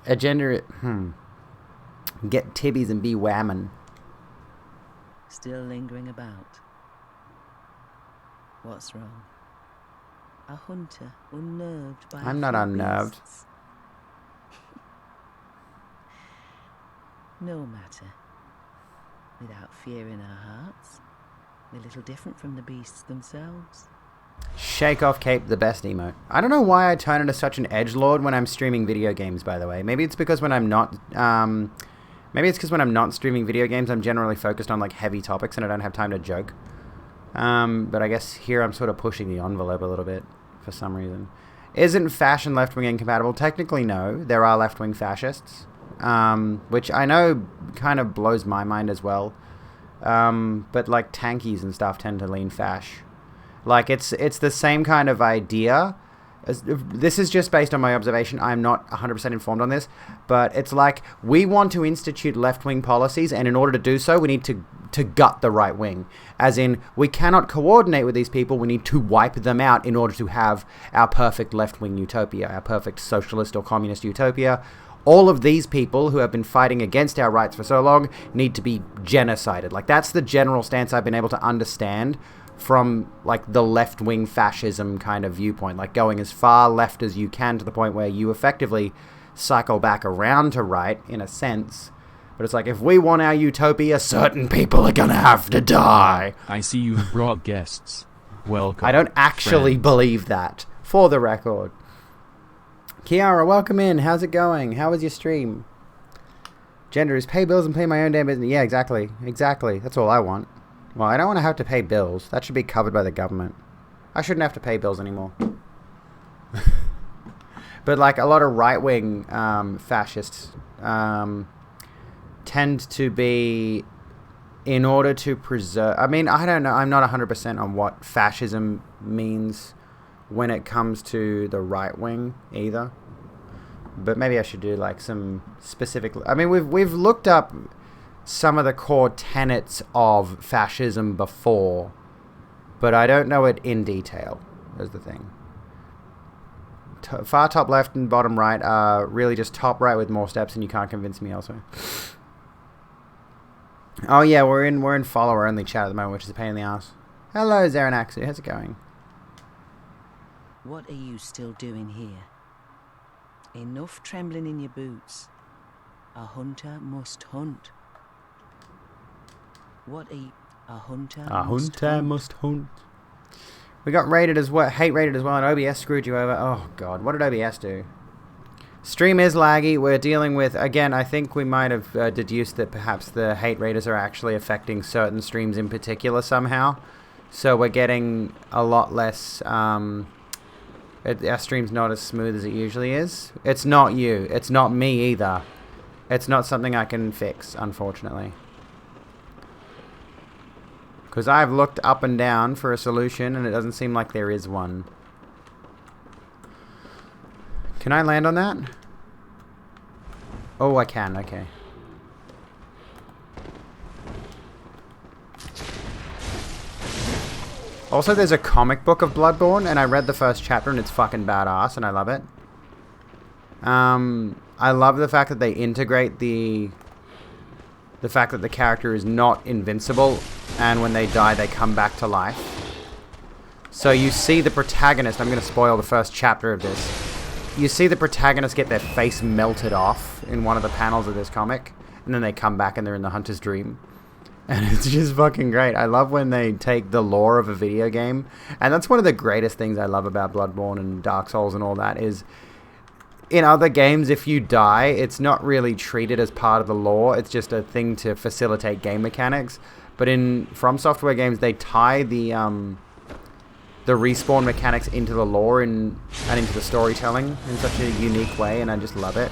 a gender. Get tibbies and be whammon. Still lingering about. What's wrong? A hunter unnerved by I'm not unnerved. beasts. No matter. Without fear in our hearts, we're little different from the beasts themselves. Shake off cape, the best emote. I don't know why I turn into such an edgelord when I'm streaming video games, by the way. Maybe it's because when I'm not streaming video games, I'm generally focused on like heavy topics and I don't have time to joke. But I guess here I'm sort of pushing the envelope a little bit for some reason. Isn't fashion left-wing incompatible? Technically, no. There are left-wing fascists, which I know kind of blows my mind as well. But like tankies and stuff tend to lean fash. Like it's the same kind of idea. This is just based on my observation. I'm not 100% informed on this, but it's like we want to institute left-wing policies, and in order to do so, we need to gut the right wing. As in, we cannot coordinate with these people. We need to wipe them out in order to have our perfect left-wing utopia, our perfect socialist or communist utopia. All of these people who have been fighting against our rights for so long need to be genocided. Like that's the general stance I've been able to understand from like the left-wing fascism kind of viewpoint, like going as far left as you can to the point where you effectively cycle back around to right in a sense. But it's like, if we want our utopia, certain people are gonna have to die. I see you've brought guests. Welcome. I don't actually friends. believe that, for the record. Kiara, welcome in. How's it going? How was your stream? Gender is pay bills and pay my own damn business. Yeah, exactly. Exactly. That's all I want. Well, I don't want to have to pay bills. That should be covered by the government. I shouldn't have to pay bills anymore. But like a lot of right-wing fascists tend to be, in order to preserve... I mean, I don't know. I'm not 100% on what fascism means when it comes to the right wing either. But maybe I should do like some specific... I mean, we've looked up some of the core tenets of fascism before, but I don't know it in detail, is the thing. Far top left and bottom right are really just top right with more steps, and you can't convince me elsewhere. Oh yeah, we're in follower only chat at the moment, which is a pain in the ass. Hello, Zaranaxu, how's it going? What are you still doing here? Enough trembling in your boots. A hunter must hunt. What are you... A hunter must hunt. We got rated as well, hate rated as well, and OBS screwed you over. Oh god, what did OBS do? Stream is laggy. We're dealing with, again, I think we might have deduced that perhaps the hate raters are actually affecting certain streams in particular somehow. So we're getting a lot less... our stream's not as smooth as it usually is. It's not you. It's not me either. It's not something I can fix, unfortunately. Because I've looked up and down for a solution, and it doesn't seem like there is one. Can I land on that? Oh, I can. Okay. Also, there's a comic book of Bloodborne, and I read the first chapter, and it's fucking badass, and I love it. I love the fact that they integrate the fact that the character is not invincible, and when they die, they come back to life. So you see the protagonist, I'm going to spoil the first chapter of this. You see the protagonist get their face melted off in one of the panels of this comic, and then they come back and they're in the hunter's dream. And it's just fucking great. I love when they take the lore of a video game. And that's one of the greatest things I love about Bloodborne and Dark Souls and all that is in other games, if you die, it's not really treated as part of the lore. It's just a thing to facilitate game mechanics. But in From Software games, they tie the respawn mechanics into the lore and into the storytelling in such a unique way, and I just love it.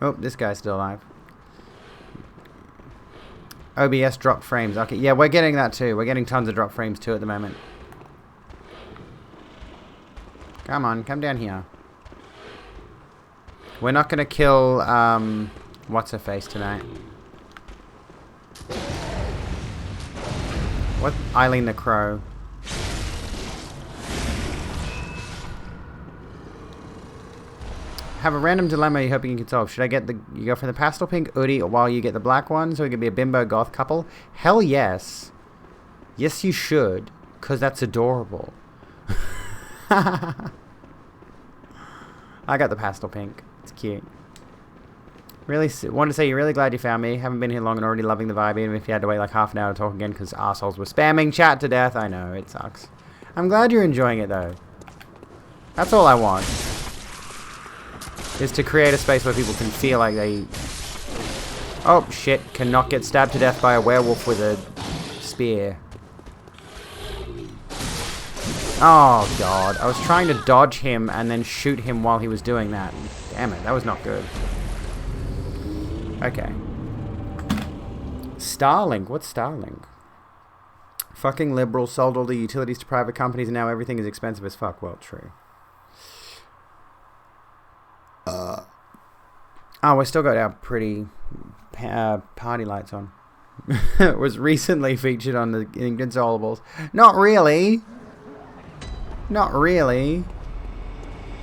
Oh, this guy's still alive. OBS dropped frames. Okay, yeah, we're getting that too. We're getting tons of drop frames too at the moment. Come on, come down here. We're not gonna kill, what's-her-face tonight. What? Eileen the Crow. Have a random dilemma you're hoping you can solve. Should I get you go for the pastel pink hoodie while you get the black one so we can be a bimbo goth couple? Hell yes. Yes, you should. Because that's adorable. I got the pastel pink. It's cute. Really wanted to say you're really glad you found me. Haven't been here long and already loving the vibe, even if you had to wait like half an hour to talk again because assholes were spamming chat to death. I know, it sucks. I'm glad you're enjoying it though. That's all I want. Is to create a space where people can feel like they... Oh, shit. Cannot get stabbed to death by a werewolf with a spear. Oh, God. I was trying to dodge him and then shoot him while he was doing that. Damn it. That was not good. Okay. Starlink. What's Starlink? Fucking liberals sold all the utilities to private companies and now everything is expensive as fuck. Well, true. Oh, we still got our pretty party lights on. It was recently featured on the Inconsolables. Not really. Not really.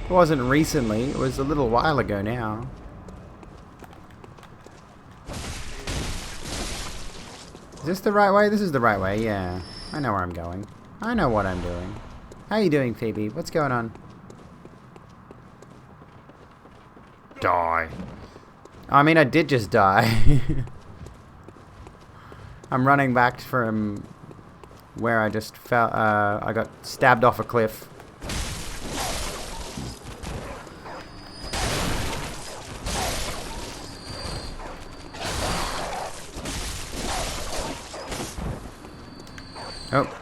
It wasn't recently. It was a little while ago now. Is this the right way? This is the right way, yeah. I know where I'm going. I know what I'm doing. How you doing, Phoebe? What's going on? Die. I mean, I did just die. I'm running back from where I just fell. I got stabbed off a cliff. Oh.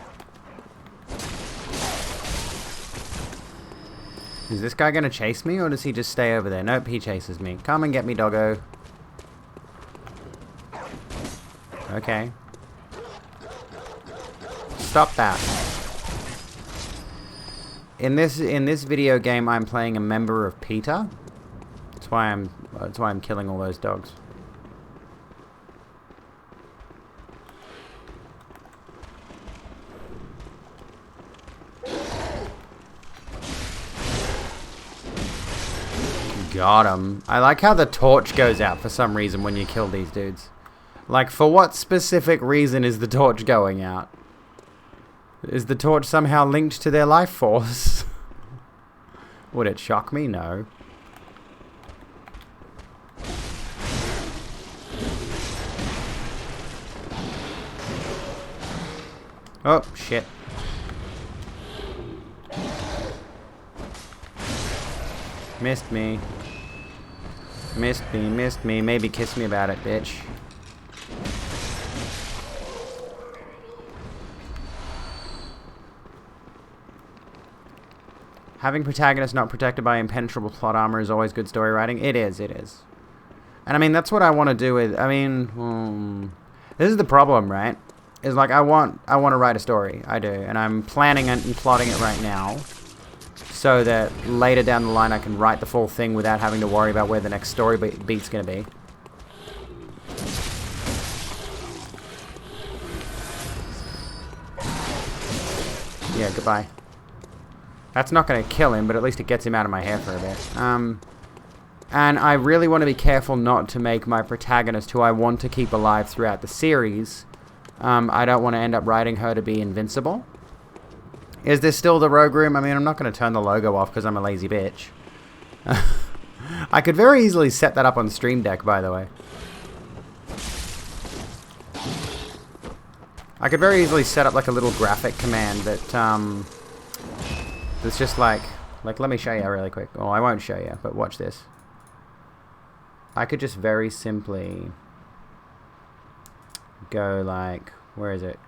Is this guy gonna chase me, or does he just stay over there? Nope, he chases me. Come and get me, doggo. Okay. Stop that. In this video game, I'm playing a member of PETA. That's why I'm killing all those dogs. Got him. I like how the torch goes out for some reason when you kill these dudes. Like, for what specific reason is the torch going out? Is the torch somehow linked to their life force? Would it shock me? No. Oh, shit. Missed me. Missed me, missed me. Maybe kiss me about it, bitch. Having protagonists not protected by impenetrable plot armor is always good story writing. It is, it is. And I mean, that's what I want to do with... I mean, this is the problem, right? Is like, I want to write a story. I do. And I'm planning and plotting it right now. So that later down the line I can write the full thing without having to worry about where the next story beat's going to be. Yeah, goodbye. That's not going to kill him, but at least it gets him out of my hair for a bit. And I really want to be careful not to make my protagonist, who I want to keep alive throughout the series, I don't want to end up writing her to be invincible. Is this still the Rogue Room? I mean, I'm not going to turn the logo off because I'm a lazy bitch. I could very easily set that up on Stream Deck, by the way. I could very easily set up like a little graphic command that that's just like let me show you really quick. Oh, I won't show you, but watch this. I could just very simply go like, where is it?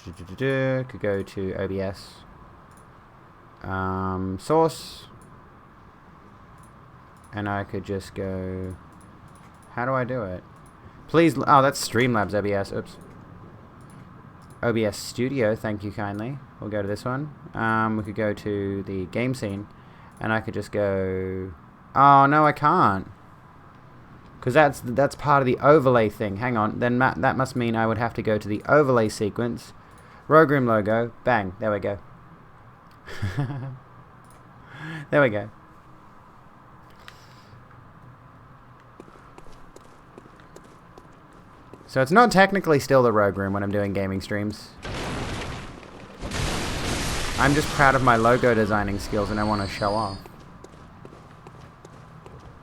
Could go to OBS, source, and I could just go, how do I do it? Please, oh, that's Streamlabs OBS, oops. OBS Studio, thank you kindly. We'll go to this one. We could go to the game scene, and I could just go, oh no, I can't. Because that's part of the overlay thing. Hang on, then that must mean I would have to go to the overlay sequence, Rogue Room logo, bang, there we go. There we go. So it's not technically still the Rogue Room when I'm doing gaming streams. I'm just proud of my logo designing skills and I want to show off.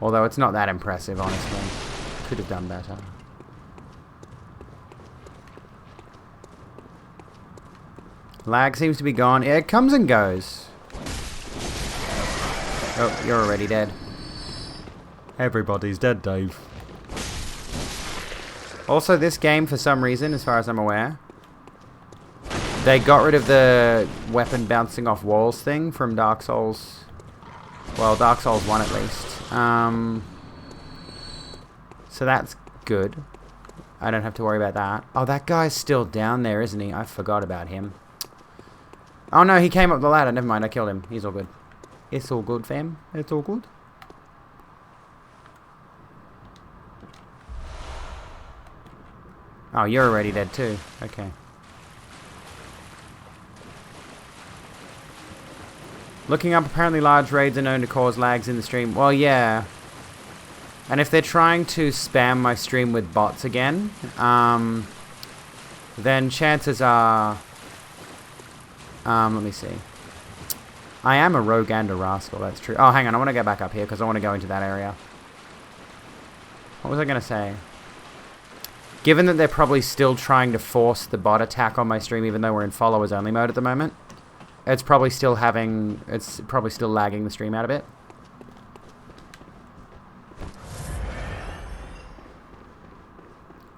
Although it's not that impressive, honestly. Could have done better. Lag seems to be gone. Yeah, it comes and goes. Oh, you're already dead. Everybody's dead, Dave. Also, this game, for some reason, as far as I'm aware, they got rid of the weapon bouncing off walls thing from Dark Souls. Well, Dark Souls 1 at least. So that's good. I don't have to worry about that. Oh, that guy's still down there, isn't he? I forgot about him. Oh no, he came up the ladder. Never mind, I killed him. He's all good. It's all good, fam. It's all good. Oh, you're already dead too. Okay. Looking up, apparently large raids are known to cause lags in the stream. Well, yeah. And if they're trying to spam my stream with bots again, then chances are... let me see. I am a rogue and a rascal, that's true. Oh, hang on, I want to go back up here because I want to go into that area. What was I going to say? Given that they're probably still trying to force the bot attack on my stream even though we're in followers only mode at the moment, it's probably still lagging the stream out a bit.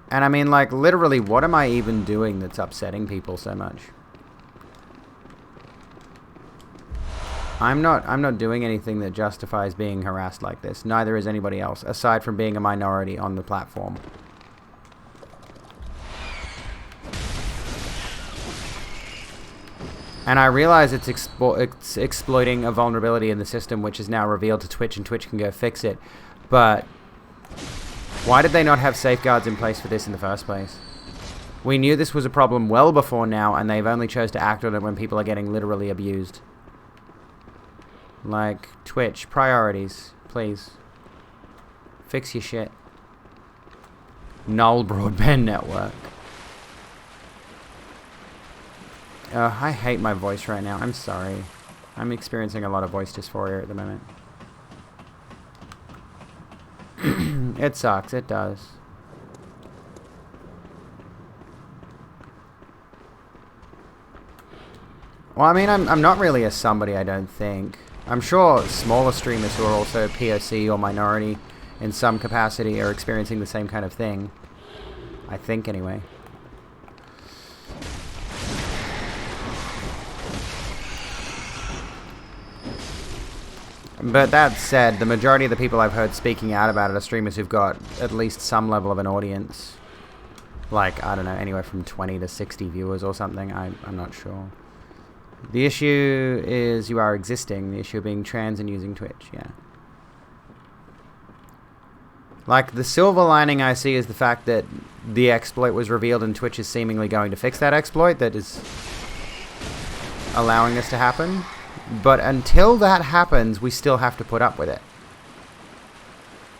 And I mean, like, literally, what am I even doing that's upsetting people so much? I'm not doing anything that justifies being harassed like this. Neither is anybody else, aside from being a minority on the platform. And I realize it's exploiting a vulnerability in the system, which is now revealed to Twitch, and Twitch can go fix it. But why did they not have safeguards in place for this in the first place? We knew this was a problem well before now, and they've only chose to act on it when people are getting literally abused. Like, Twitch, priorities, please. Fix your shit. Null Broadband Network. I hate my voice right now. I'm sorry. I'm experiencing a lot of voice dysphoria at the moment. It sucks. It does. Well, I mean, I'm not really a somebody, I don't think. I'm sure smaller streamers who are also POC or minority in some capacity are experiencing the same kind of thing. I think, anyway. But that said, the majority of the people I've heard speaking out about it are streamers who've got at least some level of an audience. Like, I don't know, anywhere from 20 to 60 viewers or something. I'm not sure. The issue is you are existing. The issue of being trans and using Twitch, yeah. Like, the silver lining I see is the fact that the exploit was revealed and Twitch is seemingly going to fix that exploit that is allowing this to happen. But until that happens, we still have to put up with it.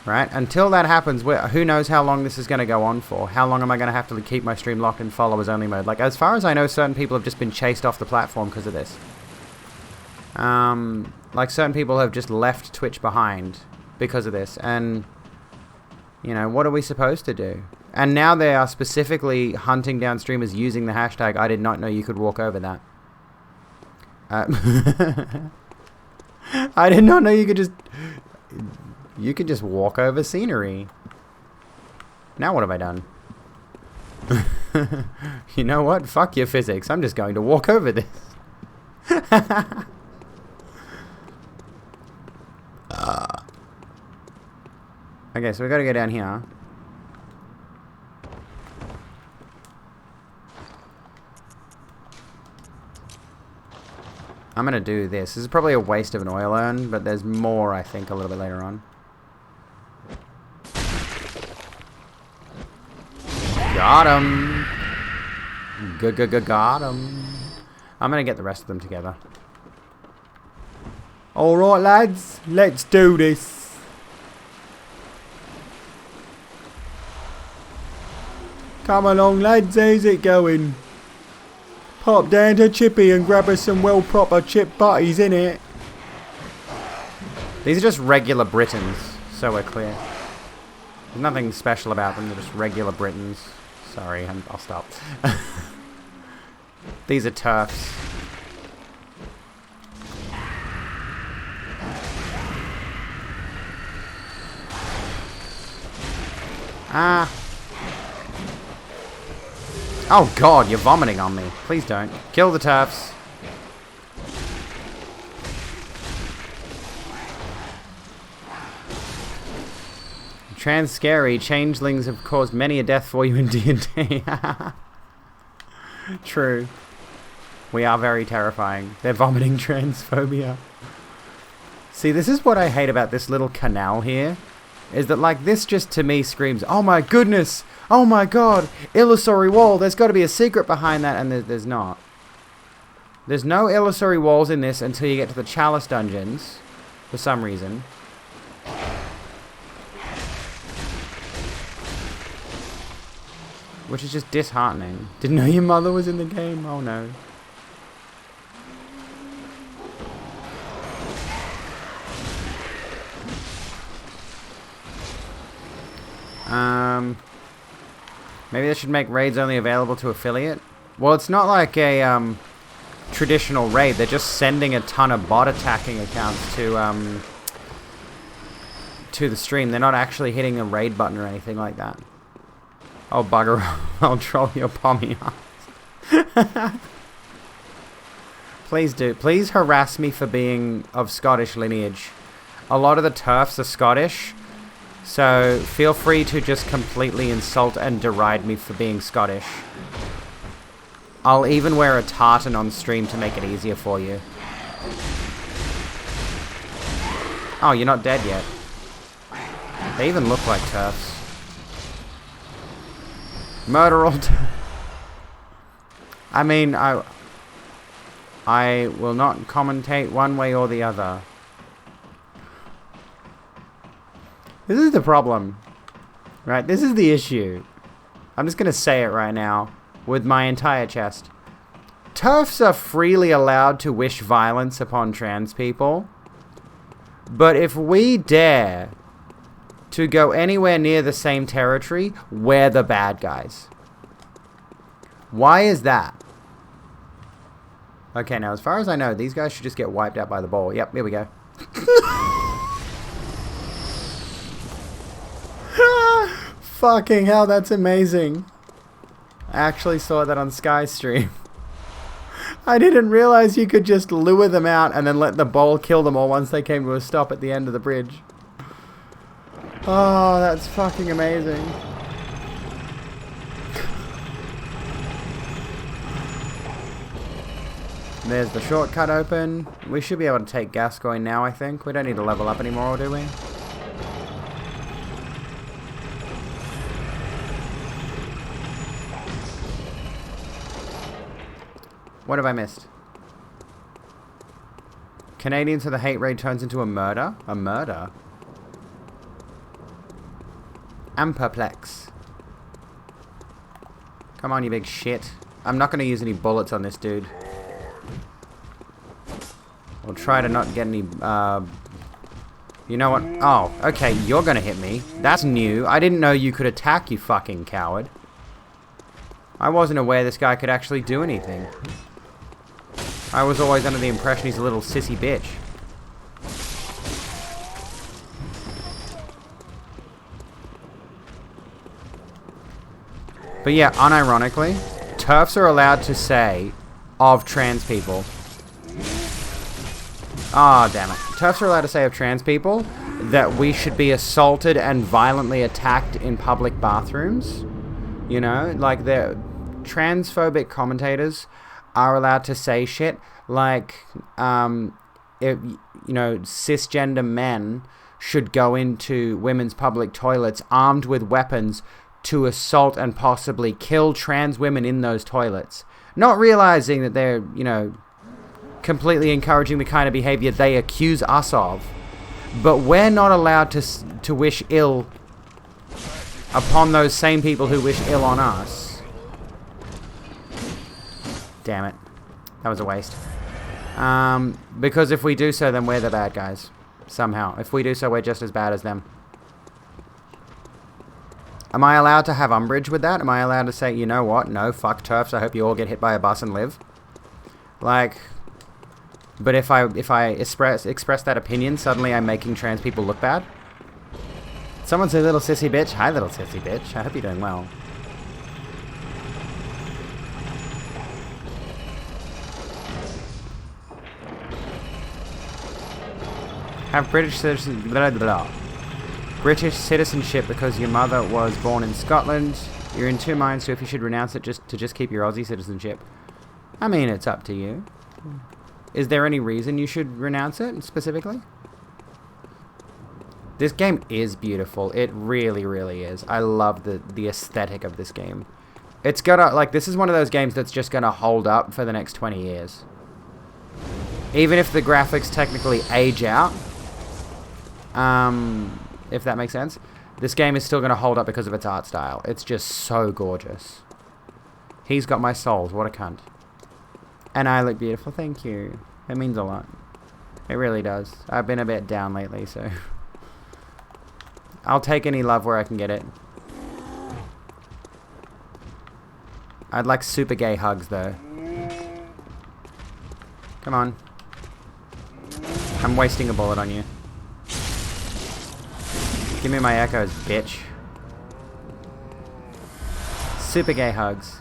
Right? Until that happens, who knows how long this is going to go on for? How long am I going to have to keep my stream locked in followers only mode? Like, as far as I know, certain people have just been chased off the platform because of this. Like, certain people have just left Twitch behind because of this. And, you know, what are we supposed to do? And now they are specifically hunting down streamers using the hashtag. I did not know you could walk over that. I did not know you could just... You could just walk over scenery. Now what have I done? You know what? Fuck your physics. I'm just going to walk over this. Okay, so we gotta go down here. I'm gonna do this. This is probably a waste of an oil urn, but there's more, I think, a little bit later on. Got him! Got him! I'm gonna get the rest of them together. Alright, lads, let's do this. Come along, lads, how's it going? Pop down to Chippy and grab us some well proper chip butties, innit? These are just regular Britons, so we're clear. There's nothing special about them, they're just regular Britons. Sorry, I'll stop. These are turfs. Ah. Oh god, you're vomiting on me. Please don't. Kill the turfs. Trans scary, changelings have caused many a death for you in D&D. True. We are very terrifying. They're vomiting transphobia. See, this is what I hate about this little canal here. Is that, like, this just to me screams, oh my goodness! Oh my god! Illusory wall! There's got to be a secret behind that, and there's not. There's no illusory walls in this until you get to the Chalice dungeons. For some reason. Which is just disheartening. Didn't know your mother was in the game? Oh no. Maybe they should make raids only available to affiliate? Well, it's not like a, traditional raid. They're just sending a ton of bot attacking accounts to the stream. They're not actually hitting a raid button or anything like that. Oh, bugger. I'll troll your pommy ass. Please do. Please harass me for being of Scottish lineage. A lot of the turfs are Scottish. So, feel free to just completely insult and deride me for being Scottish. I'll even wear a tartan on stream to make it easier for you. Oh, you're not dead yet. They even look like turfs. Murder all I mean, I will not commentate one way or the other. This is the problem, right? This is the issue. I'm just going to say it right now with my entire chest. TERFs are freely allowed to wish violence upon trans people. But if we dare to go anywhere near the same territory, we're the bad guys. Why is that? Okay, now as far as I know, these guys should just get wiped out by the ball. Yep, here we go. Fucking hell, that's amazing. I actually saw that on Sky Stream. I didn't realize you could just lure them out and then let the ball kill them all once they came to a stop at the end of the bridge. Oh, that's fucking amazing. There's the shortcut open. We should be able to take Gascoigne now, I think. We don't need to level up anymore, do we? What have I missed? Canadians, so the hate raid turns into a murder? A murder? I'm perplexed. Come on, you big shit. I'm not going to use any bullets on this dude. I'll try to not get any You know what? Oh, okay, you're gonna hit me. That's new. I didn't know you could attack, you fucking coward. I wasn't aware this guy could actually do anything. I was always under the impression he's a little sissy bitch. But yeah, unironically, TERFs are allowed to say of trans people. Ah, damn it. TERFs are allowed to say of trans people that we should be assaulted and violently attacked in public bathrooms. You know, like the transphobic commentators are allowed to say shit like, if, you know, cisgender men should go into women's public toilets armed with weapons to assault and possibly kill trans women in those toilets. Not realizing that they're, you know, completely encouraging the kind of behavior they accuse us of. But we're not allowed to wish ill upon those same people who wish ill on us. Damn it. That was a waste. Because if we do so, then we're the bad guys. Somehow. If we do so, we're just as bad as them. Am I allowed to have umbrage with that? Am I allowed to say, you know what? No, fuck TERFs. I hope you all get hit by a bus and live. Like, but if I express that opinion, suddenly I'm making trans people look bad? Someone said little sissy bitch. Hi, little sissy bitch. I hope you're doing well. Have British citizenship, British citizenship because your mother was born in Scotland. You're in two minds to if you should renounce it to just keep your Aussie citizenship. I mean, it's up to you. Is there any reason you should renounce it specifically? This game is beautiful. It really, really is. I love the aesthetic of this game. It's gonna, like, this is one of those games that's just gonna hold up for the next 20 years. Even if the graphics technically age out, if that makes sense, this game is still gonna hold up because of its art style. It's just so gorgeous. He's got my souls. What a cunt. And I look beautiful. Thank you. It means a lot. It really does. I've been a bit down lately, so I'll take any love where I can get it. I'd like super gay hugs, though. Come on. I'm wasting a bullet on you. Give me my echoes, bitch. Super gay hugs.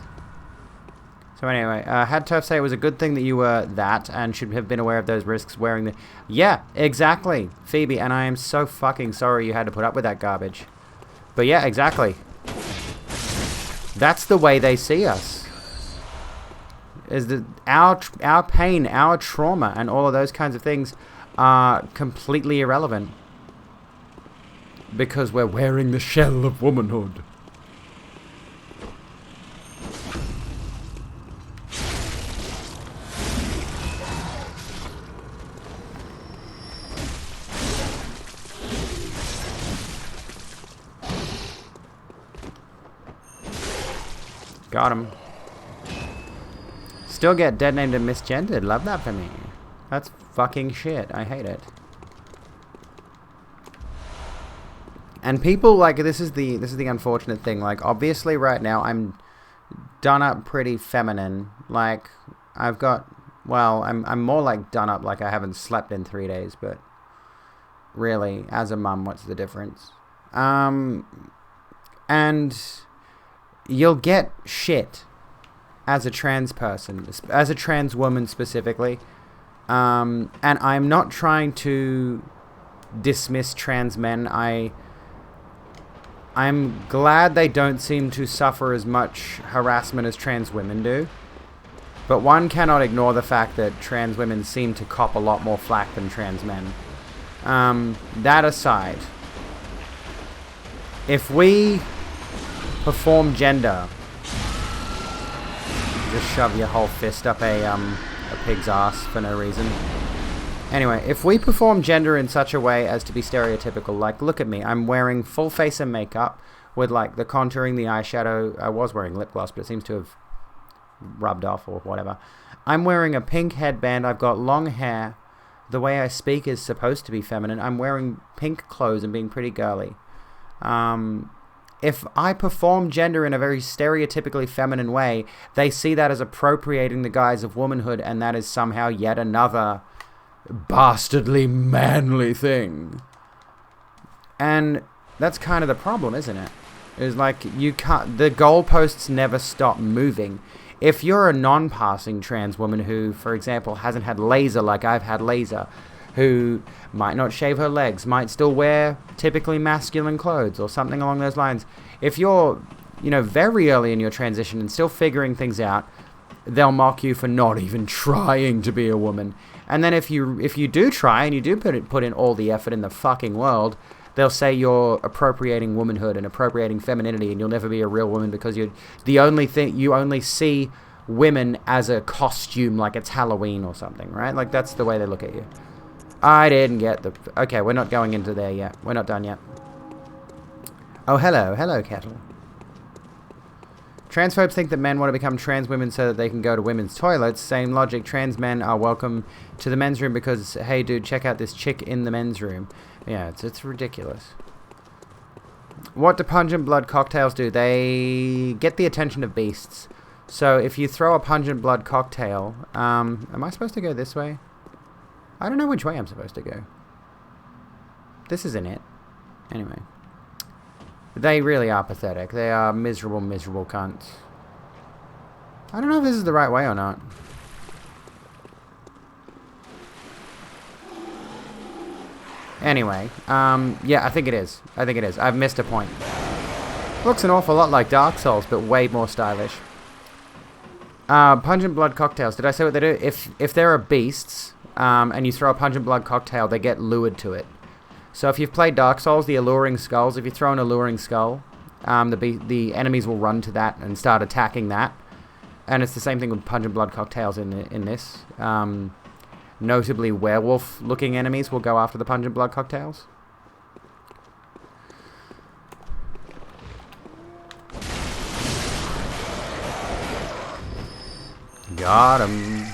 So anyway, had TERF say it was a good thing that you were that and should have been aware of those risks wearing the... Yeah, exactly, Phoebe, and I am so fucking sorry you had to put up with that garbage. But yeah, exactly. That's the way they see us. Is that our pain, our trauma, and all of those kinds of things are completely irrelevant. Because we're wearing the shell of womanhood. Got him. Still get dead named and misgendered. Love that for me. That's fucking shit. I hate it. And people, like, this is the unfortunate thing. Like, obviously right now I'm done up pretty feminine. Like, I've got, well, I'm more like done up like I haven't slept in 3 days, but really, as a mum, what's the difference? And you'll get shit as a trans person, as a trans woman specifically. And I'm not trying to dismiss trans men. I'm glad they don't seem to suffer as much harassment as trans women do. But one cannot ignore the fact that trans women seem to cop a lot more flack than trans men. That aside, if we perform gender, just shove your whole fist up a pig's ass for no reason. Anyway, if we perform gender in such a way as to be stereotypical, like, look at me, I'm wearing full face of makeup with, like, the contouring, the eyeshadow. I was wearing lip gloss, but it seems to have rubbed off or whatever. I'm wearing a pink headband. I've got long hair. the way I speak is supposed to be feminine. I'm wearing pink clothes and being pretty girly. If I perform gender in a very stereotypically feminine way, they see that as appropriating the guise of womanhood, and that is somehow yet another bastardly manly thing. And that's kind of the problem, isn't it? It's like you can't, the goalposts never stop moving. If you're a non-passing trans woman who, for example, hasn't had laser like I've had laser, who might not shave her legs, might still wear typically masculine clothes or something along those lines. If you're, very early in your transition and still figuring things out, they'll mock you for not even trying to be a woman. And then if you do try and you do put in all the effort in the fucking world, they'll say you're appropriating womanhood and appropriating femininity, and you'll never be a real woman because you only see women as a costume, like it's Halloween or something, right? Like that's the way they look at you. I didn't get the... Okay, we're not going into there yet. We're not done yet. Oh, hello, Kettle. Transphobes think that men want to become trans women so that they can go to women's toilets. Same logic, trans men are welcome to the men's room because, hey dude, check out this chick in the men's room. Yeah, it's ridiculous. What do pungent blood cocktails do? They get the attention of beasts. So if you throw a pungent blood cocktail... am I supposed to go this way? I don't know which way I'm supposed to go. This isn't it. Anyway. They really are pathetic. They are miserable, miserable cunts. I don't know if this is the right way or not. Anyway, yeah, I think it is. I've missed a point. Looks an awful lot like Dark Souls, but way more stylish. Pungent blood cocktails. Did I say what they do? If there are beasts, and you throw a pungent blood cocktail, they get lured to it. So if you've played Dark Souls, the alluring skulls, if you throw an alluring skull, the enemies will run to that and start attacking that. And it's the same thing with pungent blood cocktails in this. Notably, werewolf-looking enemies will go after the pungent blood cocktails. Got him.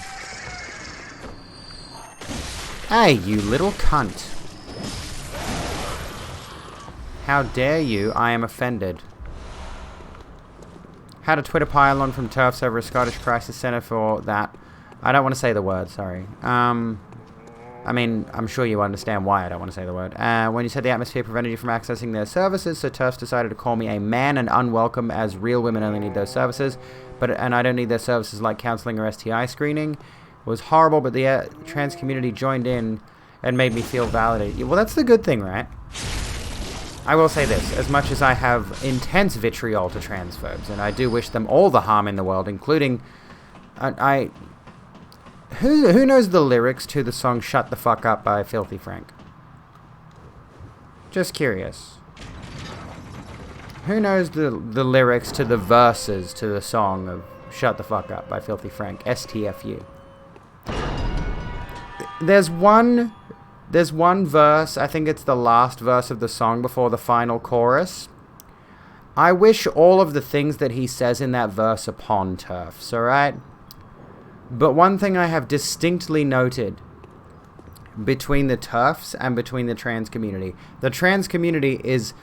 Hey, you little cunt. How dare you? I am offended. Had a Twitter pile-on from TERFs over a Scottish Crisis Centre for that. I don't want to say the word, sorry. I mean, I'm sure you understand why I don't want to say the word. When you said the atmosphere prevented you from accessing their services, so TERFs decided to call me a man and unwelcome, as real women only need those services. And I don't need their services like counseling or STI screening. It was horrible, but the trans community joined in and made me feel validated. Well, that's the good thing, right? I will say this, as much as I have intense vitriol to transphobes, and I do wish them all the harm in the world, including... Who knows the lyrics to the song Shut the Fuck Up by Filthy Frank? Just curious. Who knows the lyrics to the verses to the song of Shut the Fuck Up by Filthy Frank? STFU. There's one verse, I think it's the last verse of the song before the final chorus. I wish all of the things that he says in that verse upon TERFs, alright? But one thing I have distinctly noted between the TERFs and between the trans community, the trans community is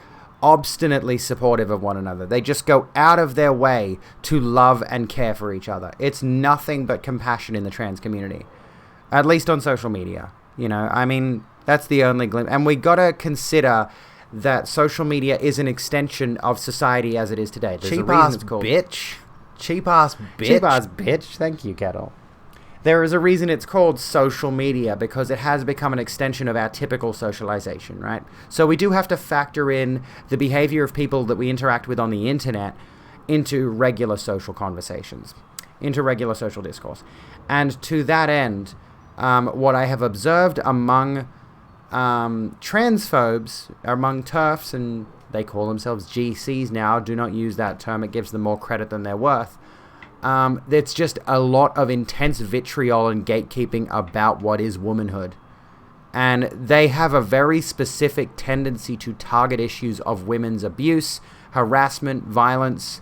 obstinately supportive of one another. They just go out of their way to love and care for each other. It's nothing but compassion in the trans community. At least on social media. You know, I mean, that's the only glimpse. And we gotta consider that social media is an extension of society as it is today. There's Cheap ass bitch. Cheap ass bitch. Cheap ass bitch. Thank you, Kettle. There is a reason it's called social media, because it has become an extension of our typical socialization, right? So we do have to factor in the behavior of people that we interact with on the internet into regular social conversations, into regular social discourse. And to that end, what I have observed among transphobes, among TERFs, and they call themselves GCs now, do not use that term, it gives them more credit than they're worth. It's just a lot of intense vitriol and gatekeeping about what is womanhood. And they have a very specific tendency to target issues of women's abuse, harassment, violence,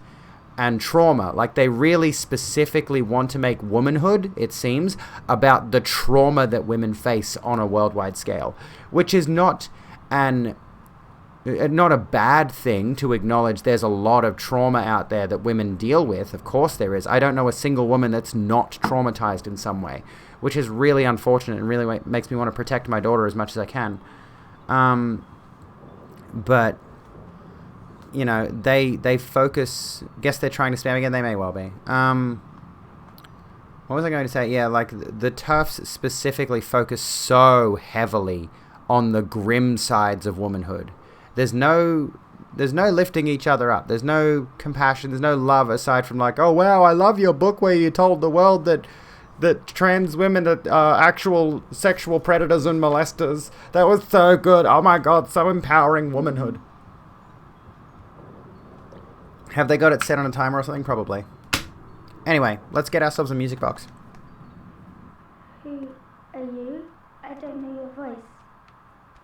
and trauma. Like, they really specifically want to make womanhood, it seems, about the trauma that women face on a worldwide scale, which is not a bad thing to acknowledge. There's a lot of trauma out there that women deal with. Of course there is. I don't know a single woman that's not traumatized in some way, which is really unfortunate and really makes me want to protect my daughter as much as I can. But you know, they focus. Guess they're trying to spam again. They may well be. What was I going to say? Yeah, like the TERFs specifically focus so heavily on the grim sides of womanhood. There's no lifting each other up. There's no compassion. There's no love aside from like, oh wow, I love your book where you told the world that trans women are actual sexual predators and molesters. That was so good. Oh my god, so empowering womanhood. Have they got it set on a timer or something? Probably. Anyway, let's get ourselves a music box. Who are you? I don't know your voice.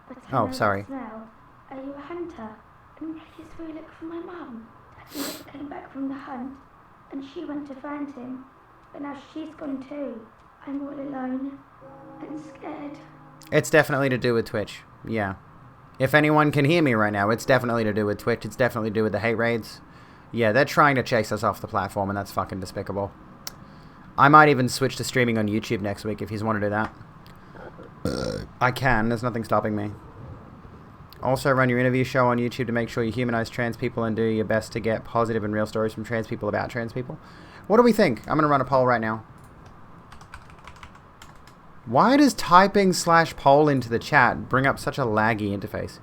But I Oh, know sorry. the smell. Are you a hunter? And please go look for my mum. Daddy never came back from the hunt, and she went to find him. But now she's gone too. I'm all alone and scared. It's definitely to do with Twitch. Yeah. If anyone can hear me right now, it's definitely to do with Twitch. It's definitely to do with the hate raids. Yeah, they're trying to chase us off the platform, and that's fucking despicable. I might even switch to streaming on YouTube next week if you want to do that. I can. There's nothing stopping me. Also, run your interview show on YouTube to make sure you humanize trans people and do your best to get positive and real stories from trans people about trans people. What do we think? I'm going to run a poll right now. Why does typing /poll into the chat bring up such a laggy interface?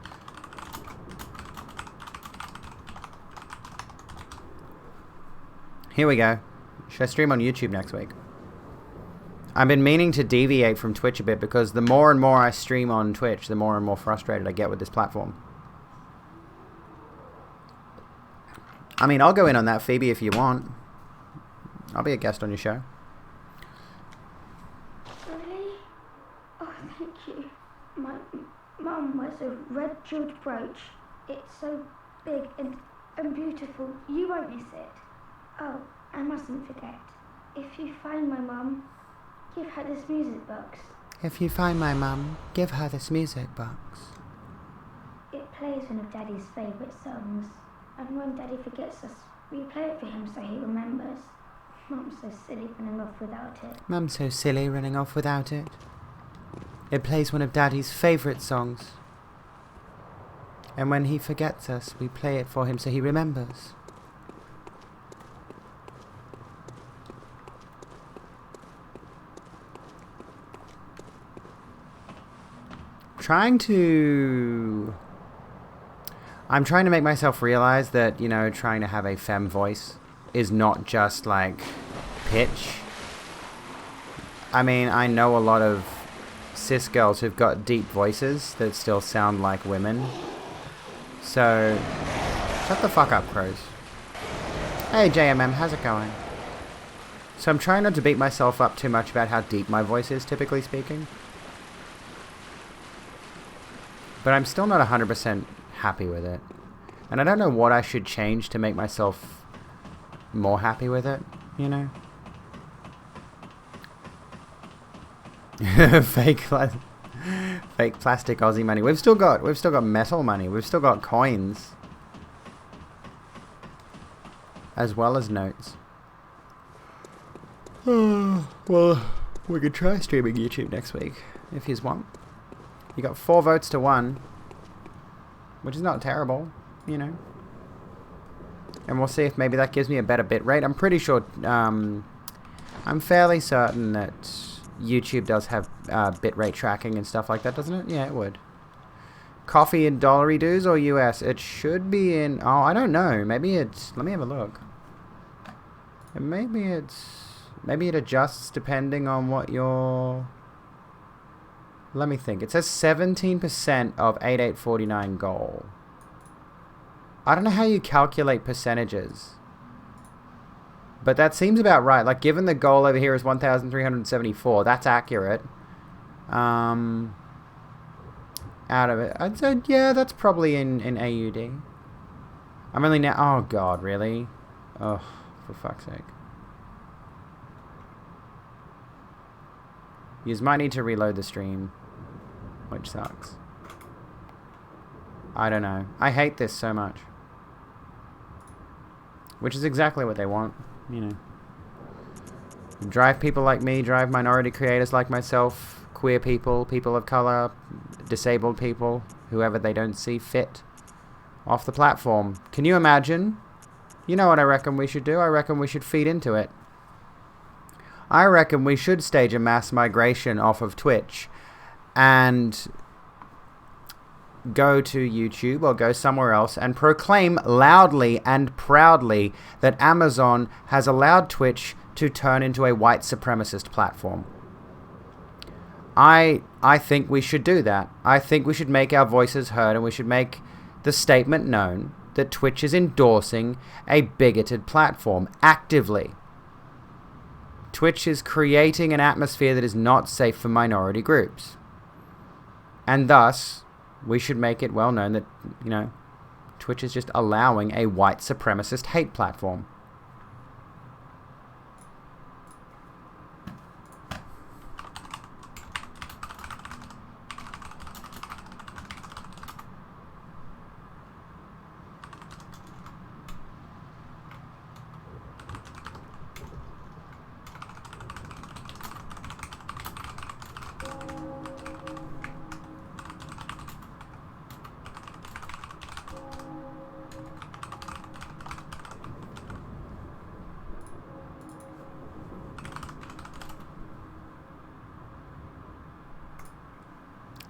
Here we go. Should I stream on YouTube next week? I've been meaning to deviate from Twitch a bit because the more and more I stream on Twitch, the more and more frustrated I get with this platform. I mean, I'll go in on that, Phoebe, if you want. I'll be a guest on your show. Really? Oh, thank you. My mum wears a red jeweled brooch. It's so big and beautiful. You won't miss it. Oh, I mustn't forget. If you find my mum, give her this music box. If you find my mum, give her this music box. It plays one of Daddy's favourite songs. And when Daddy forgets us, we play it for him so he remembers. Mum's so silly running off without it. Mum's so silly running off without it. It plays one of Daddy's favourite songs. And when he forgets us, we play it for him so he remembers. I'm trying to make myself realize that, you know, trying to have a femme voice is not just like pitch. I mean, I know a lot of cis girls who've got deep voices that still sound like women. So, shut the fuck up, crows. Hey JMM, how's it going? So I'm trying not to beat myself up too much about how deep my voice is, typically speaking. But I'm still not 100% happy with it. And I don't know what I should change to make myself more happy with it, you know? fake plastic Aussie money. We've still got metal money. We've still got coins. As well as notes. Well, we could try streaming YouTube next week, if you want. You got 4 votes to 1, which is not terrible, you know. And we'll see if maybe that gives me a better bit rate. I'm pretty sure, I'm fairly certain that YouTube does have bit rate tracking and stuff like that, doesn't it? Yeah, it would. Coffee in dollary dues or US? It should be in, oh, I don't know. Maybe it's, let me have a look. Maybe it adjusts depending on what your... Let me think. It says 17% of 8849 goal. I don't know how you calculate percentages. But that seems about right. Like, given the goal over here is 1,374, that's accurate. Out of it. I'd say, yeah, that's probably in AUD. I'm only now... Oh, God, really? Ugh. for fuck's sake. You might need to reload the stream, which sucks. I don't know. I hate this so much. Which is exactly what they want, you know. Drive people like me, drive minority creators like myself, queer people, people of color, disabled people, whoever they don't see fit, off the platform. Can you imagine? You know what I reckon we should do? I reckon we should feed into it. I reckon we should stage a mass migration off of Twitch and go to YouTube or go somewhere else and proclaim loudly and proudly that Amazon has allowed Twitch to turn into a white supremacist platform. I think we should do that. I think we should make our voices heard, and we should make the statement known that Twitch is endorsing a bigoted platform actively. Twitch is creating an atmosphere that is not safe for minority groups. And thus, we should make it well known that, you know, Twitch is just allowing a white supremacist hate platform.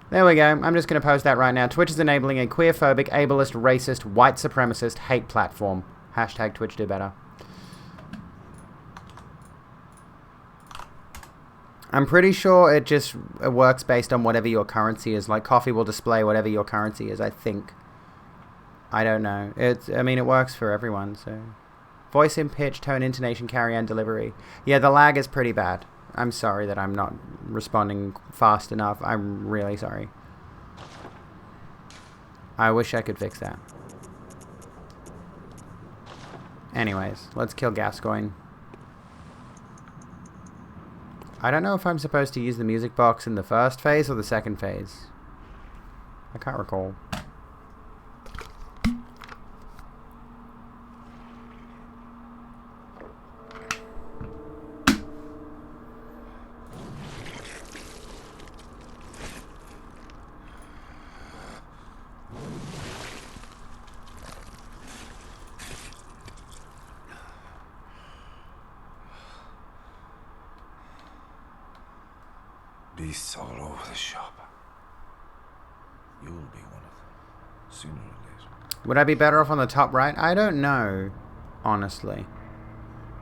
There we go. I'm just going to post that right now. Twitch is enabling a queerphobic, ableist, racist, white supremacist hate platform. Hashtag Twitch do better. I'm pretty sure it just works based on whatever your currency is. Like, Coffee will display whatever your currency is, I think. I don't know. I mean, it works for everyone, so. Voice in pitch, tone, intonation, carry, and delivery. Yeah, the lag is pretty bad. I'm sorry that I'm not responding fast enough. I'm really sorry. I wish I could fix that. Anyways, let's kill Gascoigne. I don't know if I'm supposed to use the music box in the first phase or the second phase. I can't recall. Beasts all over the shop. You'll be one of them, sooner or later. Would I be better off on the top right? I don't know, honestly.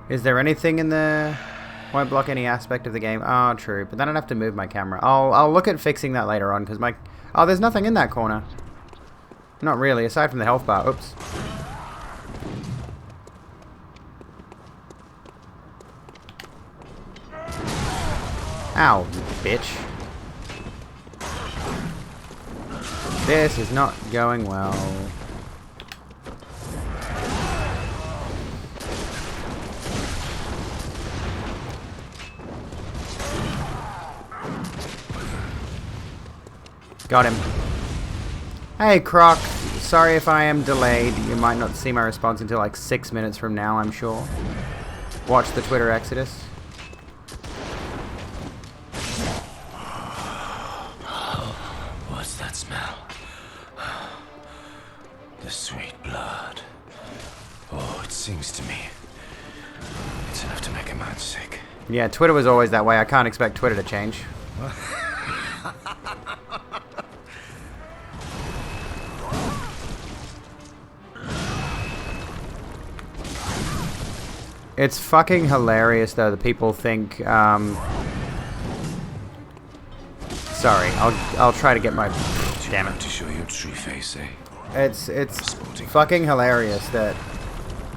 Is there anything in the... Won't block any aspect of the game? Oh, true. But then I'd have to move my camera. I'll look at fixing that later on, because my... Oh, there's nothing in that corner. Not really, aside from the health bar. Oops. Ow, you bitch. This is not going well. Got him. Hey, Croc. Sorry if I am delayed. You might not see my response until like 6 minutes from now, I'm sure. Watch the Twitter exodus. What's that smell? The sweet blood. Oh, it sings to me. It's enough to make a man sick. Yeah, Twitter was always that way. I can't expect Twitter to change. It's fucking hilarious though that people think, sorry, I'll try to get my, damn it. To show your true face, eh? It's fucking hilarious that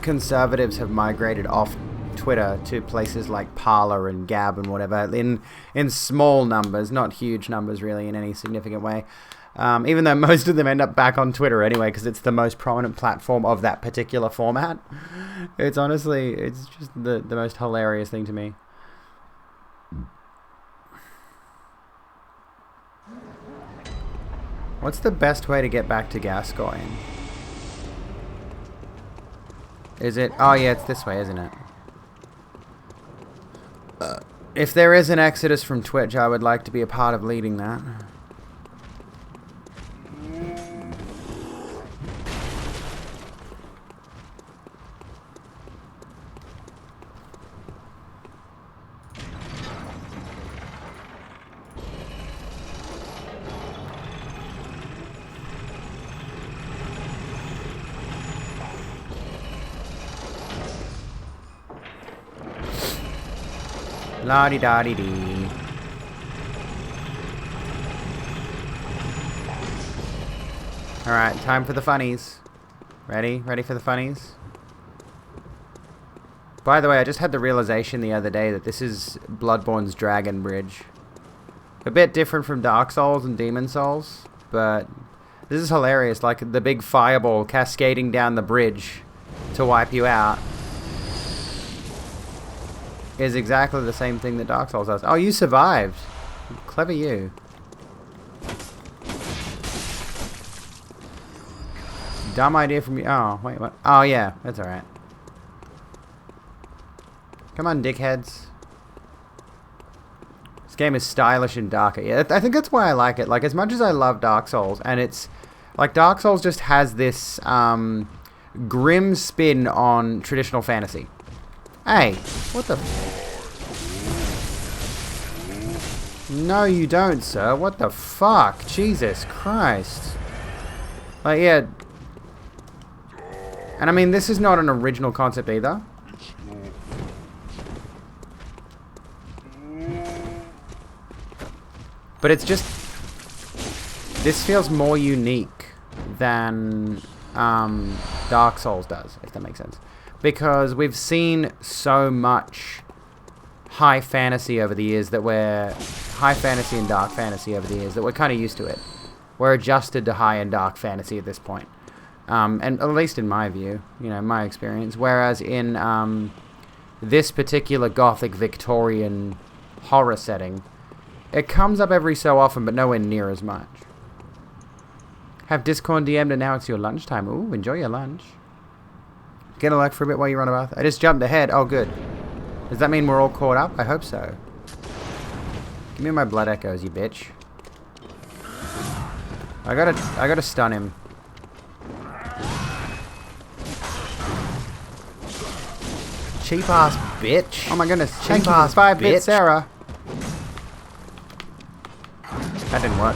conservatives have migrated off Twitter to places like Parler and Gab and whatever in small numbers, not huge numbers really in any significant way. Even though most of them end up back on Twitter anyway, because it's the most prominent platform of that particular format. It's honestly, it's just the most hilarious thing to me. What's the best way to get back to Gascoigne? Is it? Oh yeah, it's this way, isn't it? If there is an exodus from Twitch, I would like to be a part of leading that. La-di-da-di-dee. Alright, time for the funnies. Ready? Ready for the funnies? By the way, I just had the realization the other day that this is Bloodborne's Dragon Bridge. A bit different from Dark Souls and Demon Souls, but this is hilarious. Like the big fireball cascading down the bridge to wipe you out is exactly the same thing that Dark Souls does. Oh, you survived. Clever you. Dumb idea from you. Oh, wait, what? Oh, yeah. That's alright. Come on, dickheads. This game is stylish and darker. Yeah, I think that's why I like it. Like, as much as I love Dark Souls, and it's... Like, Dark Souls just has this, grim spin on traditional fantasy. Hey, what the... No, you don't, sir. What the fuck? Jesus Christ. Like, yeah. And I mean, this is not an original concept either. But it's just... This feels more unique than Dark Souls does, if that makes sense. Because we've seen so much high fantasy over the years that we're... High fantasy and dark fantasy over the years that we're kind of used to it. We're adjusted to high and dark fantasy at this point. And at least in my view, you know, my experience. Whereas in this particular gothic Victorian horror setting, it comes up every so often, but nowhere near as much. Have Discord DM'd and now it's your lunchtime. Ooh, enjoy your lunch. Get a like for a bit while you run a bath. I just jumped ahead. Oh, good. Does that mean we're all caught up? I hope so. Give me my blood echoes, you bitch. I gotta stun him. Cheap ass bitch. Oh my goodness. Cheap ass 5-bit bitch. Sarah. That didn't work.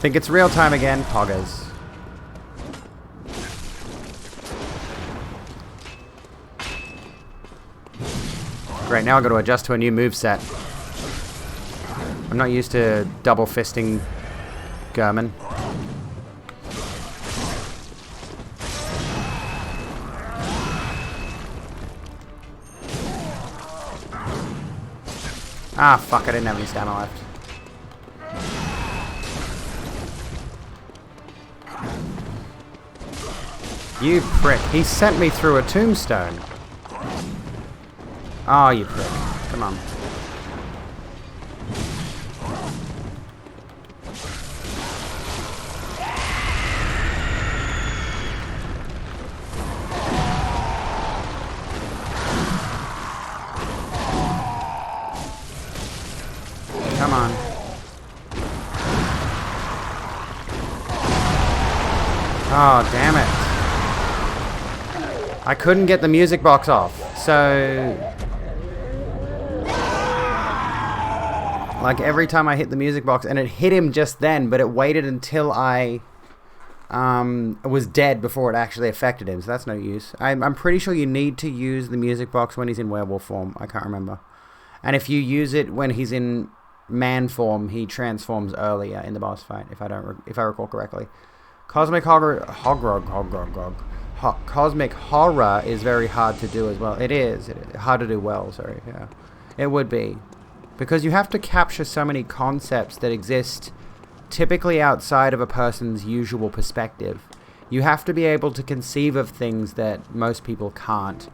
Think it's real time again, poggers. Great, now I've got to adjust to a new moveset. I'm not used to double fisting German. Ah, fuck, I didn't have any stamina left. You prick. He sent me through a tombstone. Oh, you prick. Come on. Come on. Oh, damn it. I couldn't get the music box off, so... Like, every time I hit the music box, and it hit him just then, but it waited until I was dead before it actually affected him, so that's no use. I'm pretty sure you need to use the music box when he's in werewolf form. I can't remember. And if you use it when he's in man form, he transforms earlier in the boss fight, if I recall correctly. Cosmic Hogrog cosmic horror is very hard to do as well. It is hard to do well. Sorry, yeah, it would be, because you have to capture so many concepts that exist typically outside of a person's usual perspective. You have to be able to conceive of things that most people can't.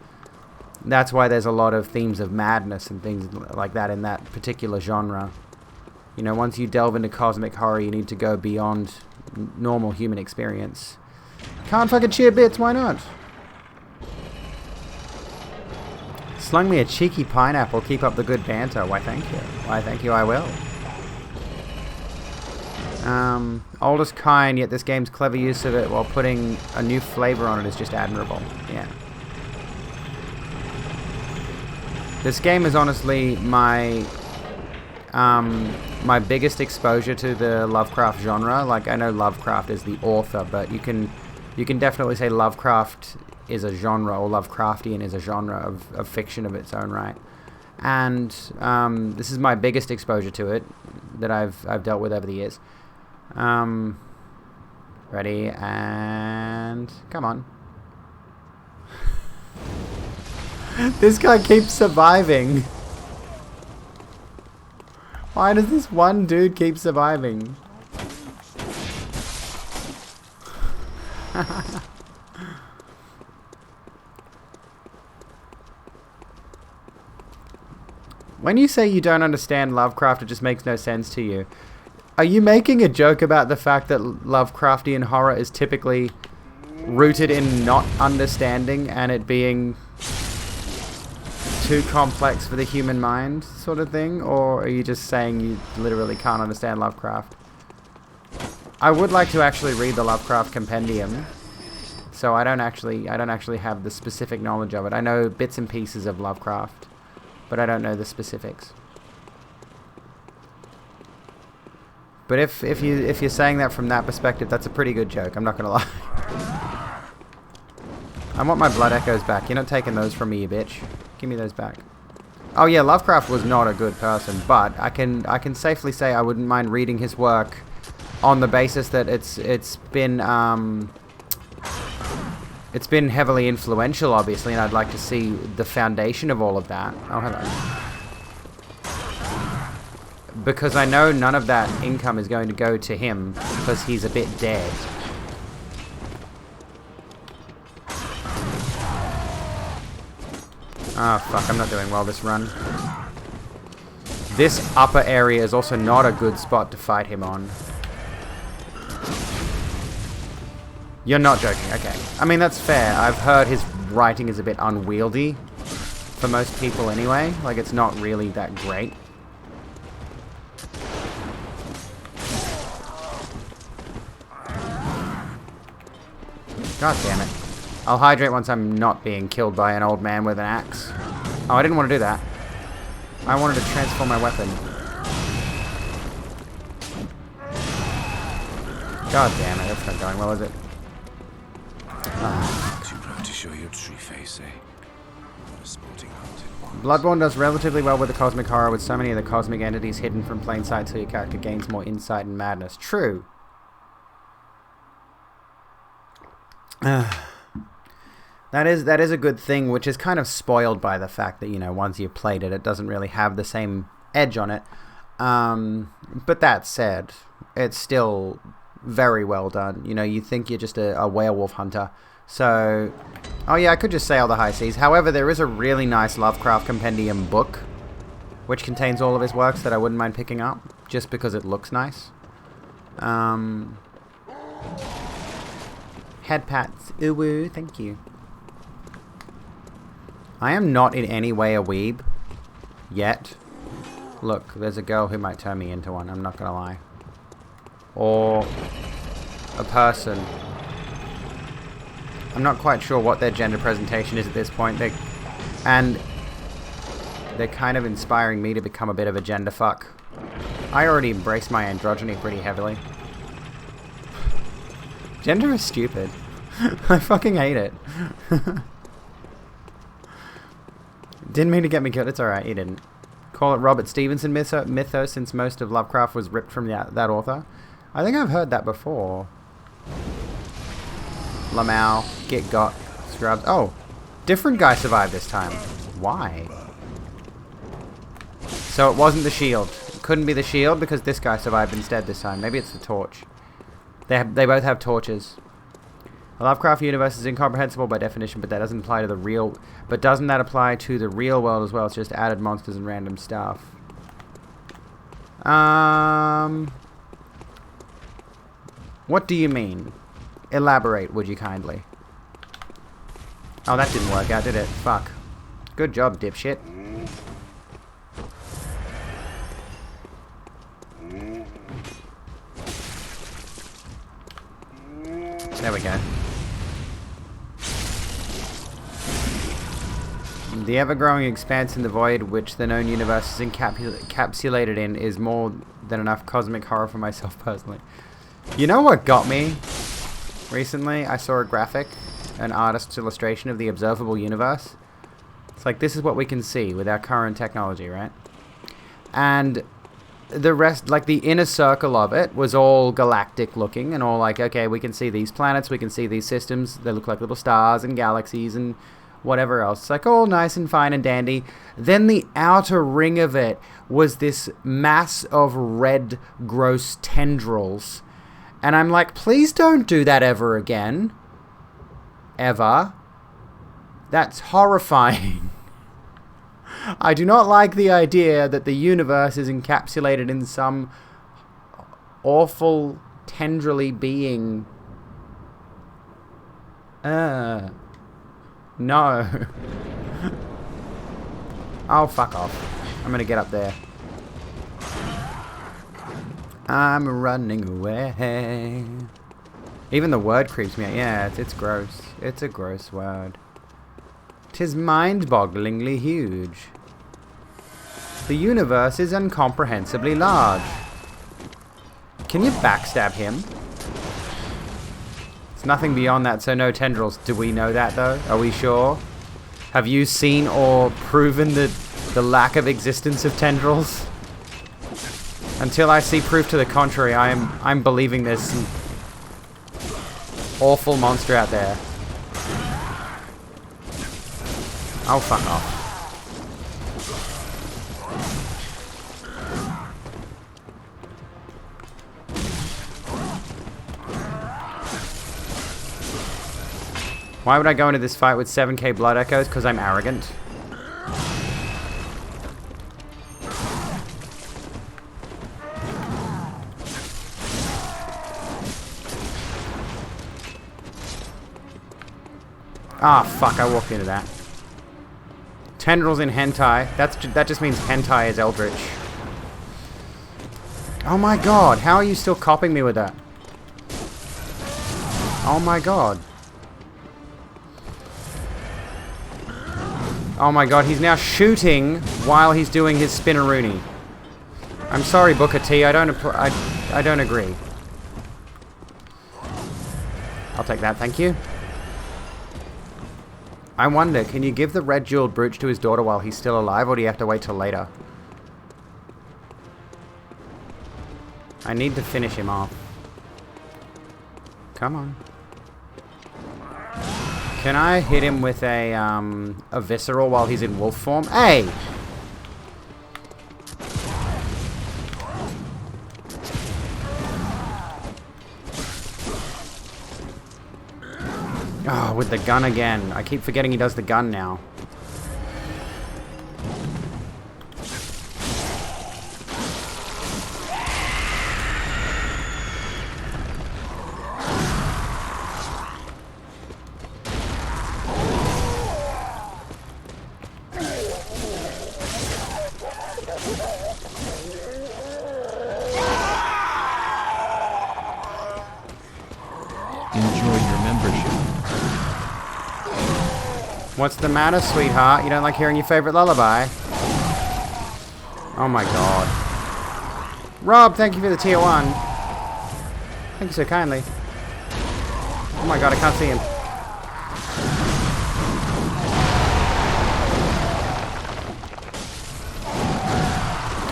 That's why there's a lot of themes of madness and things like that in that particular genre. You know, once you delve into cosmic horror, you need to go beyond normal human experience. Can't fucking cheer bits, why not? Slung me a cheeky pineapple, keep up the good banter. Why thank you. Why thank you, I will. Oldest kind, yet this game's clever use of it while putting a new flavor on it is just admirable. Yeah. This game is honestly my my biggest exposure to the Lovecraft genre. Like, I know Lovecraft is the author, but you can definitely say Lovecraft is a genre, or Lovecraftian is a genre of fiction of its own right. And this is my biggest exposure to it that I've dealt with over the years. Ready, and come on. This guy keeps surviving. Why does this one dude keep surviving? When you say you don't understand Lovecraft, it just makes no sense to you. Are you making a joke about the fact that Lovecraftian horror is typically rooted in not understanding and it being too complex for the human mind, sort of thing? Or are you just saying you literally can't understand Lovecraft? I would like to actually read the Lovecraft compendium, so I don't actually have the specific knowledge of it. I know bits and pieces of Lovecraft, but I don't know the specifics. But if you're saying that from that perspective, that's a pretty good joke. I'm not gonna lie. I want my blood echoes back. You're not taking those from me, you bitch. Give me those back. Oh yeah, Lovecraft was not a good person, but I can safely say I wouldn't mind reading his work on the basis that it's been heavily influential, obviously, and I'd like to see the foundation of all of that. Oh, hello. Because I know none of that income is going to go to him because he's a bit dead. Oh fuck, I'm not doing well this run. This upper area is also not a good spot to fight him on. You're not joking, okay. I mean, that's fair. I've heard his writing is a bit unwieldy for most people anyway. Like, it's not really that great. God damn it. I'll hydrate once I'm not being killed by an old man with an axe. Oh, I didn't want to do that. I wanted to transform my weapon. God damn it, that's not going well, is it? Too proud to show your true face, eh? What a sporting hunt it was. Bloodborne does relatively well with the cosmic horror, with so many of the cosmic entities hidden from plain sight, so your character gains more insight and madness. True. That is a good thing, which is kind of spoiled by the fact that, you know, once you've played it, it doesn't really have the same edge on it. But that said, it's still very well done. You know, you think you're just a werewolf hunter. So, oh yeah, I could just say all the high seas. However, there is a really nice Lovecraft Compendium book, which contains all of his works that I wouldn't mind picking up, just because it looks nice. Head pats. Ooh woo, thank you. I am not in any way a weeb. Yet. Look, there's a girl who might turn me into one, I'm not gonna lie. Or a person. I'm not quite sure what their gender presentation is at this point. They're kind of inspiring me to become a bit of a gender fuck. I already embrace my androgyny pretty heavily. Gender is stupid. I fucking hate it. Didn't mean to get me killed. It's alright, he didn't. Call it Robert Stevenson mythos, since most of Lovecraft was ripped from that author. I think I've heard that before. Lamau. Get got. Scrubs. Oh. Different guy survived this time. Why? So it wasn't the shield. It couldn't be the shield because this guy survived instead this time. Maybe it's the torch. They both have torches. The Lovecraft universe is incomprehensible by definition, but that doesn't apply to the real... But doesn't that apply to the real world as well? It's just added monsters and random stuff. What do you mean? Elaborate, would you kindly? Oh, that didn't work out, did it? Fuck. Good job, dipshit. There we go. The ever-growing expanse in the void which the known universe is encapsulated in is more than enough cosmic horror for myself personally. You know what got me? Recently, I saw a graphic, an artist's illustration of the observable universe. It's like, this is what we can see with our current technology, right? And the rest, like the inner circle of it, was all galactic looking and all like, okay, we can see these planets, we can see these systems, they look like little stars and galaxies and whatever else. It's like all nice and fine and dandy. Then the outer ring of it was this mass of red, gross tendrils. And I'm like, please don't do that ever again. Ever. That's horrifying. I do not like the idea that the universe is encapsulated in some awful, tendrily being. No. Oh, fuck off. I'm gonna get up there. I'm running away. Even the word creeps me out. Yeah, it's gross. It's a gross word. 'Tis mind-bogglingly huge. The universe is incomprehensibly large. Can you backstab him? It's nothing beyond that, so no tendrils. Do we know that, though? Are we sure? Have you seen or proven the lack of existence of tendrils? Until I see proof to the contrary, I'm believing there's some awful monster out there. Oh, fuck off. Why would I go into this fight with 7k blood echoes? Because I'm arrogant. Ah, fuck, I walked into that. Tendrils in hentai. That just means hentai is eldritch. Oh my god, how are you still copying me with that? Oh my god. Oh my god, he's now shooting while he's doing his spinneroonie. I'm sorry, Booker T, I don't agree. I'll take that, thank you. I wonder, can you give the red jeweled brooch to his daughter while he's still alive, or do you have to wait till later? I need to finish him off. Come on. Can I hit him with a visceral while he's in wolf form? Hey! Oh, with the gun again. I keep forgetting he does the gun now. What's the matter, sweetheart? You don't like hearing your favorite lullaby? Oh my god. Rob, thank you for the tier 1. Thank you so kindly. Oh my god, I can't see him.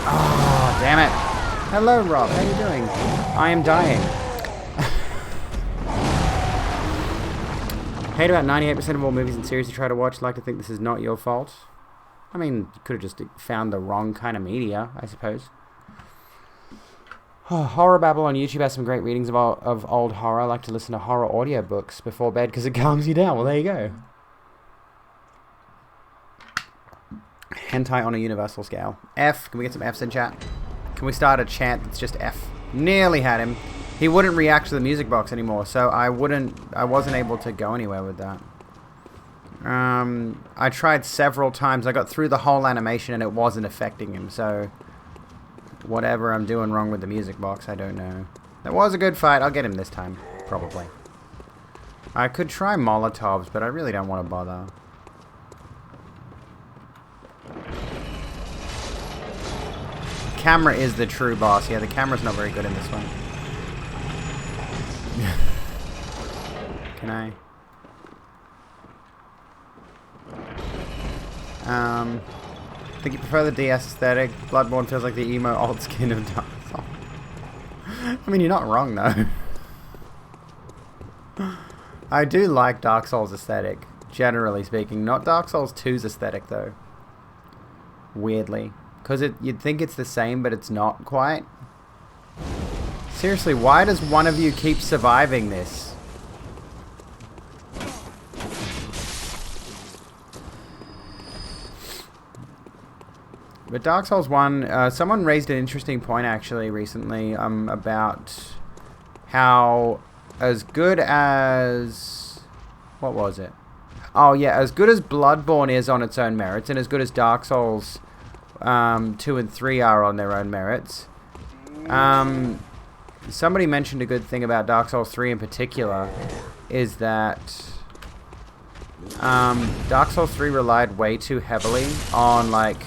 Oh, damn it. Hello, Rob. How are you doing? I am dying. Hate about 98% of all movies and series you try to watch. Like to think this is not your fault. I mean, you could have just found the wrong kind of media, I suppose. Horror Babble on YouTube has some great readings of old horror. I like to listen to horror audiobooks before bed because it calms you down. Well, there you go. Hentai on a universal scale. F. Can we get some Fs in chat? Can we start a chant that's just F? Nearly had him. He wouldn't react to the music box anymore, so I wasn't able to go anywhere with that. I tried several times. I got through the whole animation and it wasn't affecting him, so whatever I'm doing wrong with the music box, I don't know. That was a good fight. I'll get him this time, probably. I could try Molotovs, but I really don't want to bother. Camera is the true boss. Yeah, the camera's not very good in this one. Can I? I think you prefer the DS aesthetic. Bloodborne feels like the emo old skin of Dark Souls. I mean, you're not wrong, though. I do like Dark Souls aesthetic, generally speaking. Not Dark Souls 2's aesthetic, though. Weirdly. Because you'd think it's the same, but it's not quite. Seriously, why does one of you keep surviving this? But Dark Souls 1, someone raised an interesting point actually recently about how as good as... what was it? Oh yeah, as good as Bloodborne is on its own merits, and as good as Dark Souls 2 and 3 are on their own merits, somebody mentioned a good thing about Dark Souls 3 in particular, is that Dark Souls 3 relied way too heavily on like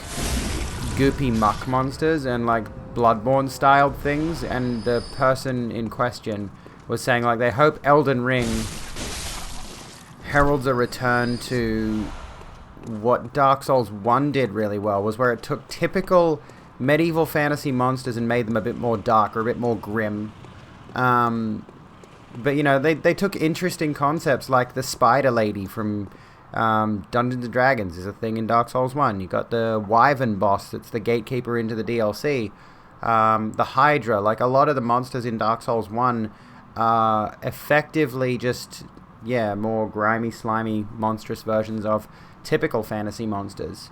goopy muck monsters and like Bloodborne styled things, and the person in question was saying like they hope Elden Ring heralds a return to what Dark Souls 1 did really well, was where it took typical medieval fantasy monsters and made them a bit more dark or a bit more grim. But you know, they took interesting concepts like the spider lady from Dungeons and Dragons is a thing in Dark Souls 1. You got the Wyvern boss that's the gatekeeper into the DLC. The Hydra, like a lot of the monsters in Dark Souls 1 are effectively just, yeah, more grimy, slimy, monstrous versions of typical fantasy monsters.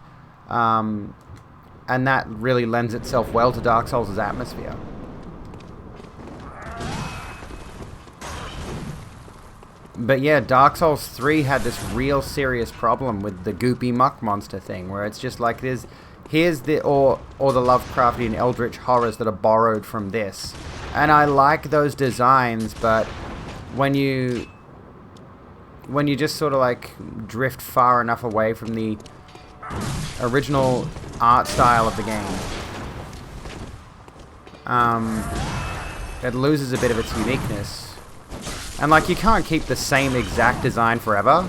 And that really lends itself well to Dark Souls' atmosphere. But yeah, Dark Souls 3 had this real serious problem with the goopy muck monster thing, where it's just like here's the or the Lovecraftian eldritch horrors that are borrowed from this. And I like those designs, but when you just sort of like drift far enough away from the original art style of the game, it loses a bit of its uniqueness. And like, you can't keep the same exact design forever.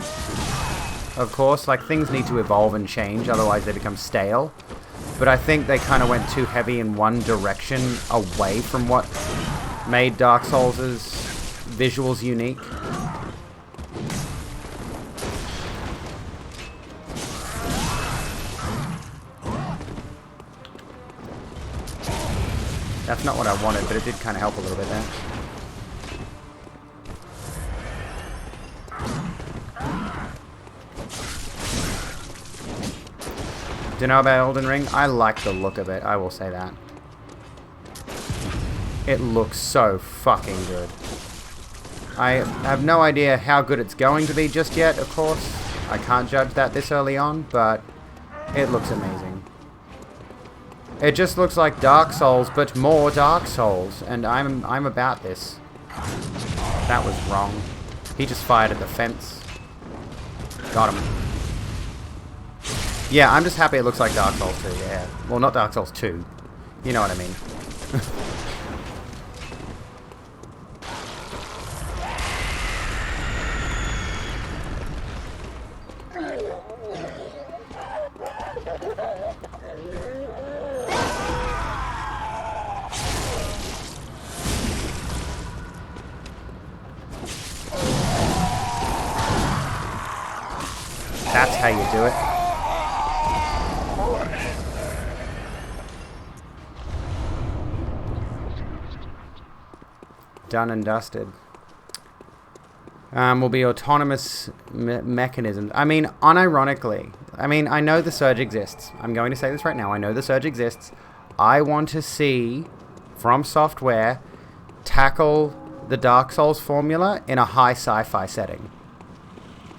Of course, like, things need to evolve and change, otherwise they become stale. But I think they kind of went too heavy in one direction away from what made Dark Souls' visuals unique. That's not what I wanted, but it did kind of help a little bit there. Do you know about Elden Ring? I like the look of it, I will say that. It looks so fucking good. I have no idea how good it's going to be just yet, of course. I can't judge that this early on, but it looks amazing. It just looks like Dark Souls, but more Dark Souls, and I'm about this. That was wrong. He just fired at the fence. Got him. Yeah, I'm just happy it looks like Dark Souls 2, yeah. Well, not Dark Souls 2. You know what I mean. how you do it. Done and dusted. Will be autonomous mechanisms. I mean, unironically, I mean, I know the Surge exists. I'm going to say this right now. I know the Surge exists. I want to see From Software tackle the Dark Souls formula in a high sci-fi setting.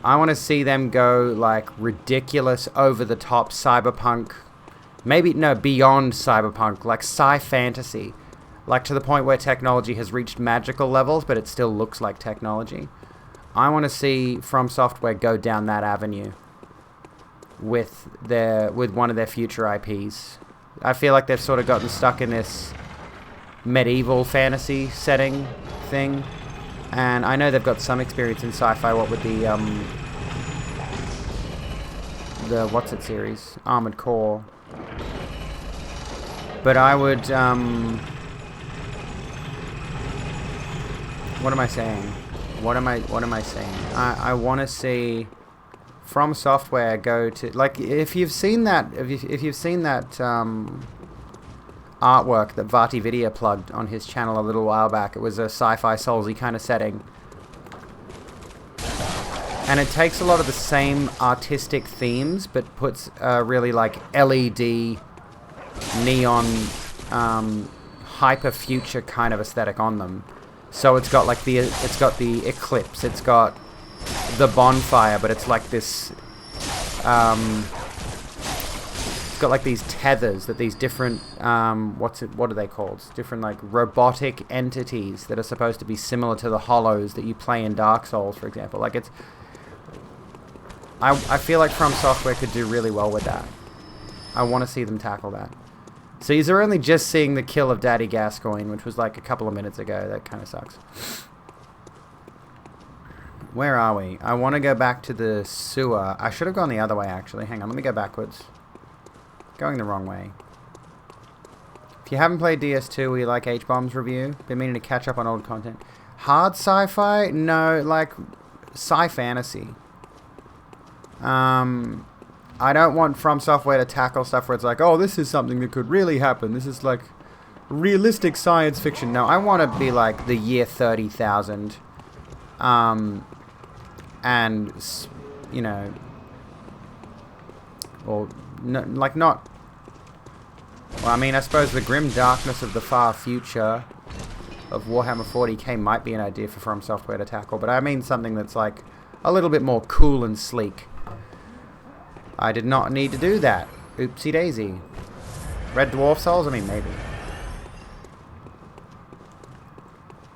I want to see them go like ridiculous, over-the-top cyberpunk. Maybe, no, beyond cyberpunk, like sci-fantasy. Like to the point where technology has reached magical levels, but it still looks like technology. I want to see From Software go down that avenue with one of their future IPs. I feel like they've sort of gotten stuck in this medieval fantasy setting thing, and I know they've got some experience in sci-fi. What with the what's it series, Armored Core. But I would what am I saying? What am I saying? I want to see From Software go to, like, if you've seen that artwork that Vati Vidya plugged on his channel a little while back. It was a sci-fi soulsy kind of setting. And it takes a lot of the same artistic themes, but puts really like LED, neon, hyper future kind of aesthetic on them. So it's got like the eclipse, it's got the bonfire, but it's like this. It's got like these tethers that these different what are they called? Different like robotic entities that are supposed to be similar to the hollows that you play in Dark Souls, for example. Like it's. I feel like From Software could do really well with that. I want to see them tackle that. So you're only just seeing the kill of Daddy Gascoigne, which was like a couple of minutes ago. That kind of sucks. Where are we? I want to go back to the sewer. I should have gone the other way, actually. Hang on, let me go backwards. Going the wrong way. If you haven't played DS2 or you like H-Bomb's review, been meaning to catch up on old content. Hard sci-fi? No, like sci-fantasy. I don't want From Software to tackle stuff where it's like, oh, this is something that could really happen. This is like realistic science fiction. No, I want to be like the year 30,000. And, you know, or no, like not. Well, I mean, I suppose the grim darkness of the far future of Warhammer 40k might be an idea for From Software to tackle, but I mean something that's like a little bit more cool and sleek. I did not need to do that. Oopsie daisy. Red Dwarf Souls? I mean, maybe.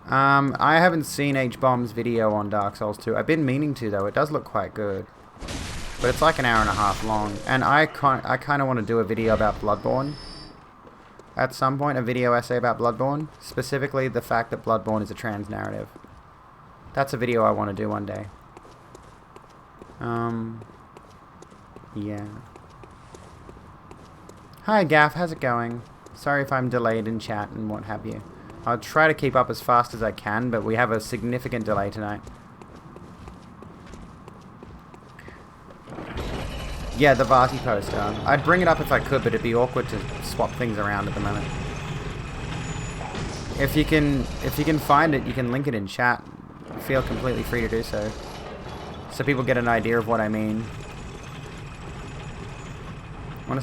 I haven't seen H-Bomb's video on Dark Souls 2. I've been meaning to, though. It does look quite good. But it's like an hour and a half long. And I kind of want to do a video about Bloodborne. At some point, a video essay about Bloodborne. Specifically, the fact that Bloodborne is a trans narrative. That's a video I want to do one day. Yeah. Hi, Gaff. How's it going? Sorry if I'm delayed in chat and what have you. I'll try to keep up as fast as I can, but we have a significant delay tonight. Yeah, the Vati poster. I'd bring it up if I could, but it'd be awkward to swap things around at the moment. If you can find it, you can link it in chat. Feel completely free to do so. So people get an idea of what I mean. You want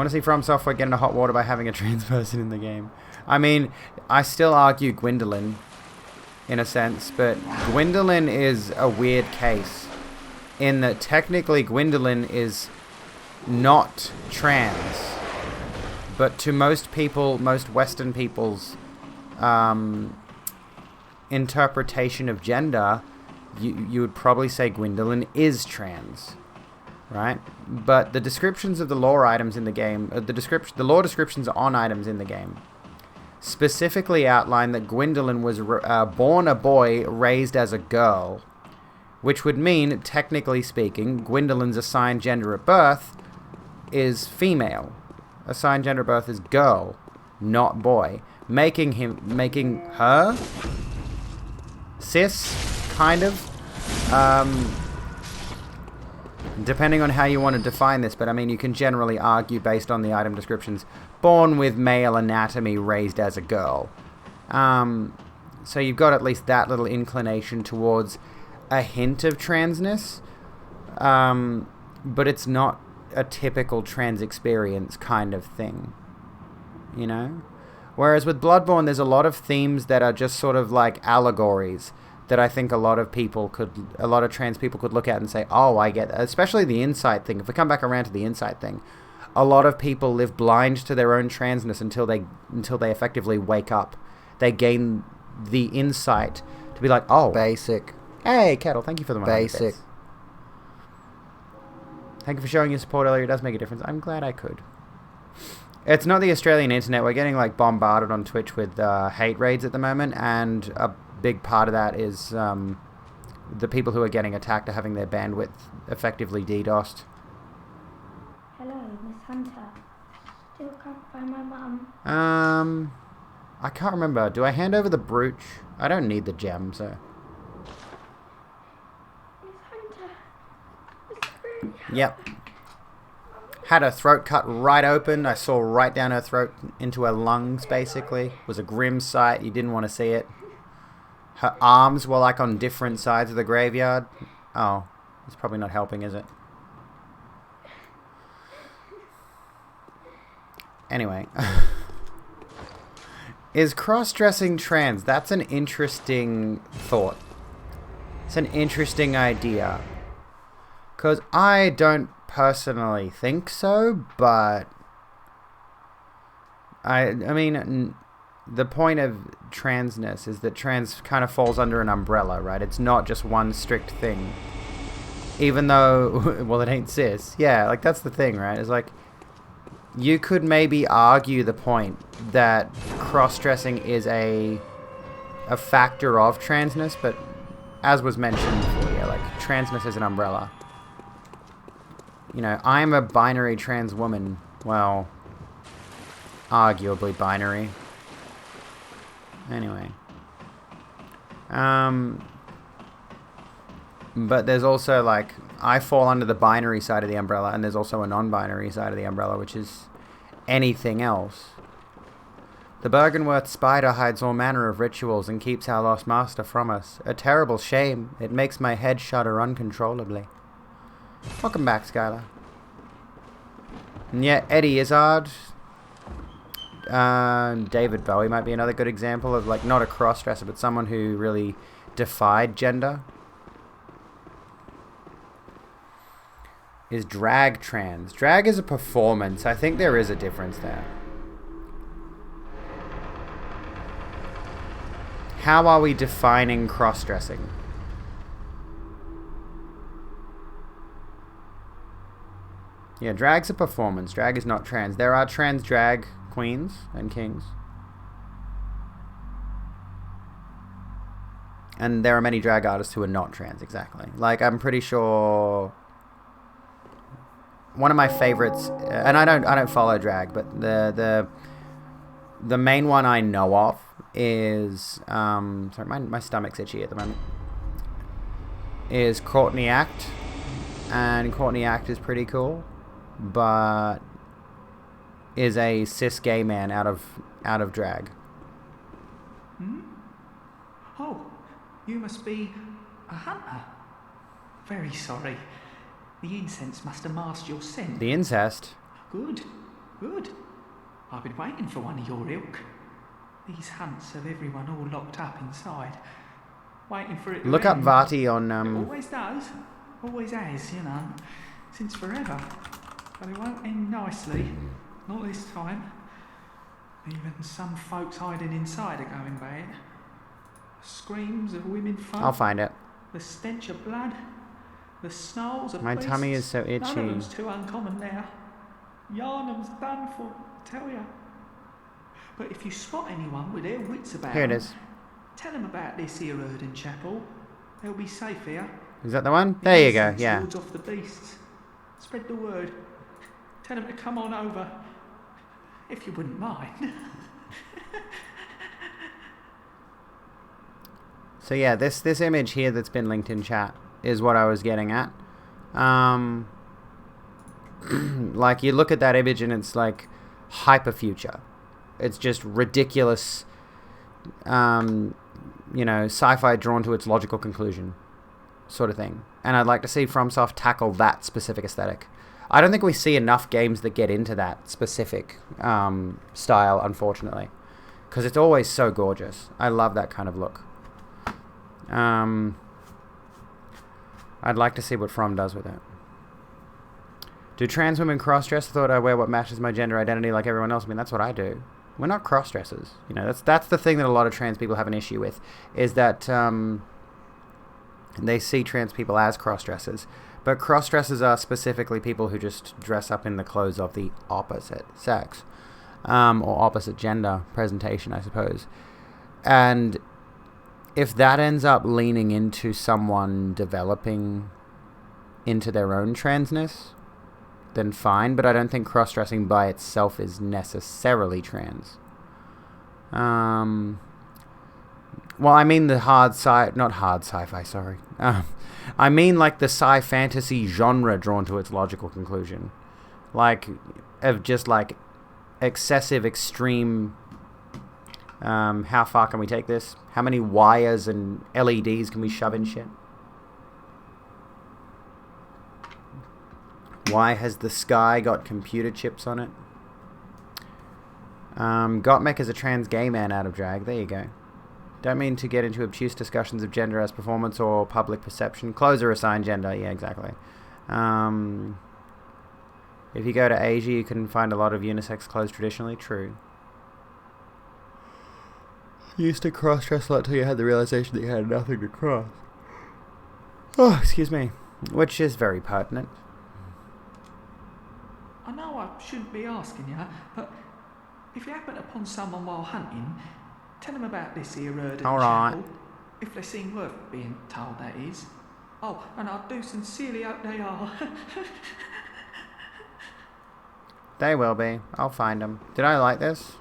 to see From Software get into hot water by having a trans person in the game? I mean, I still argue Gwendolyn, in a sense, but Gwendolyn is a weird case, in that technically Gwendolyn is not trans, but to most people, most Western people's interpretation of gender, you would probably say Gwendolyn is trans. Right, but the descriptions of the lore items in the game, the lore descriptions on items in the game, specifically outline that Gwendolyn was born a boy, raised as a girl, which would mean, technically speaking, Gwendolyn's assigned gender at birth is female. Assigned gender at birth is girl, not boy, making her cis, kind of. depending on how you want to define this, but I mean, you can generally argue based on the item descriptions, born with male anatomy, raised as a girl. So you've got at least that little inclination towards a hint of transness, but it's not a typical trans experience kind of thing, you know? Whereas with Bloodborne, there's a lot of themes that are just sort of like allegories that I think a lot of trans people could look at and say, oh, I get that. Especially the insight thing. If we come back around to the insight thing, a lot of people live blind to their own transness until they effectively wake up. They gain the insight to be like, oh, Basic. Hey, Kettle, thank you for the money. Basic. Thank you for showing your support earlier. It does make a difference. I'm glad I could. It's not the Australian internet. We're getting like bombarded on Twitch with hate raids at the moment, and a big part of that is the people who are getting attacked are having their bandwidth effectively DDoSed. Hello, Miss Hunter. Still can't find my mum. I can't remember. Do I hand over the brooch? I don't need the gem, so... Miss Hunter. It's really Yep. Had her throat cut right open. I saw right down her throat into her lungs, basically. It was a grim sight. You didn't want to see it. Her arms were like on different sides of the graveyard. Oh, it's probably not helping, is it? Anyway. Is cross-dressing trans? That's an interesting thought. It's an interesting idea. Because I don't personally think so, but I mean, the point of transness is that trans kind of falls under an umbrella, right? It's not just one strict thing. Even though, well, it ain't cis. Yeah, like, that's the thing, right? It's like, you could maybe argue the point that cross-dressing is a factor of transness, but as was mentioned before, yeah, like, transness is an umbrella. You know, I'm a binary trans woman. Well, arguably binary. Anyway. But there's also, like, I fall under the binary side of the umbrella, and there's also a non-binary side of the umbrella, which is anything else. The Bergenworth spider hides all manner of rituals and keeps our lost master from us. A terrible shame. It makes my head shudder uncontrollably. Welcome back, Skylar. And yeah, Eddie Izzard. David Bowie might be another good example of, like, not a cross-dresser, but someone who really defied gender. Is drag trans? Drag is a performance. I think there is a difference there. How are we defining cross-dressing? Yeah, drag's a performance. Drag is not trans. There are trans drag queens and kings. And there are many drag artists who are not trans, exactly. Like, I'm pretty sure... One of my favorites, and I don't follow drag, but the main one I know of is sorry, my stomach's itchy at the moment. Is Courtney Act, and Courtney Act is pretty cool, but is a cis gay man out of drag. Hmm? Oh, you must be a hunter. Very sorry. The incense must have masked your scent. The incest? Good, good. I've been waiting for one of your ilk. These hunts have everyone all locked up inside, waiting for it to Look up end. Vati on... It always does. Always has, you know, since forever. But it won't end nicely. Not this time. Even some folks hiding inside are going bad. Screams of women folk. I'll find it. The stench of blood. The snarls of My beasts. tummy is so None itchy. of them's too uncommon now. Yarnum's done for, I tell ya. But if you spot anyone with their wits about Here it them, is. tell them about this here Erden Chapel. They'll be safe here. Is that the one? There you go, Incense yeah. wards off the beasts. Spread the word. Tell them to come on over. If you wouldn't mind. So yeah, this image here that's been linked in chat is what I was getting at. Like, you look at that image and it's like hyper future. It's just ridiculous, sci-fi drawn to its logical conclusion sort of thing. And I'd like to see FromSoft tackle that specific aesthetic. I don't think we see enough games that get into that specific style, unfortunately, because it's always so gorgeous. I love that kind of look. I'd like to see what From does with it. Do trans women cross-dress? I thought I wear what matches my gender identity like everyone else. I mean, that's what I do. We're not cross-dressers. That's the thing that a lot of trans people have an issue with, is that they see trans people as cross-dressers. But cross-dressers are specifically people who just dress up in the clothes of the opposite sex, or opposite gender presentation, I suppose. And if that ends up leaning into someone developing into their own transness, then fine, but I don't think cross-dressing by itself is necessarily trans. Well, I mean the not hard sci-fi, sorry. I mean like the sci-fantasy genre drawn to its logical conclusion. Like, of just like excessive, extreme, how far can we take this? How many wires and LEDs can we shove in shit? Why has the sky got computer chips on it? Gottmech is a trans gay man out of drag. There you go. Don't mean to get into obtuse discussions of gender as performance or public perception. Clothes are assigned gender. Yeah, exactly. If you go to Asia, you can find a lot of unisex clothes traditionally. True. You used to cross-dress a lot till you had the realization that you had nothing to cross. Oh, excuse me. Which is very pertinent. I know I shouldn't be asking you, but if you happen upon someone while hunting, tell them about this here Erdene Chapel. If they seem worth being told, that is. Oh, and I do sincerely hope they are. They will be. I'll find them. Did I like this?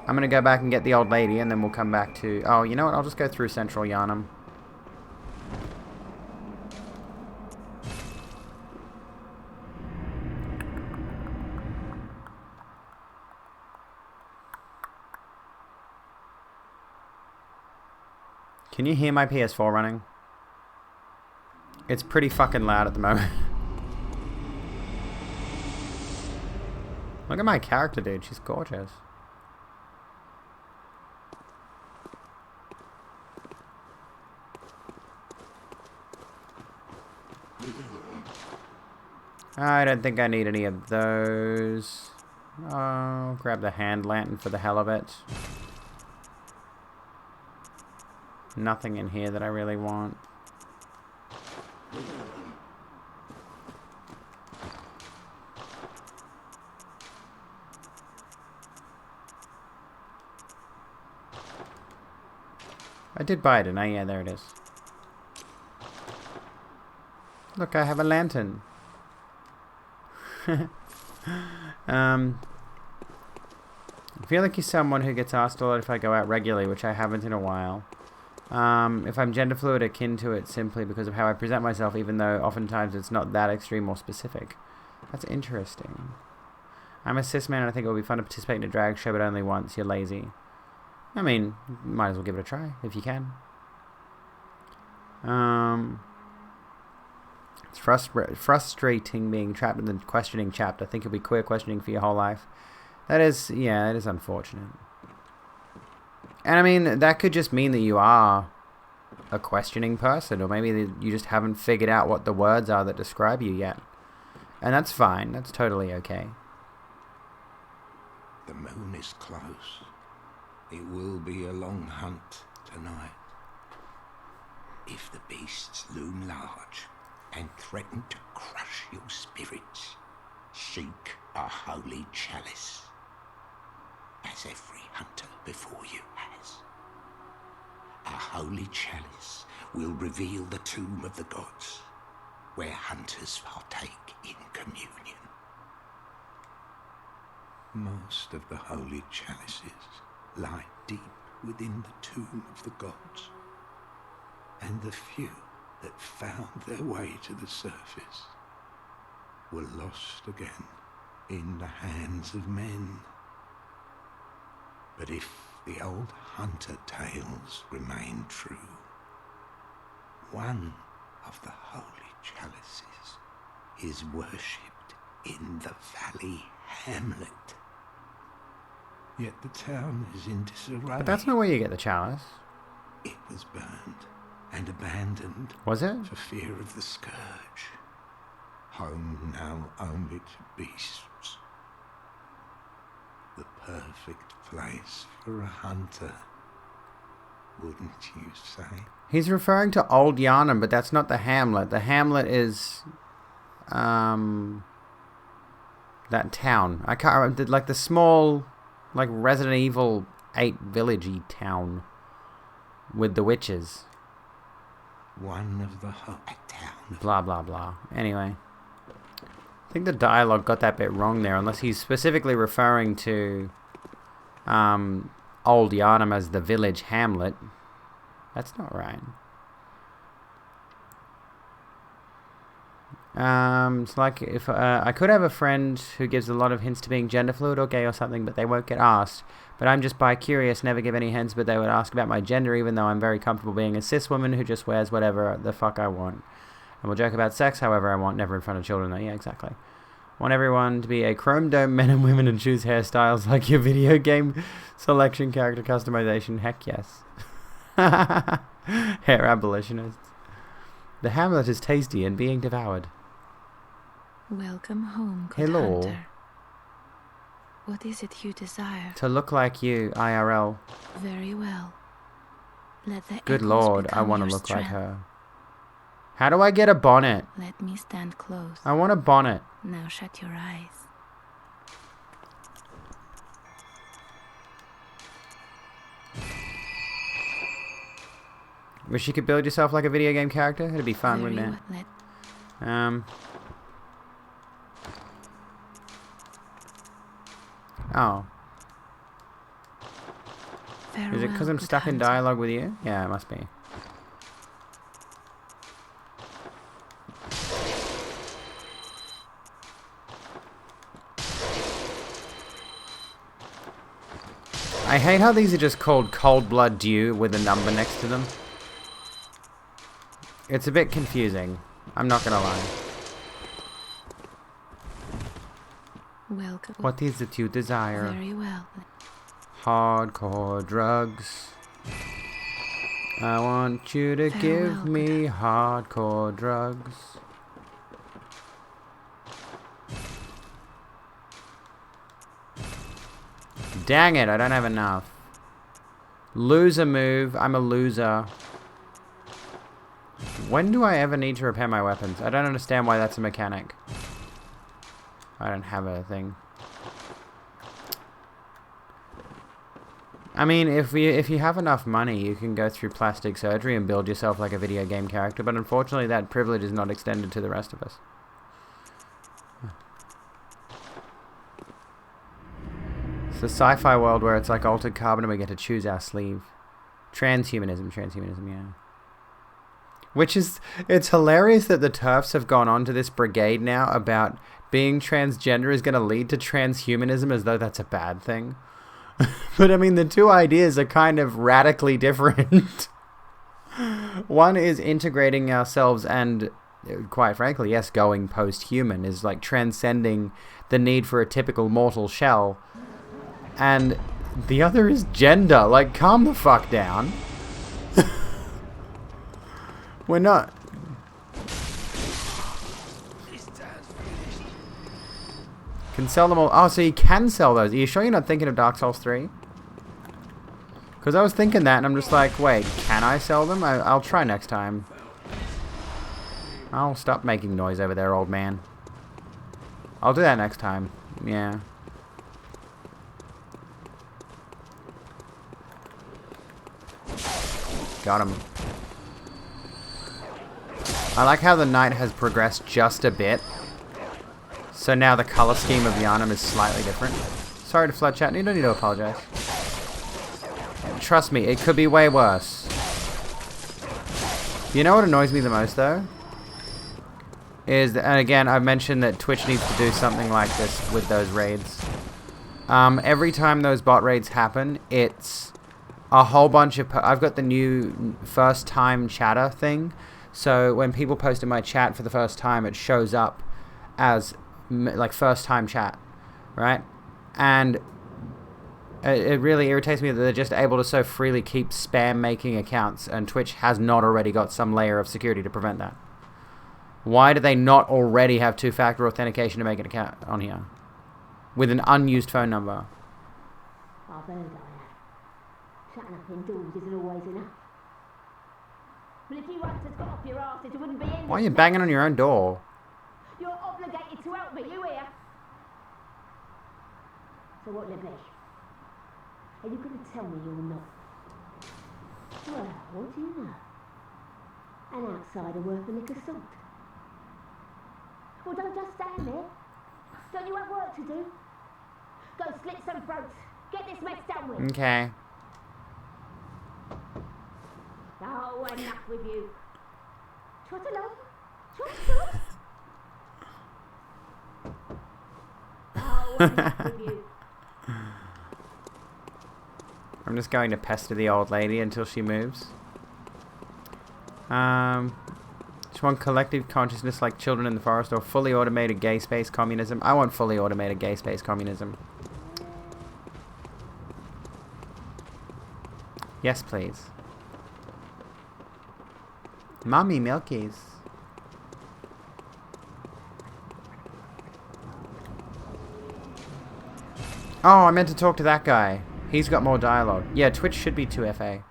I'm going to go back and get the old lady, and then we'll come back to... Oh, you know what? I'll just go through Central Yharnam. Can you hear my PS4 running? It's pretty fucking loud at the moment. Look at my character, dude. She's gorgeous. I don't think I need any of those. I'll grab the hand lantern for the hell of it. Nothing in here that I really want. I did buy it, didn't I? Yeah, there it is. Look, I have a lantern. I feel like you're someone who gets asked a lot if I go out regularly, which I haven't in a while. If I'm gender fluid, akin to it simply because of how I present myself, even though oftentimes it's not that extreme or specific. That's interesting. I'm a cis man and I think it would be fun to participate in a drag show, but only once. You're lazy. I mean, might as well give it a try, if you can. It's frustrating being trapped in the questioning chapter. I think it'll be queer questioning for your whole life. That is, yeah, it is unfortunate. And I mean, that could just mean that you are a questioning person, or maybe you just haven't figured out what the words are that describe you yet. And that's fine. That's totally okay. The moon is close. It will be a long hunt tonight. If the beasts loom large and threaten to crush your spirits, seek a holy chalice, as every hunter before you has. A holy chalice will reveal the tomb of the gods, where hunters partake in communion. Most of the holy chalices lie deep within the tomb of the gods. and the few that found their way to the surface were lost again in the hands of men. But if the old hunter tales remain true, one of the holy chalices is worshipped in the valley hamlet. Yet the town is in disarray. But that's not where you get the chalice. It was burned and abandoned. Was it? For fear of the scourge. Home now only to beasts. The perfect place for a hunter, wouldn't you say? He's referring to Old Yarnum, but that's not the hamlet. The hamlet is that town. I can't remember, like the small, like Resident Evil 8 villagey town with the witches. One of the town. Blah blah blah. Anyway, I think the dialogue got that bit wrong there, unless he's specifically referring to Old Yarnum as the village hamlet. That's not right. It's like if I could have a friend who gives a lot of hints to being gender fluid or gay or something, but they won't get asked. But I'm just bi-curious, never give any hints, but they would ask about my gender, even though I'm very comfortable being a cis woman who just wears whatever the fuck I want. And will joke about sex however I want, never in front of children though. Yeah, exactly. Want everyone to be a chrome dome men and women and choose hairstyles like your video game selection character customization. Heck yes. Hair abolitionists. The hamlet is tasty and being devoured. Welcome home, good Hello. hunter. What is it you desire? To look like you, IRL. Very well. Let the Good echoes lord, I become want to your look like strength. her. How do I get a bonnet? Let me stand close. I want a bonnet. Now shut your eyes. Wish you could build yourself like a video game character. It'd be fun, Very wouldn't well. it? Oh. Is it because I'm stuck in dialogue with you? Yeah, it must be. I hate how these are just called Cold Blood Dew with a number next to them. It's a bit confusing. I'm not gonna lie. Welcome. What is it you desire? Very well. Hardcore drugs. I want you to give me hardcore drugs. Dang it, I don't have enough. Loser move. I'm a loser. When do I ever need to repair my weapons? I don't understand why that's a mechanic. I don't have a thing. I mean, if you have enough money, you can go through plastic surgery and build yourself like a video game character, but unfortunately that privilege is not extended to the rest of us. It's a sci-fi world where it's like altered carbon and we get to choose our sleeve. Transhumanism, yeah. Which is, it's hilarious that the TERFs have gone on to this brigade now about being transgender is going to lead to transhumanism as though that's a bad thing. But I mean, the two ideas are kind of radically different. One is integrating ourselves and, quite frankly, yes, going post-human is like transcending the need for a typical mortal shell. And the other is gender. Like, calm the fuck down. We're not. Can sell them all. Oh, so you can sell those. Are you sure you're not thinking of Dark Souls 3? Because I was thinking that and I'm just like, wait, can I sell them? I'll try next time. I'll stop making noise over there, old man. I'll do that next time. Yeah. Got him. I like how the night has progressed just a bit. So now the color scheme of Yarnum is slightly different. Sorry to flood chat. You don't need to apologize. Trust me, it could be way worse. You know what annoys me the most, though? And again, I've mentioned that Twitch needs to do something like this with those raids. Every time those bot raids happen, it's a whole bunch of... I've got the new first time chatter thing. So when people post in my chat for the first time, it shows up as like first time chat, right? And it really irritates me that they're just able to so freely keep spam making accounts, and Twitch has not already got some layer of security to prevent that. Why do they not already have two-factor authentication to make an account on here with an unused phone number? I've heard I have. Shutting up indoors isn't always enough. Well, if you once had got off your arse, it wouldn't be ended. Why are you banging on your own door? You're obligated to help me, you hear? So what'll it be? Are you going to tell me you're not? Well, what do you know? An outsider worth a lick of salt. Well, don't just stand there. Don't you have work to do? Go slit some throats. Get this mess done with. Okay. Oh, enough with you. Trot along. Trot, trot. Oh, enough with you. I'm just going to pester the old lady until she moves. Just want collective consciousness like children in the forest, or fully automated gay space communism. I want fully automated gay space communism. Yes, please. Mommy milkies. Oh, I meant to talk to that guy. He's got more dialogue. Yeah, Twitch should be 2FA.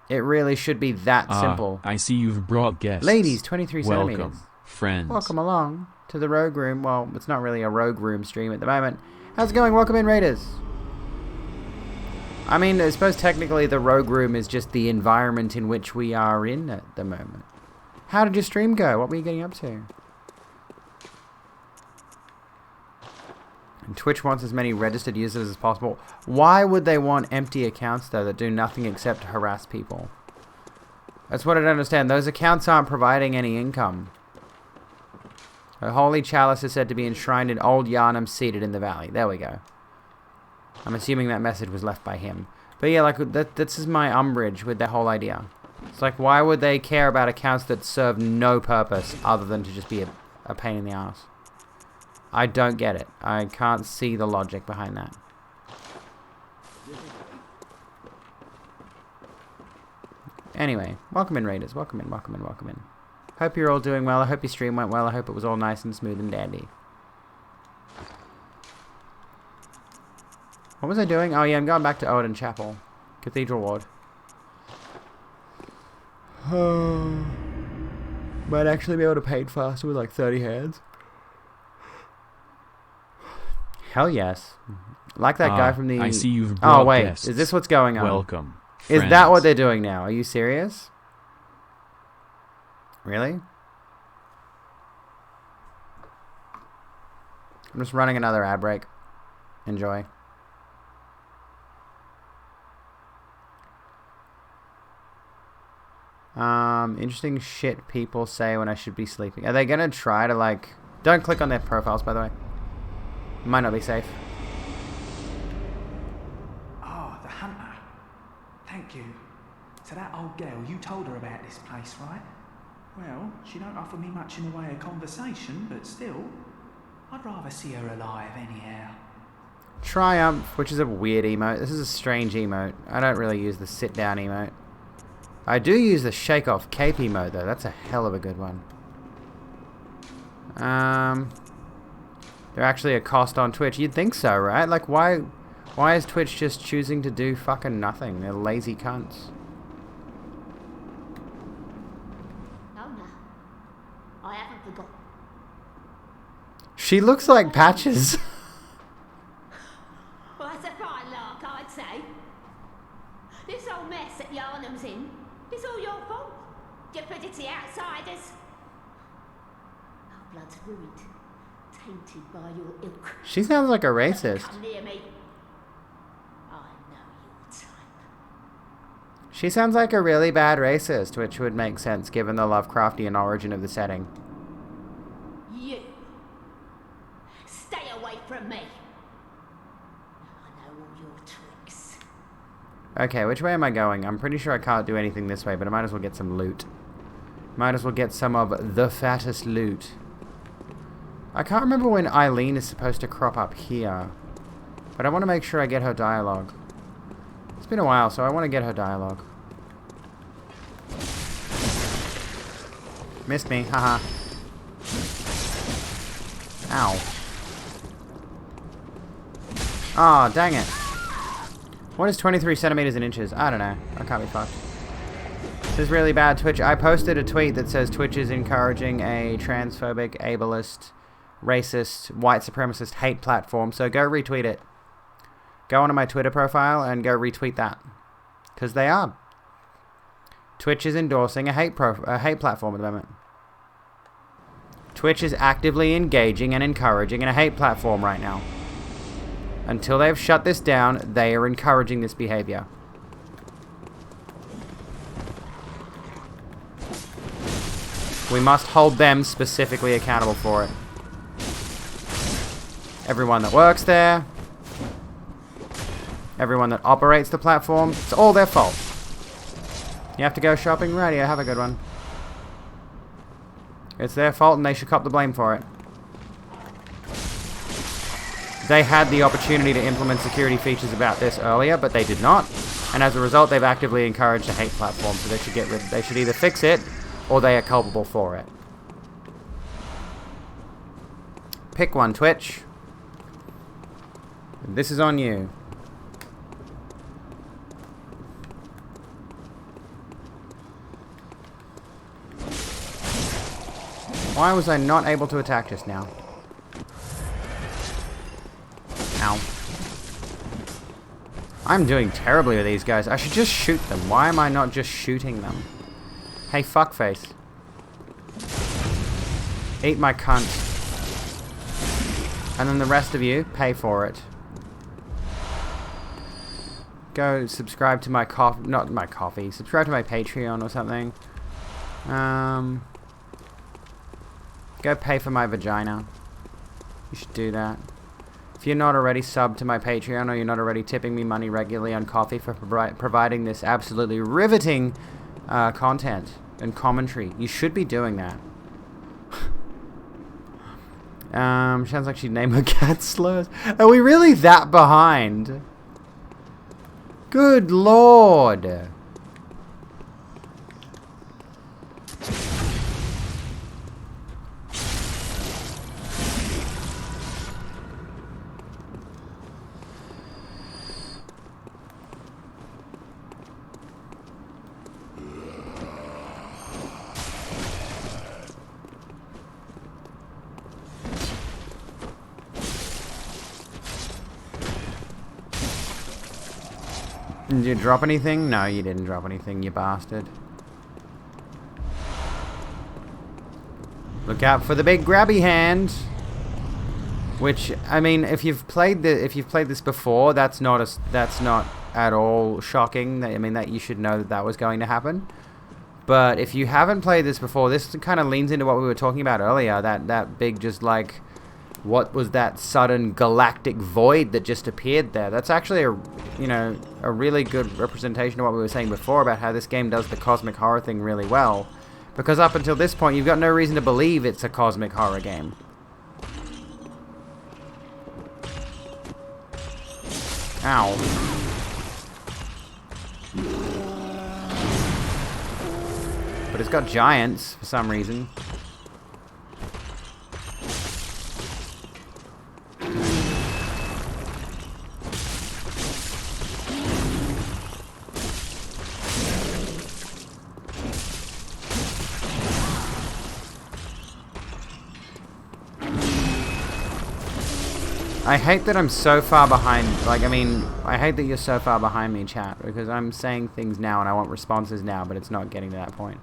It really should be that simple. I see you've brought guests. Ladies, 23 centimeters. Welcome, friends. Welcome along to the Rogue Room. Well, it's not really a Rogue Room stream at the moment. How's it going? Welcome in, Raiders. I mean, I suppose technically the Rogue Room is just the environment in which we are in at the moment. How did your stream go? What were you getting up to? And Twitch wants as many registered users as possible. Why would they want empty accounts, though, that do nothing except harass people? That's what I don't understand. Those accounts aren't providing any income. A holy chalice is said to be enshrined in old Yarnum seated in the valley. There we go. I'm assuming that message was left by him. But yeah, like, this is my umbrage with their whole idea. It's like, why would they care about accounts that serve no purpose other than to just be a pain in the ass? I don't get it. I can't see the logic behind that. Anyway, welcome in, Raiders. Welcome in, welcome in, welcome in. Hope you're all doing well. I hope your stream went well. I hope it was all nice and smooth and dandy. What was I doing? Oh yeah, I'm going back to Odin Chapel. Cathedral Ward. Might actually be able to paint faster with like 30 hands. Hell yes. Like that guy from the... I see you've brought Oh wait, guests. Is this what's going on? Welcome, Is that what they're doing now? Are you serious? Really? I'm just running another ad break. Enjoy. Interesting shit people say when I should be sleeping. Are they gonna try to like... Don't click on their profiles, by the way. Might not be safe. Oh, the hunter. Thank you. So that old girl, you told her about this place, right? Well, she don't offer me much in the way of conversation, but still, I'd rather see her alive anyhow. Triumph, which is a weird emote. This is a strange emote. I don't really use the sit down emote. I do use the shake off cape emote though. That's a hell of a good one. They're actually a cost on Twitch. You'd think so, right? Like why is Twitch just choosing to do fucking nothing? They're lazy cunts. Oh no, I haven't forgotten. She looks like Patches. Well, that's a fine lark, I'd say. This whole mess that Yarnum's in, it's all your fault. Stupidity outsiders. Our blood's ruined, tainted by your ilk. She sounds like a racist. Come near me. I know your type. She sounds like a really bad racist, which would make sense given the Lovecraftian origin of the setting. You. Stay away from me. I know all your tricks. Okay, which way am I going? I'm pretty sure I can't do anything this way, but I might as well get some loot. Might as well get some of the fattest loot. I can't remember when Eileen is supposed to crop up here. But I want to make sure I get her dialogue. It's been a while, so I want to get her dialogue. Missed me, haha. Ow. Ah, oh, dang it. What is 23 centimeters in inches? I don't know. I can't be fucked. This is really bad, Twitch. I posted a tweet that says Twitch is encouraging a transphobic, ableist, racist, white supremacist hate platform, so go retweet it. Go onto my Twitter profile and go retweet that. Because they are. Twitch is endorsing a hate platform at the moment. Twitch is actively engaging and encouraging in a hate platform right now. Until they've shut this down, they are encouraging this behavior. We must hold them specifically accountable for it. Everyone that works there, everyone that operates the platform, it's all their fault. You have to go shopping? Right, yeah, have a good one. It's their fault and they should cop the blame for it. They had the opportunity to implement security features about this earlier, but they did not. And as a result, they've actively encouraged a hate platform, so they should either fix it or they are culpable for it. Pick one, Twitch. This is on you. Why was I not able to attack just now? Ow. I'm doing terribly with these guys. I should just shoot them. Why am I not just shooting them? Hey, fuckface. Eat my cunt. And then the rest of you, pay for it. Go subscribe to my not my coffee. Subscribe to my Patreon or something. Go pay for my vagina. You should do that. If you're not already subbed to my Patreon or you're not already tipping me money regularly on coffee for providing this absolutely riveting content and commentary, you should be doing that. Sounds like she'd name her cat slurs. Are we really that behind? Good lord. Did you drop anything? No, you didn't drop anything, you bastard. Look out for the big grabby hand. Which, I mean, if you've played this before, that's not at all shocking. I mean, that you should know that was going to happen. But if you haven't played this before, this kind of leans into what we were talking about earlier. That big, just like, what was that sudden galactic void that just appeared there? That's actually a really good representation of what we were saying before about how this game does the cosmic horror thing really well. Because up until this point, you've got no reason to believe it's a cosmic horror game. Ow. But it's got giants for some reason. I hate that I'm so far behind, I hate that you're so far behind me, chat, because I'm saying things now and I want responses now, but it's not getting to that point.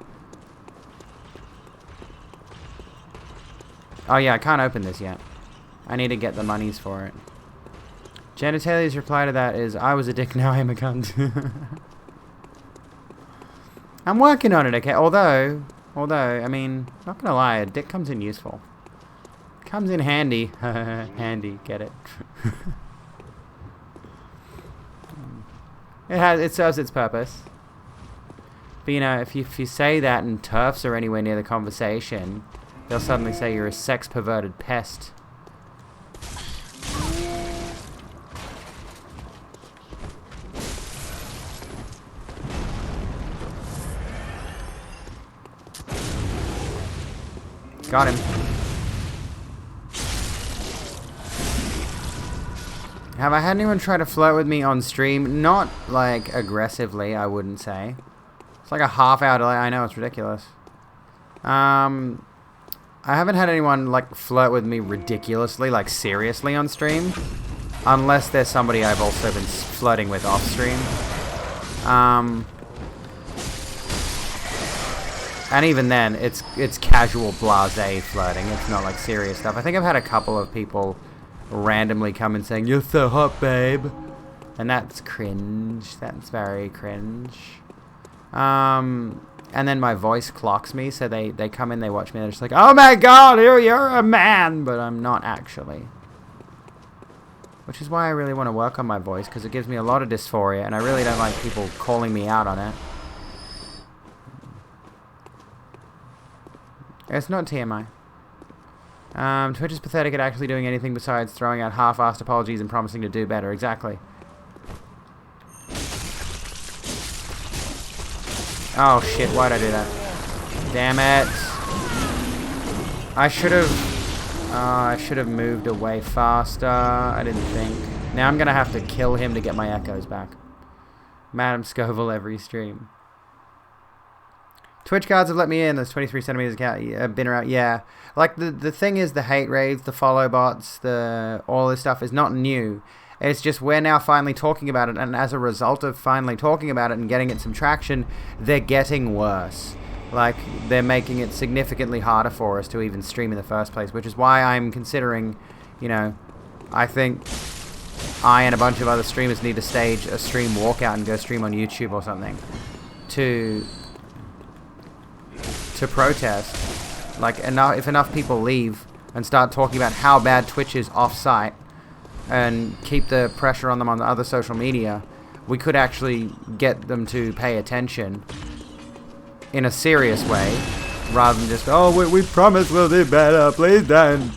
Oh yeah, I can't open this yet. I need to get the monies for it. Genitalia's reply to that is, I was a dick, now I am a cunt. I'm working on it, okay? Although, I mean, not gonna lie, a dick comes in useful. Comes in handy. Handy, get it? It serves its purpose. But you know, if you say that and TERFs are anywhere near the conversation, they'll suddenly say you're a sex perverted pest. Got him. Have I had anyone try to flirt with me on stream? Not, like, aggressively, I wouldn't say. It's like a half-hour delay. I know, it's ridiculous. I haven't had anyone, like, flirt with me ridiculously, like, seriously on stream. Unless there's somebody I've also been flirting with off-stream. And even then, it's casual blasé flirting. It's not, like, serious stuff. I think I've had a couple of people randomly come and saying, "You're so hot, babe." And that's cringe. That's very cringe. And then my voice clocks me, so they come in, they watch me, and they're just like, "Oh my god, you're a man!" But I'm not actually. Which is why I really want to work on my voice, because it gives me a lot of dysphoria, and I really don't like people calling me out on it. It's not TMI. Twitch is pathetic at actually doing anything besides throwing out half-assed apologies and promising to do better. Exactly. Oh shit, why'd I do that? Damn it. I should have moved away faster. I didn't think. Now I'm gonna have to kill him to get my echoes back. Madam Scoville every stream. Twitch cards have let me in. There's 23 centimeters been around. Yeah. Like, the thing is, the hate raids, the follow bots, all this stuff is not new. It's just we're now finally talking about it, and as a result of finally talking about it and getting it some traction, they're getting worse. Like, they're making it significantly harder for us to even stream in the first place, which is why I'm considering, you know, I think I and a bunch of other streamers need to stage a stream walkout and go stream on YouTube or something to protest. Like, if enough people leave and start talking about how bad Twitch is off-site and keep the pressure on them on the other social media, we could actually get them to pay attention in a serious way, rather than just, "Oh, we promise we'll do better, please don't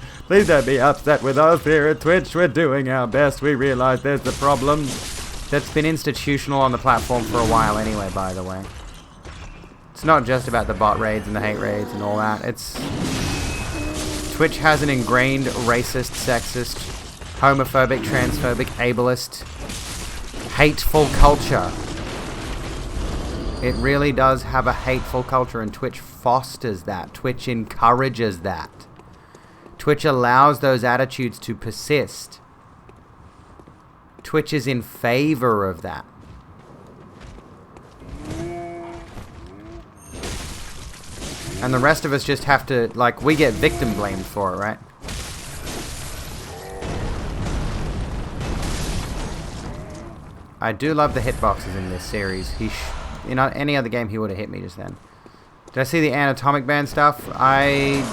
be upset with us here at Twitch, we're doing our best, we realize there's a problem." That's been institutional on the platform for a while anyway, by the way. It's not just about the bot raids and the hate raids and all that. Twitch has an ingrained racist, sexist, homophobic, transphobic, ableist, hateful culture. It really does have a hateful culture, and Twitch fosters that. Twitch encourages that. Twitch allows those attitudes to persist. Twitch is in favor of that. And the rest of us just have to, like, we get victim blamed for it, right? I do love the hitboxes in this series. In any other game, he would have hit me just then. Did I see the anatomic ban stuff? I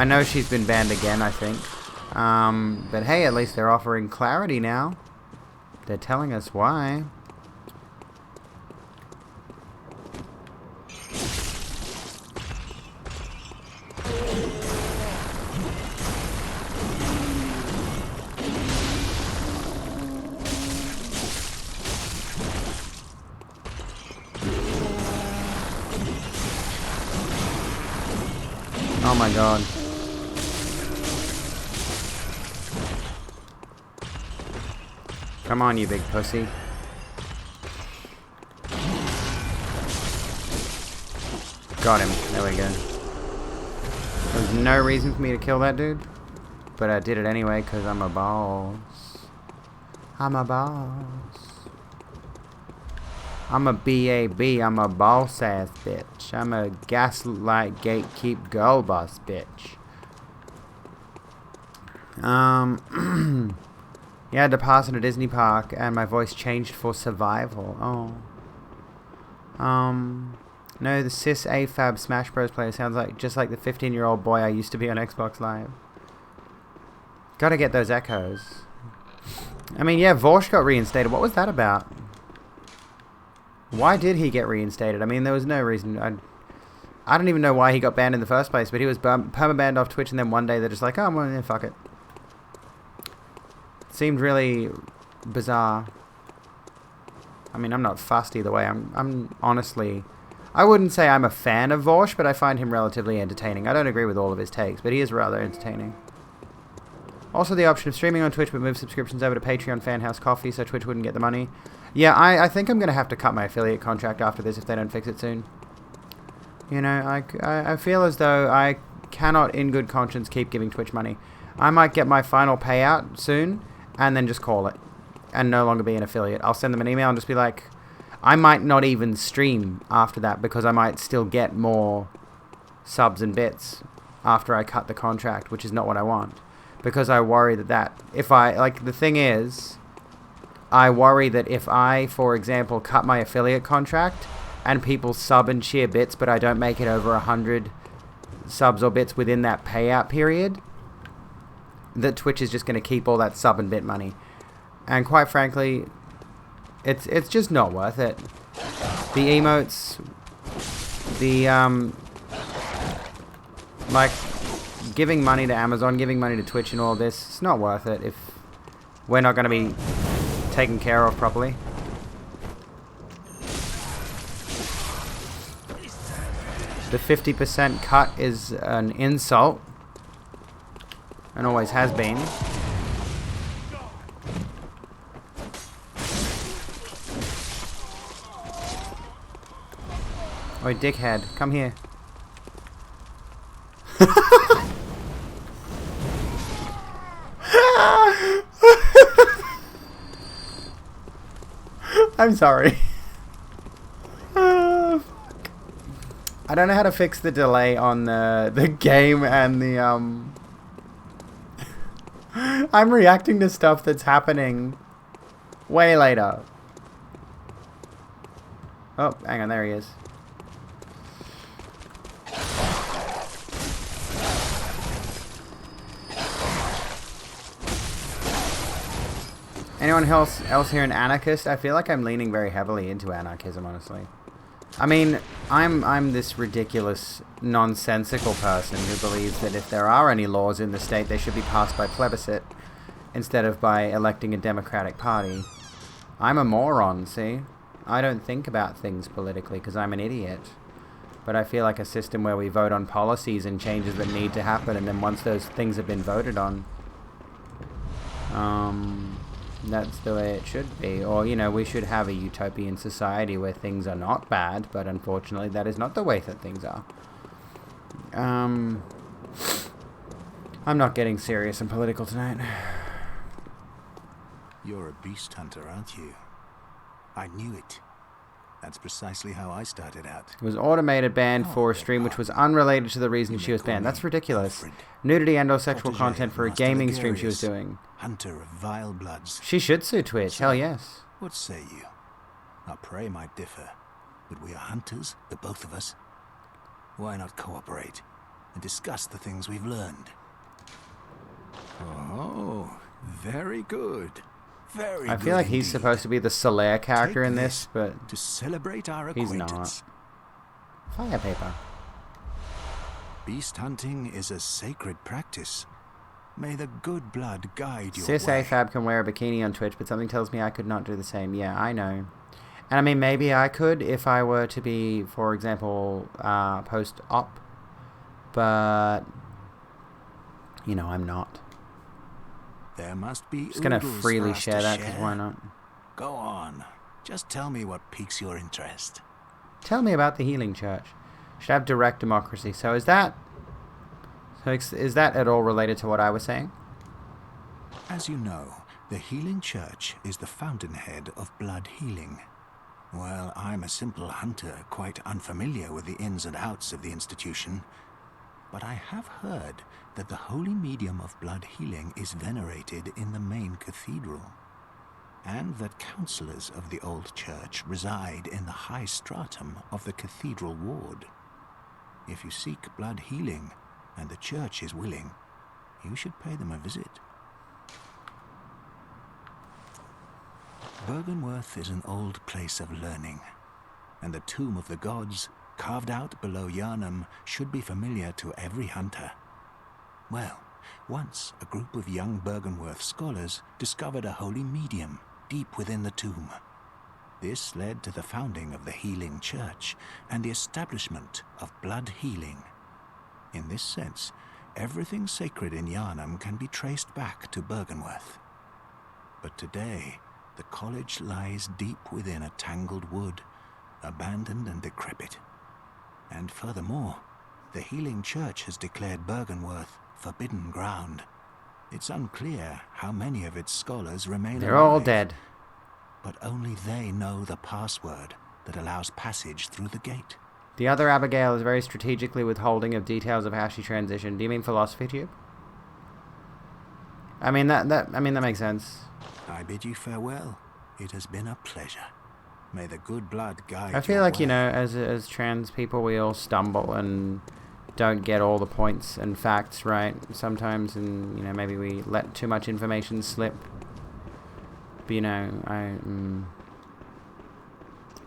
know she's been banned again, I think. But hey, at least they're offering clarity now. They're telling us why. Oh my god. Come on, you big pussy. Got him. There we go. There's no reason for me to kill that dude, but I did it anyway because I'm a boss. I'm a boss. I'm a B.A.B. I'm a boss ass bitch. I'm a gaslight gatekeep girl boss bitch. Yeah, I had to pass in a Disney park and my voice changed for survival. Oh. No, the cis AFAB Smash Bros player sounds like just like the 15-year-old boy I used to be on Xbox Live. Gotta get those echoes. I mean, yeah, Vorsh got reinstated. What was that about? Why did he get reinstated? I mean, there was no reason. I don't even know why he got banned in the first place, but he was perma-banned off Twitch, and then one day they're just like, oh, well, yeah, fuck it. Seemed really bizarre. I mean, I'm not fussed either way. I'm honestly... I wouldn't say I'm a fan of Vorsh, but I find him relatively entertaining. I don't agree with all of his takes, but he is rather entertaining. Also, the option of streaming on Twitch, but move subscriptions over to Patreon Fan House Coffee so Twitch wouldn't get the money. Yeah, I think I'm going to have to cut my affiliate contract after this if they don't fix it soon. You know, I feel as though I cannot in good conscience keep giving Twitch money. I might get my final payout soon and then just call it and no longer be an affiliate. I'll send them an email and just be like, I might not even stream after that because I might still get more subs and bits after I cut the contract, which is not what I want. Because I worry that if I, like, the thing is, I worry that if I, for example, cut my affiliate contract and people sub and share bits, but I don't make it over 100 subs or bits within that payout period, that Twitch is just going to keep all that sub and bit money. And quite frankly, it's just not worth it. The emotes, the, like, giving money to Amazon, giving money to Twitch and all this, it's not worth it if we're not going to be taken care of properly. The 50% cut is an insult, and always has been. Oi, dickhead, come here. I'm sorry. I don't know how to fix the delay on the game and the I'm reacting to stuff that's happening way later. Oh, hang on, there he is. Anyone else here an anarchist? I feel like I'm leaning very heavily into anarchism, honestly. I mean, I'm this ridiculous, nonsensical person who believes that if there are any laws in the state, they should be passed by plebiscite instead of by electing a democratic party. I'm a moron, see? I don't think about things politically because I'm an idiot. But I feel like a system where we vote on policies and changes that need to happen, and then once those things have been voted on, that's the way it should be. Or, you know, we should have a utopian society where things are not bad, but unfortunately that is not the way that things are. I'm not getting serious and political tonight. You're a beast hunter, aren't you? I knew it. That's precisely how I started out. It was automated banned for a stream which was unrelated to the reason she was banned. That's ridiculous. Nudity and or sexual content for a gaming stream she was doing. Hunter of vile bloods. She should sue Twitch. Hell yes. What say you? Our prey might differ, but we are hunters, the both of us. Why not cooperate and discuss the things we've learned? Oh, very good. Very I feel like he's supposed to be the Solaire character in this, but to celebrate our he's not. Fire paper. Beast hunting is a sacred practice. May the good blood guide your Cis way. AFAB can wear a bikini on Twitch, but something tells me I could not do the same. Yeah, I know. And I mean, maybe I could if I were to be, for example, post-op. But, you know, I'm not. There must be just gonna freely share that, because why not? Go on. Just tell me what piques your interest. Tell me about the Healing Church. Should have direct democracy. So is that at all related to what I was saying? As you know, the Healing Church is the fountainhead of blood healing. Well, I'm a simple hunter, quite unfamiliar with the ins and outs of the institution. But I have heard that the holy medium of blood healing is venerated in the main cathedral. and that councillors of the old church reside in the high stratum of the cathedral ward. If you seek blood healing, and the church is willing, you should pay them a visit. Byrgenwerth is an old place of learning, and the tomb of the gods, carved out below Yharnam, should be familiar to every hunter. Well, once a group of young Byrgenwerth scholars discovered a holy medium deep within the tomb. This led to the founding of the Healing Church and the establishment of blood healing. In this sense, everything sacred in Yharnam can be traced back to Byrgenwerth. But today, the college lies deep within a tangled wood, abandoned and decrepit. And furthermore, the Healing Church has declared Byrgenwerth forbidden ground. It's unclear how many of its scholars remain alive. They're all dead. But only they know the password that allows passage through the gate. The other Abigail is very strategically withholding of details of how she transitioned. Do you mean Philosophy Tube? I mean that makes sense. I bid you farewell. It has been a pleasure. May the good blood guide I feel your like, way. you know, as trans people, we all stumble and don't get all the points and facts right sometimes, and, you know, maybe we let too much information slip. But, you know,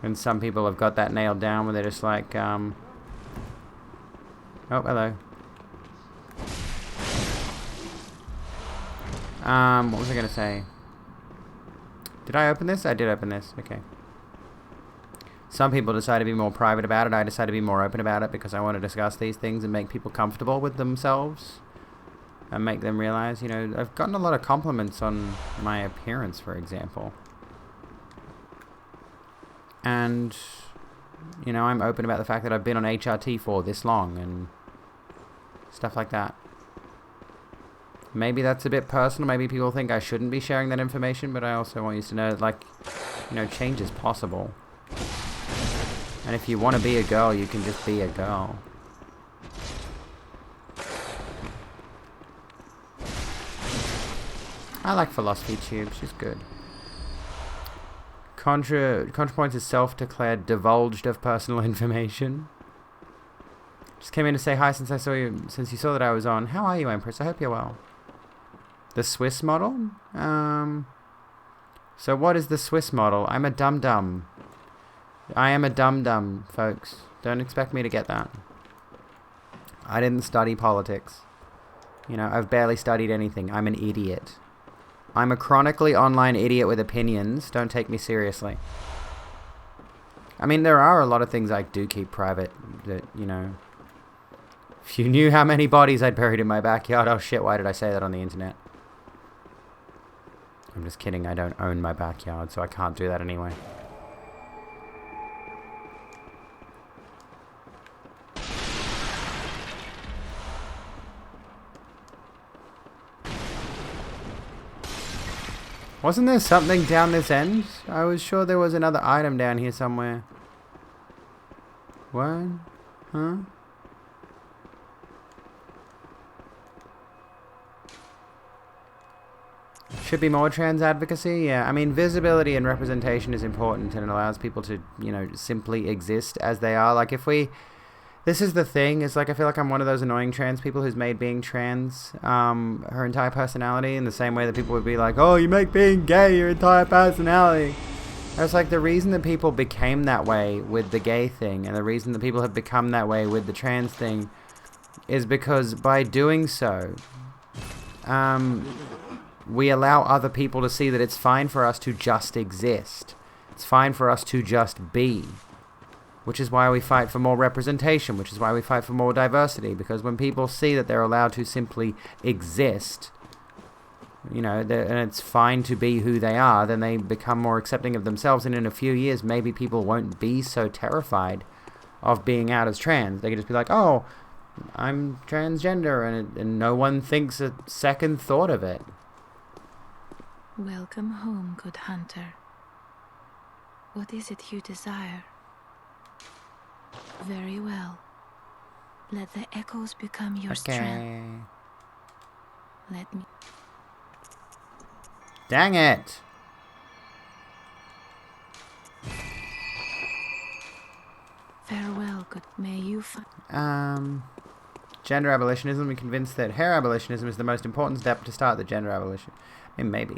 and some people have got that nailed down where they're just like, oh, hello. What was I gonna say? Did I open this? I did open this. Okay. Some people decide to be more private about it. I decide to be more open about it because I want to discuss these things and make people comfortable with themselves and make them realize, you know, I've gotten a lot of compliments on my appearance, for example. And, you know, I'm open about the fact that I've been on HRT for this long and stuff like that. Maybe that's a bit personal. Maybe people think I shouldn't be sharing that information, but I also want you to know that, like, you know, change is possible. And if you want to be a girl, you can just be a girl. I like Philosophy Tube. She's good. ContraPoints is self-declared divulged of personal information. Just came in to say hi since you saw that I was on. How are you, Empress? I hope you're well. The Swiss model? So what is the Swiss model? I'm a dum-dum. I am a dum-dum, folks. Don't expect me to get that. I didn't study politics. You know, I've barely studied anything. I'm an idiot. I'm a chronically online idiot with opinions. Don't take me seriously. I mean, there are a lot of things I do keep private that, you know... If you knew how many bodies I'd buried in my backyard... Oh shit, why did I say that on the internet? I'm just kidding, I don't own my backyard, so I can't do that anyway. Wasn't there something down this end? I was sure there was another item down here somewhere. What? Huh? Should be more trans advocacy? Yeah, I mean, visibility and representation is important, and it allows people to, you know, simply exist as they are. Like, if we... This is the thing, is like, I feel like I'm one of those annoying trans people who's made being trans her entire personality, in the same way that people would be like, oh, you make being gay your entire personality. And it's like, the reason that people became that way with the gay thing, and the reason that people have become that way with the trans thing, is because by doing so, we allow other people to see that it's fine for us to just exist. It's fine for us to just be. Which is why we fight for more representation, which is why we fight for more diversity, because when people see that they're allowed to simply exist, you know, and it's fine to be who they are, then they become more accepting of themselves, and in a few years, maybe people won't be so terrified of being out as trans. They can just be like, oh, I'm transgender, and no one thinks a second thought of it. Welcome home, good hunter. What is it you desire? Very well. Let the echoes become your strength. Let me... Dang it! could. May you find. Gender abolitionism. I'm convinced that hair abolitionism is the most important step to start the gender abolition. I mean, maybe.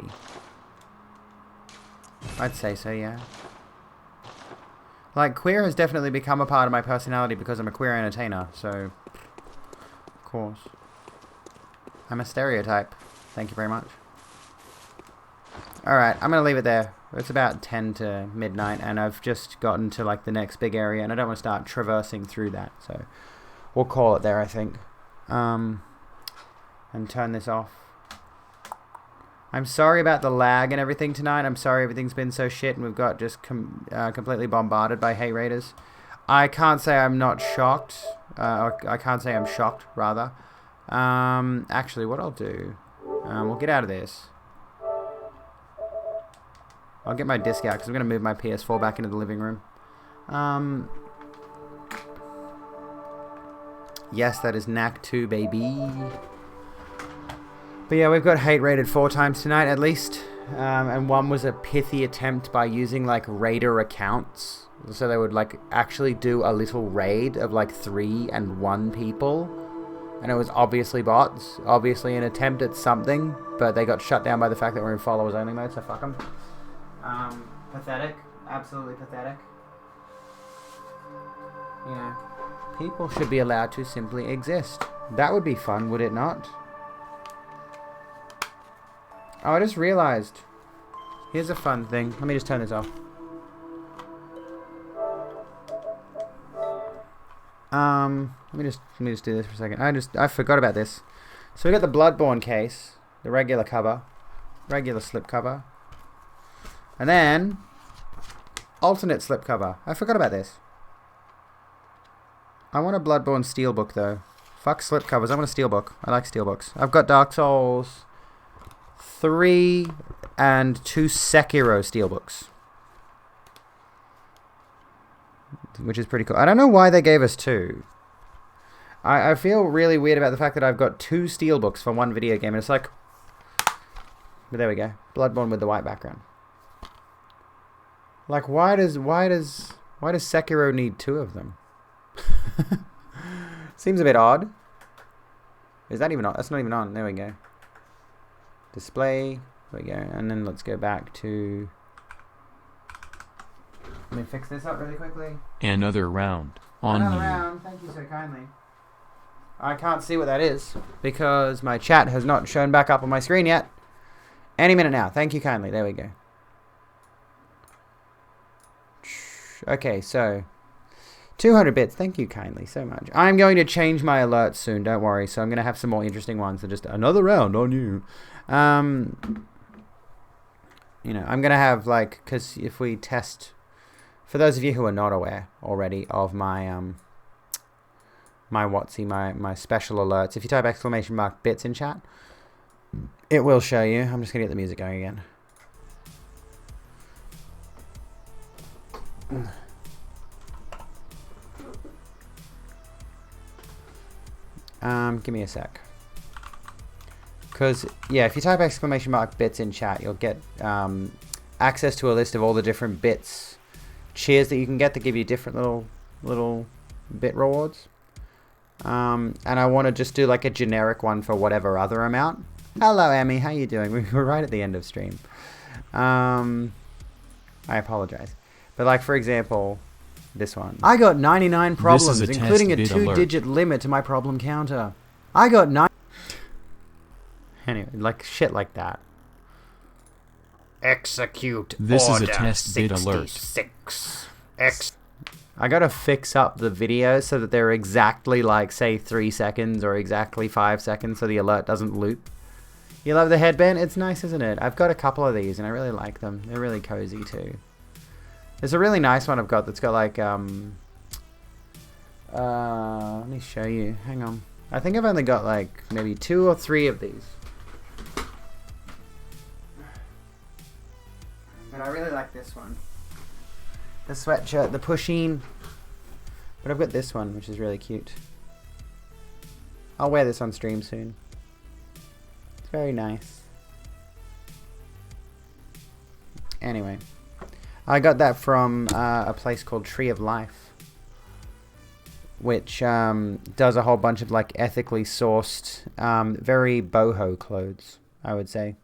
I'd say so, yeah. Like, queer has definitely become a part of my personality because I'm a queer entertainer, so... Of course. I'm a stereotype. Thank you very much. Alright, I'm gonna leave it there. It's about 10 to midnight, and I've just gotten to, like, the next big area, and I don't want to start traversing through that, so... We'll call it there, I think. And turn this off. I'm sorry about the lag and everything tonight. I'm sorry everything's been so shit and we've got just completely bombarded by hate raiders. I can't say I'm not shocked. Or I can't say I'm shocked, rather. Actually, what I'll do... we'll get out of this. I'll get my disc out because I'm going to move my PS4 back into the living room. Yes, that is Knack 2, baby. But yeah, we've got hate raided 4 times tonight, at least. And one was a pithy attempt by using, like, raider accounts. So they would, like, actually do a little raid of, like, 3 and 1 people. And it was obviously bots. Obviously an attempt at something. But they got shut down by the fact that we're in followers only mode, so fuck them. Pathetic. Absolutely pathetic. You know, people should be allowed to simply exist. That would be fun, would it not? Oh, I just realized. Here's a fun thing. Let me just turn this off. Let me just do this for a second. I forgot about this. So we got the Bloodborne case, the regular cover, regular slipcover, and then alternate slipcover. I forgot about this. I want a Bloodborne steelbook though. Fuck slipcovers. I want a steelbook. I like steelbooks. I've got Dark Souls 3 and 2 Sekiro steelbooks, which is pretty cool. I don't know why they gave us 2. I feel really weird about the fact that I've got 2 steelbooks for one video game, and it's like, but there we go, Bloodborne with the white background. Like, why does Sekiro need 2 of them? Seems a bit odd. Is that even on? That's not even on. There we go. Display. There we go. And then let's go back to... Let me fix this up really quickly. Another round on Another you. round. Thank you so kindly. I can't see what that is because my chat has not shown back up on my screen yet. Any minute now. Thank you kindly. There we go. Okay, so 200 bits. Thank you kindly so much. I'm going to change my alerts soon. Don't worry. So I'm going to have some more interesting ones than just another round on you. You know, I'm going to have, like, because if we test, for those of you who are not aware already of my my WotC, my special alerts, if you type !bits in chat, it will show you. I'm just going to get the music going again. Give me a sec. Because, yeah, if you type !bits in chat, you'll get access to a list of all the different bits, cheers that you can get that give you different little bit rewards. And I want to just do like a generic one for whatever other amount. Hello, Emmy. How you doing? We were right at the end of stream. I apologize. But like, for example, this one. I got 99 problems, including a 2-digit limit to my problem counter. I got 9... Anyway, like shit like that. Execute This order is a test bit alert. 66. I gotta fix up the videos so that they're exactly like, say, 3 seconds or exactly 5 seconds so the alert doesn't loop. You love the headband? It's nice, isn't it? I've got a couple of these and I really like them. They're really cozy too. There's a really nice one I've got that's got like, let me show you. Hang on. I think I've only got like maybe 2 or 3 of these. But I really like this one. The sweatshirt, the pusheen. But I've got this one, which is really cute. I'll wear this on stream soon. It's very nice. Anyway. I got that from a place called Tree of Life. which does a whole bunch of like ethically sourced, very boho clothes, I would say.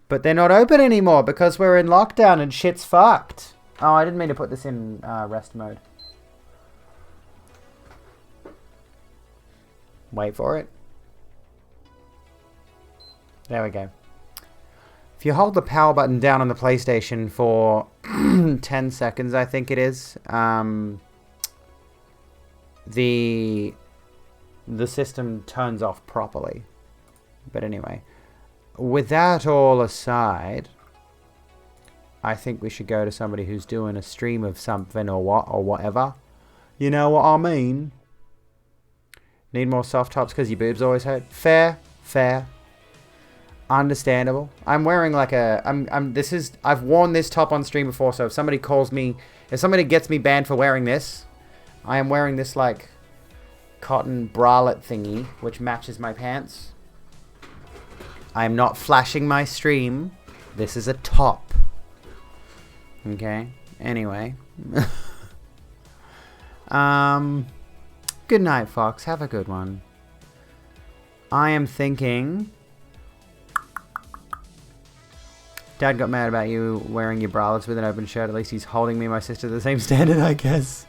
But they're not open anymore because we're in lockdown and shit's fucked. Oh, I didn't mean to put this in rest mode. Wait for it. There we go. If you hold the power button down on the PlayStation for 10 seconds, I think it is, the system turns off properly. But anyway, with that all aside, I think we should go to somebody who's doing a stream of something or whatever. You know what I mean? Need more soft tops because your boobs always hurt. Fair. Understandable. I'm wearing like a... I've worn this top on stream before, so if somebody gets me banned for wearing this, I am wearing this like cotton bralette thingy, which matches my pants. I am not flashing my stream. This is a top. Okay. Anyway. Good night, Fox. Have a good one. I am thinking... Dad got mad about you wearing your bralettes with an open shirt. At least he's holding me and my sister to the same standard, I guess.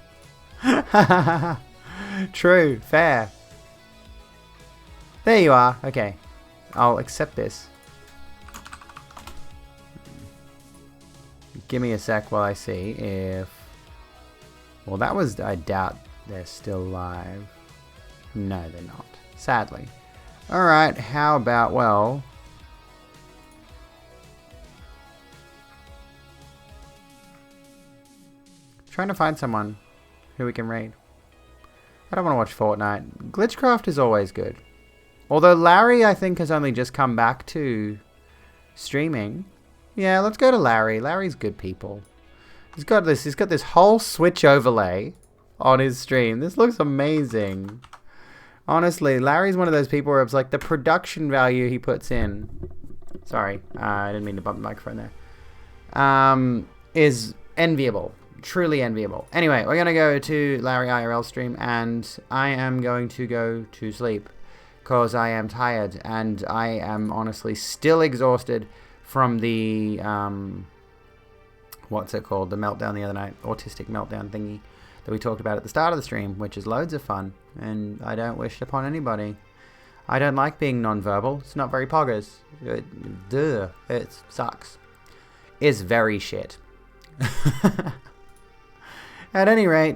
True. Fair. There you are. Okay. I'll accept this. Give me a sec while I see if... Well, that was... I doubt they're still live. No, they're not. Sadly. Alright, how about, well... Trying to find someone who we can raid. I don't want to watch Fortnite. Glitchcraft is always good. Although Larry, I think, has only just come back to streaming. Yeah, let's go to Larry. Larry's good people. He's got this whole Switch overlay on his stream. This looks amazing. Honestly, Larry's one of those people where it's like the production value he puts in. Sorry, I didn't mean to bump the microphone there. Is enviable. Truly enviable. Anyway, we're going to go to Larry IRL stream, and I am going to go to sleep because I am tired, and I am honestly still exhausted from the, what's it called? The meltdown the other night. Autistic meltdown thingy that we talked about at the start of the stream, which is loads of fun, and I don't wish it upon anybody. I don't like being non-verbal. It's not very poggers. It sucks. It's very shit. At any rate,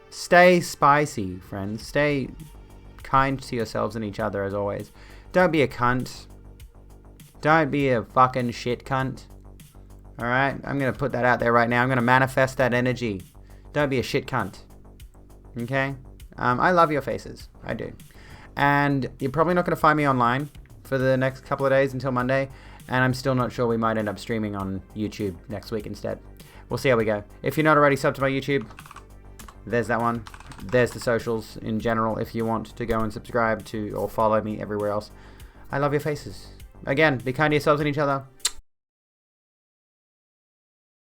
stay spicy, friends. Stay kind to yourselves and each other, as always. Don't be a cunt. Don't be a fucking shit cunt. Alright? I'm going to put that out there right now. I'm going to manifest that energy. Don't be a shit cunt. Okay? I love your faces. I do. And you're probably not going to find me online for the next couple of days until Monday. And I'm still not sure. We might end up streaming on YouTube next week instead. We'll see how we go. If you're not already subbed to my YouTube, there's that one. There's the socials in general if you want to go and subscribe to or follow me everywhere else. I love your faces. Again, be kind to yourselves and each other.